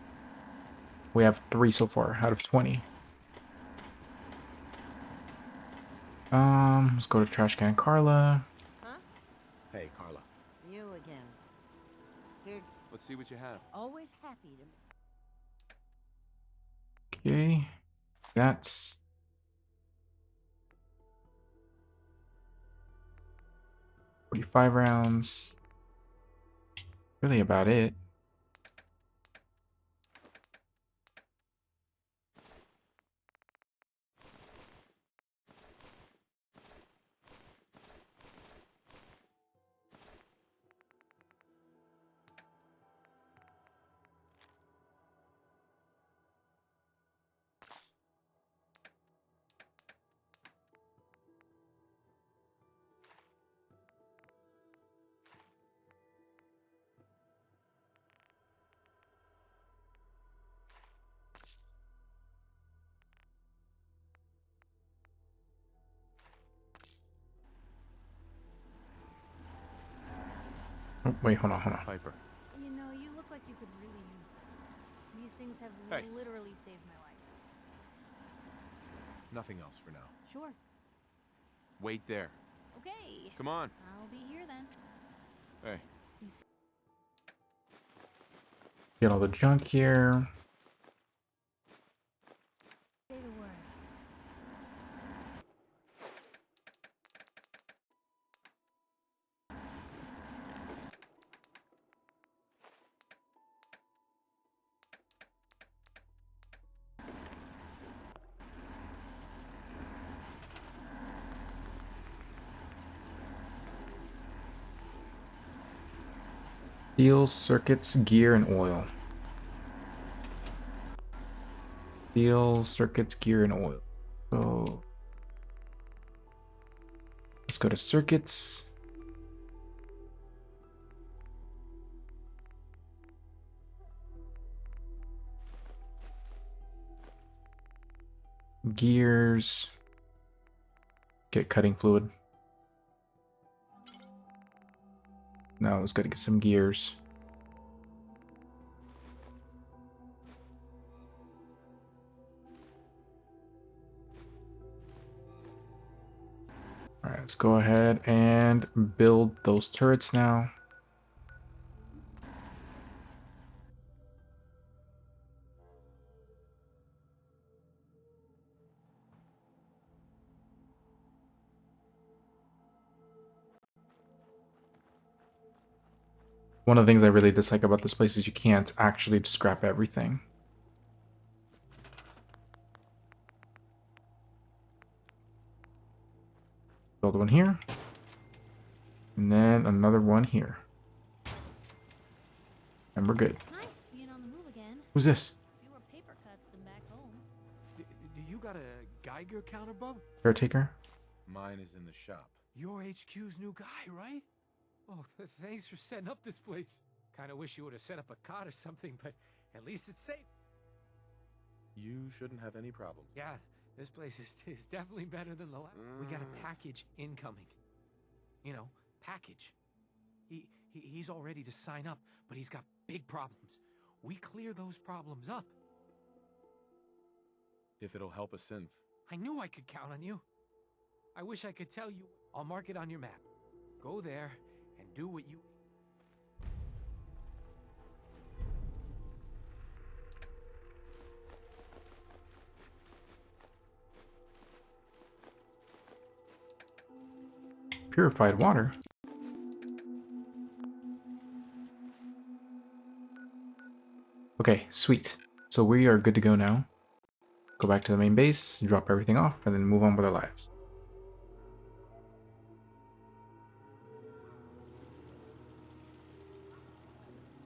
We have 3 so far out of 20. Let's go to Trash Can Carla. Huh? Hey, Carla. You again. Here. Let's see what you have. Always happy to. Okay. That's 45 rounds. Really about it. Oh, wait, hold on. Piper. You know, you look like you could really use this. These things have Hey. literally saved my life. Nothing else for now. Sure. Wait there. Okay. Come on. I'll be here then. Hey. You s- Get all the junk here. Say the word. Steel, circuits, gear, and oil. Steel, circuits, gear, and oil. So let's go to circuits. Gears. Get cutting fluid. Now let's go to get some gears. All right, let's go ahead and build those turrets now. One of the things I really dislike about this place is you can't actually scrap everything. Build one here. And then another one here. And we're good. Nice being on the move again. Who's this? Fewer paper cuts than back home. Do you got a Geiger counter, bub? Caretaker? Mine is in the shop. You're HQ's new guy, right? Oh, thanks for setting up this place. Kinda wish you would have set up a cot or something, but at least it's safe. You shouldn't have any problem. Yeah, this place is definitely better than the last. We got a package incoming. You know, package. He's all ready to sign up, but he's got big problems. We clear those problems up. If it'll help a synth. I knew I could count on you. I wish I could tell you. I'll mark it on your map. Go there and do what you... Purified water. Okay, sweet. So we are good to go now. Go back to the main base, drop everything off, and then move on with our lives.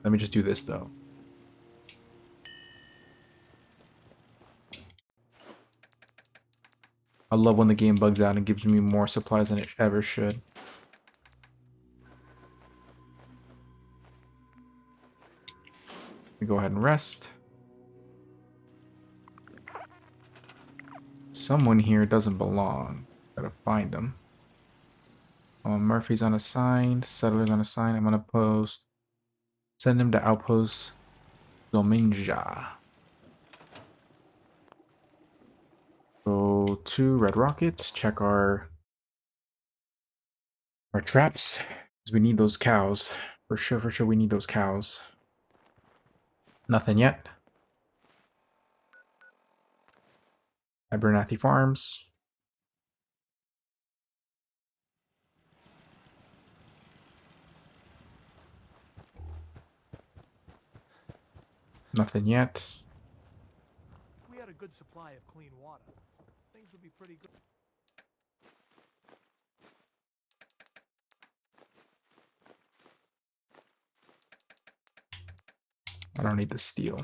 Let me just do this though. I love when the game bugs out and gives me more supplies than it ever should. We go ahead and rest. Someone here doesn't belong. Gotta find them. Oh, Murphy's unassigned. Settler's unassigned. I'm gonna post. Send him to Outpost Dominja. Go to Red Rockets. Check our traps. Because we need those cows. For sure we need those cows. Nothing yet. Abernathy Farms. Nothing yet. If we had a good supply of clean water, things would be pretty good. I don't need the steel.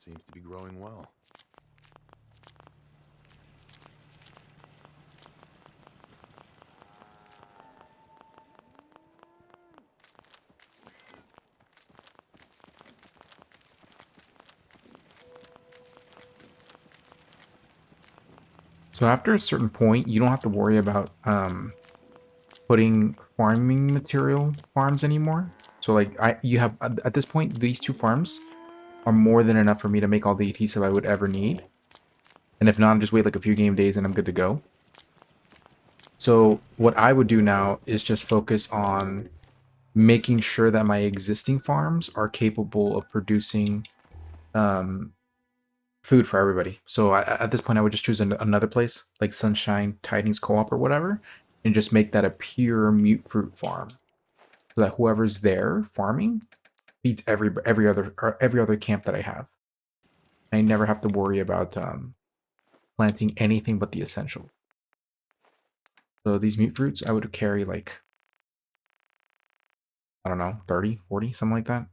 Seems to be growing well. So after a certain point, you don't have to worry about putting farming material farms anymore. So like you have at this point, these two farms are more than enough for me to make all the adhesive I would ever need. And if not, just wait like a few game days and I'm good to go. So what I would do now is just focus on making sure that my existing farms are capable of producing food for everybody. So at this point, I would just choose another place like Sunshine Tidings Co-op or whatever, and just make that a pure mute fruit farm, so that whoever's there farming feeds every other camp that I have. I never have to worry about planting anything but the essential. So these mute fruits, I would carry like, I don't know, 30, 40, something like that.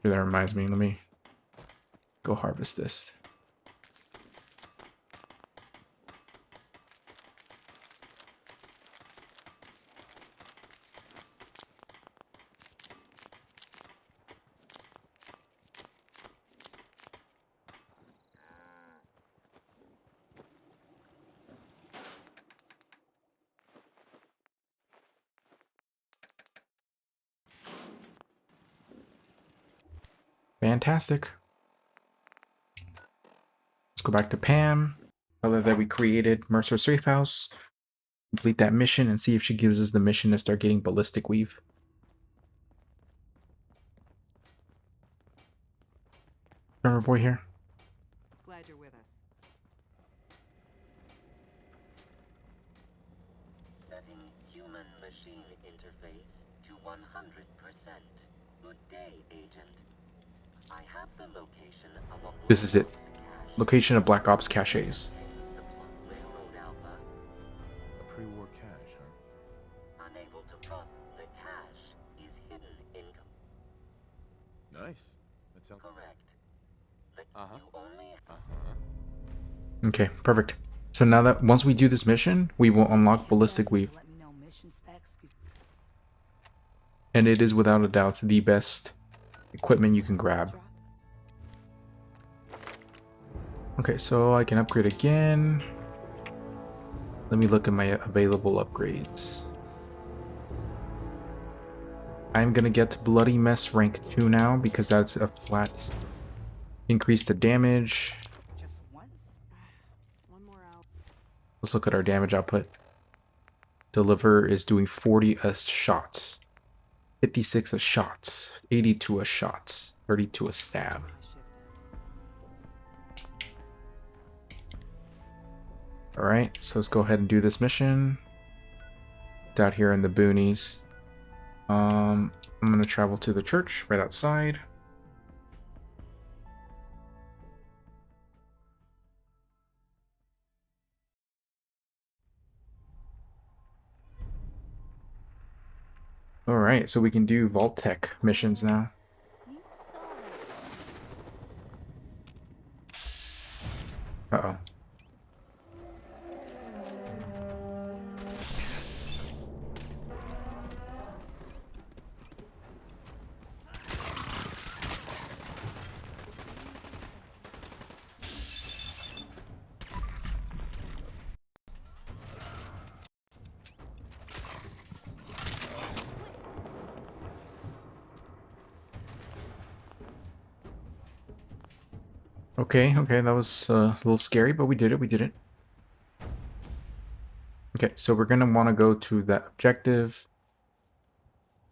That reminds me, let me go harvest this. Fantastic. Let's go back to Pam. Tell her that we created Mercer Safe House. Complete that mission and see if she gives us the mission to start getting ballistic weave. Drummer boy here. Glad you're with us. Setting human-machine interface to 100%. Good day, Agent. I have the location of a This is it. Location of Black Ops caches. Railroad Alpha. A pre-war cache, huh? Unable to process the cache is hidden income. Nice. That sounds correct. Uh-huh. Okay, perfect. So now that once we do this mission, we will unlock ballistic weave. And it is without a doubt the best equipment you can grab. Okay, so I can upgrade again. Let me look at my available upgrades. I'm gonna get to Bloody Mess rank 2 now because that's a flat increase to damage. Let's look at our damage output. Deliver is doing 40 a shot, 56 a shot, 82 a shot, 32 a stab. Alright, so let's go ahead and do this mission. It's out here in the boonies. I'm gonna travel to the church right outside. Alright, so we can do Vault Tech missions now. Uh-oh. Okay, that was a little scary, but we did it. Okay, so we're gonna want to go to that objective.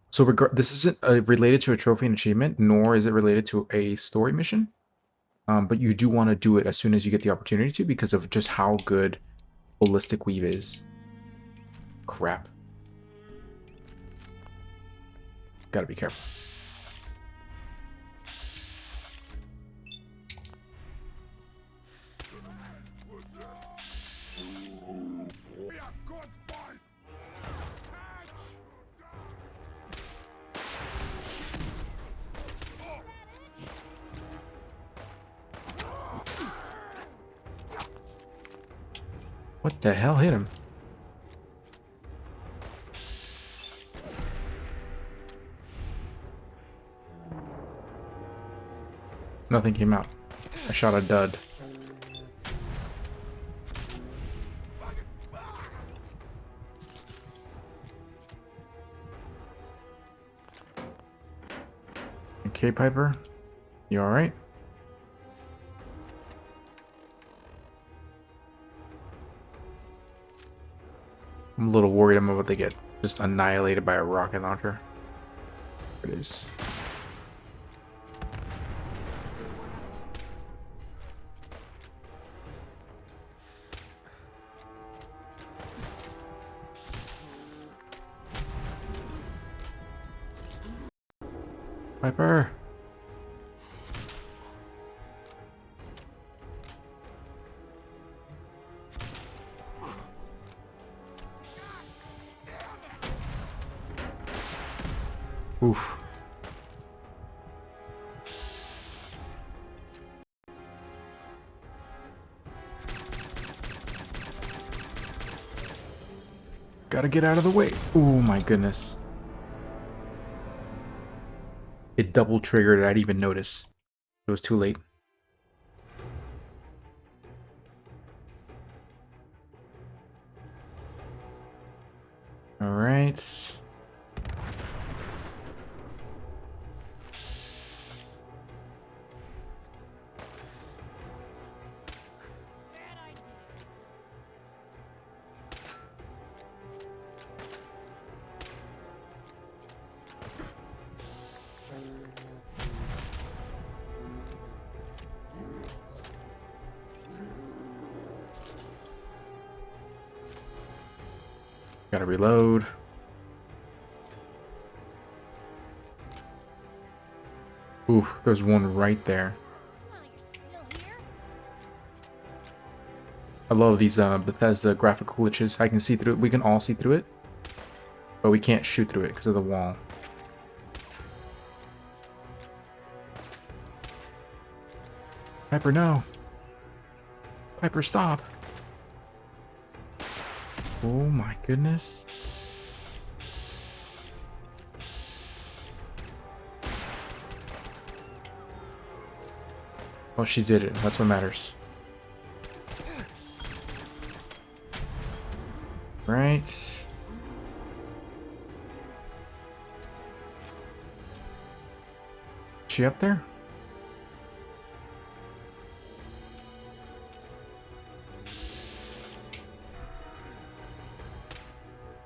So this isn't related to a trophy and achievement, nor is it related to a story mission. But you do want to do it as soon as you get the opportunity to because of just how good ballistic weave is. Crap. Gotta be careful. What the hell hit him? Nothing came out. I shot a dud. Okay, Piper. You alright? I'm a little worried I'm about to get just annihilated by a rocket launcher. There it is. Piper. Oof. Gotta get out of the way. Oh my goodness. It double triggered. I didn't even notice. It was too late. All right. Gotta reload. Oof, there's one right there. I love these Bethesda graphical glitches. I can see through it. We can all see through it, but we can't shoot through it because of the wall. Piper, no. Piper, stop. Oh my goodness. Well, she did it. That's what matters. Right. Is she up there?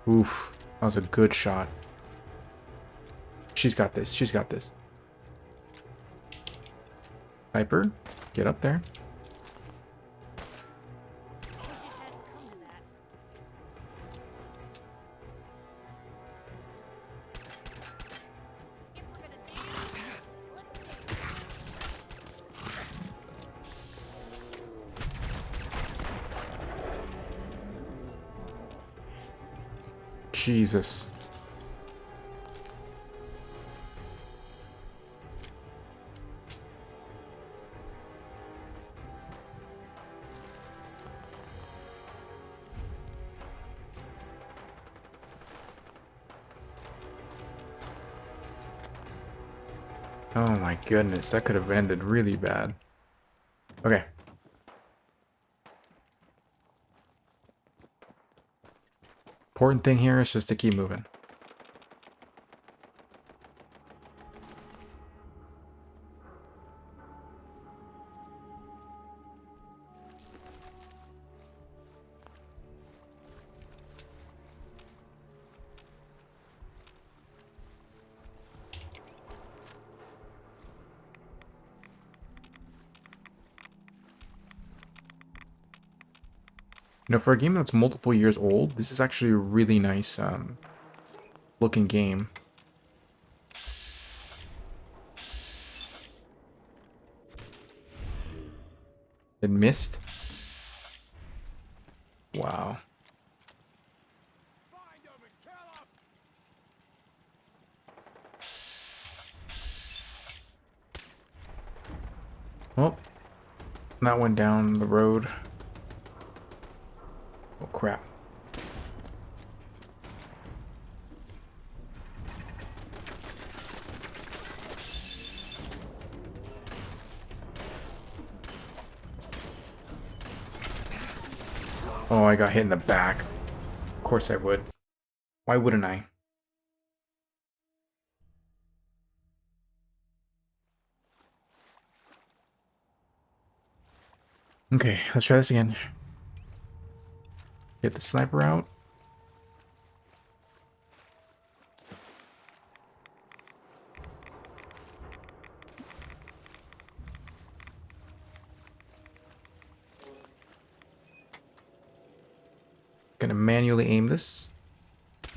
Oof, that was a good shot. She's got this. She's got this. Piper, get up there. Jesus. Oh my goodness, that could have ended really bad. Okay. Important thing here is just to keep moving. You know, for a game that's multiple years old, this is actually a really nice looking game. It missed? Wow. Well, that went down the road. Oh crap. Oh, I got hit in the back. Of course I would. Why wouldn't I? Okay, let's try this again. Get the sniper out. Gonna manually aim this. I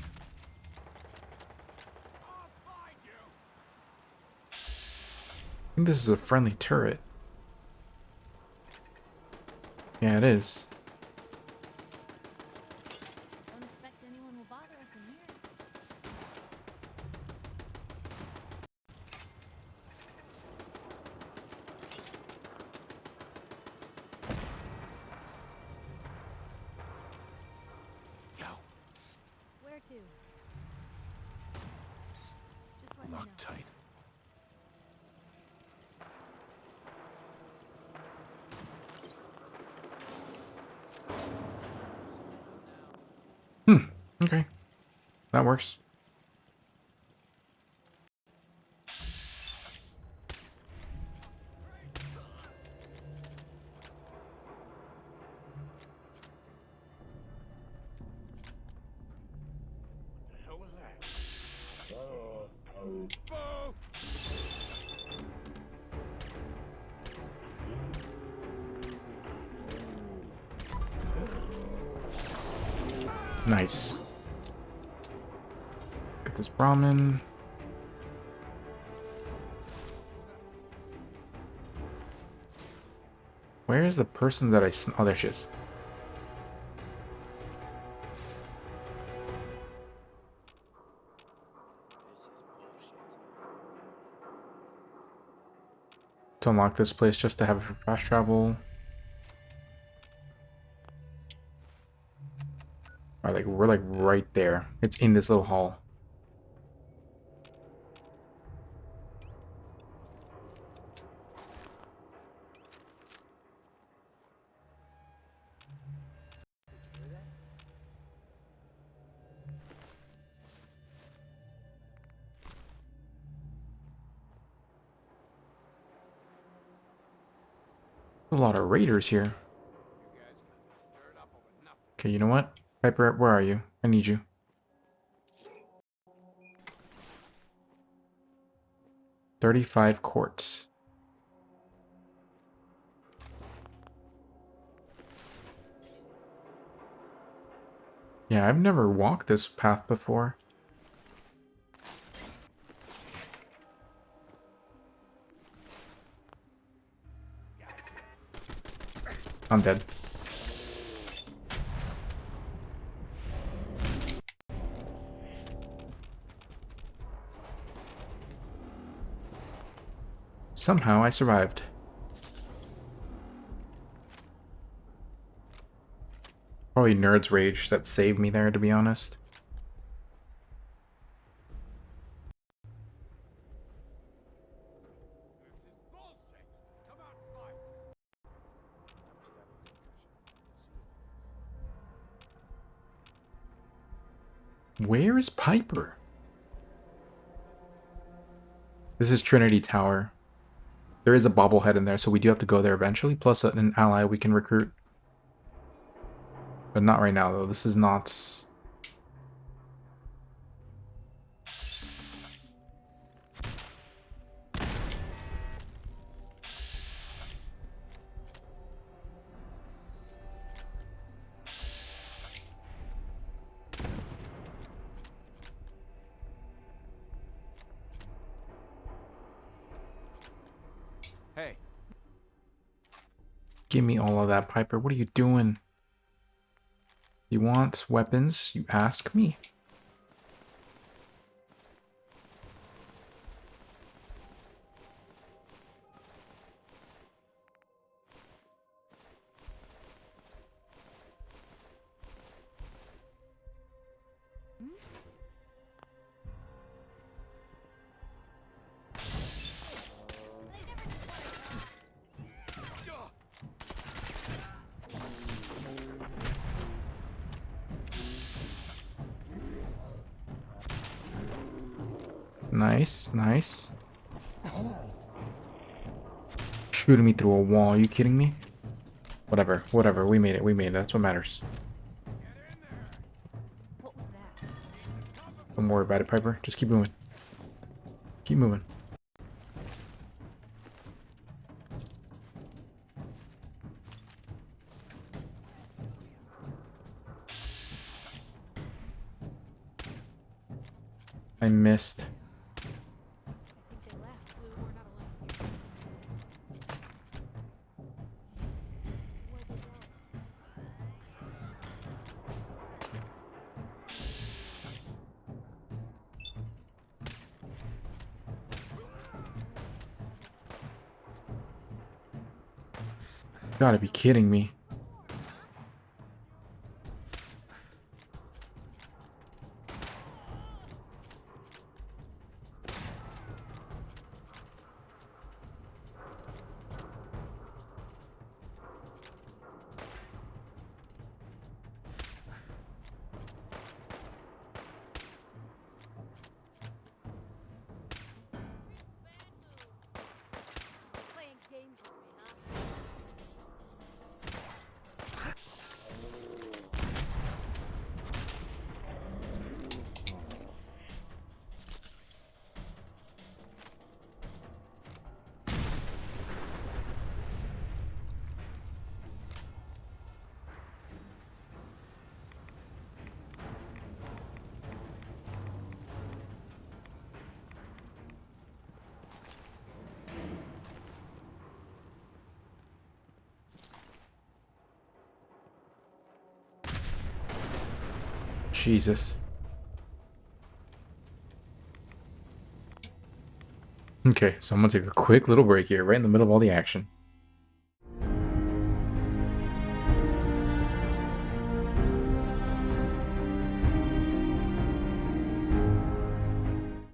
think this is a friendly turret. Yeah, it is. too. Just let me know. Tight. Okay. That works. Nice. Get this Brahmin. Where is the person that oh, there she is. To unlock this place just to have it for fast travel. Alright, like we're like right there. It's in this little hall. A lot of raiders here. Okay, you know what? Piper, where are you? I need you. $35 quartz. Yeah, I've never walked this path before. I'm dead. Somehow I survived. Probably Nerd's Rage that saved me there, to be honest. Where is Piper? This is Trinity Tower. There is a bobblehead in there, so we do have to go there eventually, plus an ally we can recruit. But not right now, though. This is not... Hey. Give me all of that, Piper. What are you doing? You want weapons? You ask me. Nice, nice. Shooting me through a wall, are you kidding me? Whatever, whatever, we made it, that's what matters. What was that? Don't worry about it, Piper, just keep moving. Keep moving. I missed. Gotta be kidding me. Jesus. Okay, so I'm gonna take a quick little break here, right in the middle of all the action.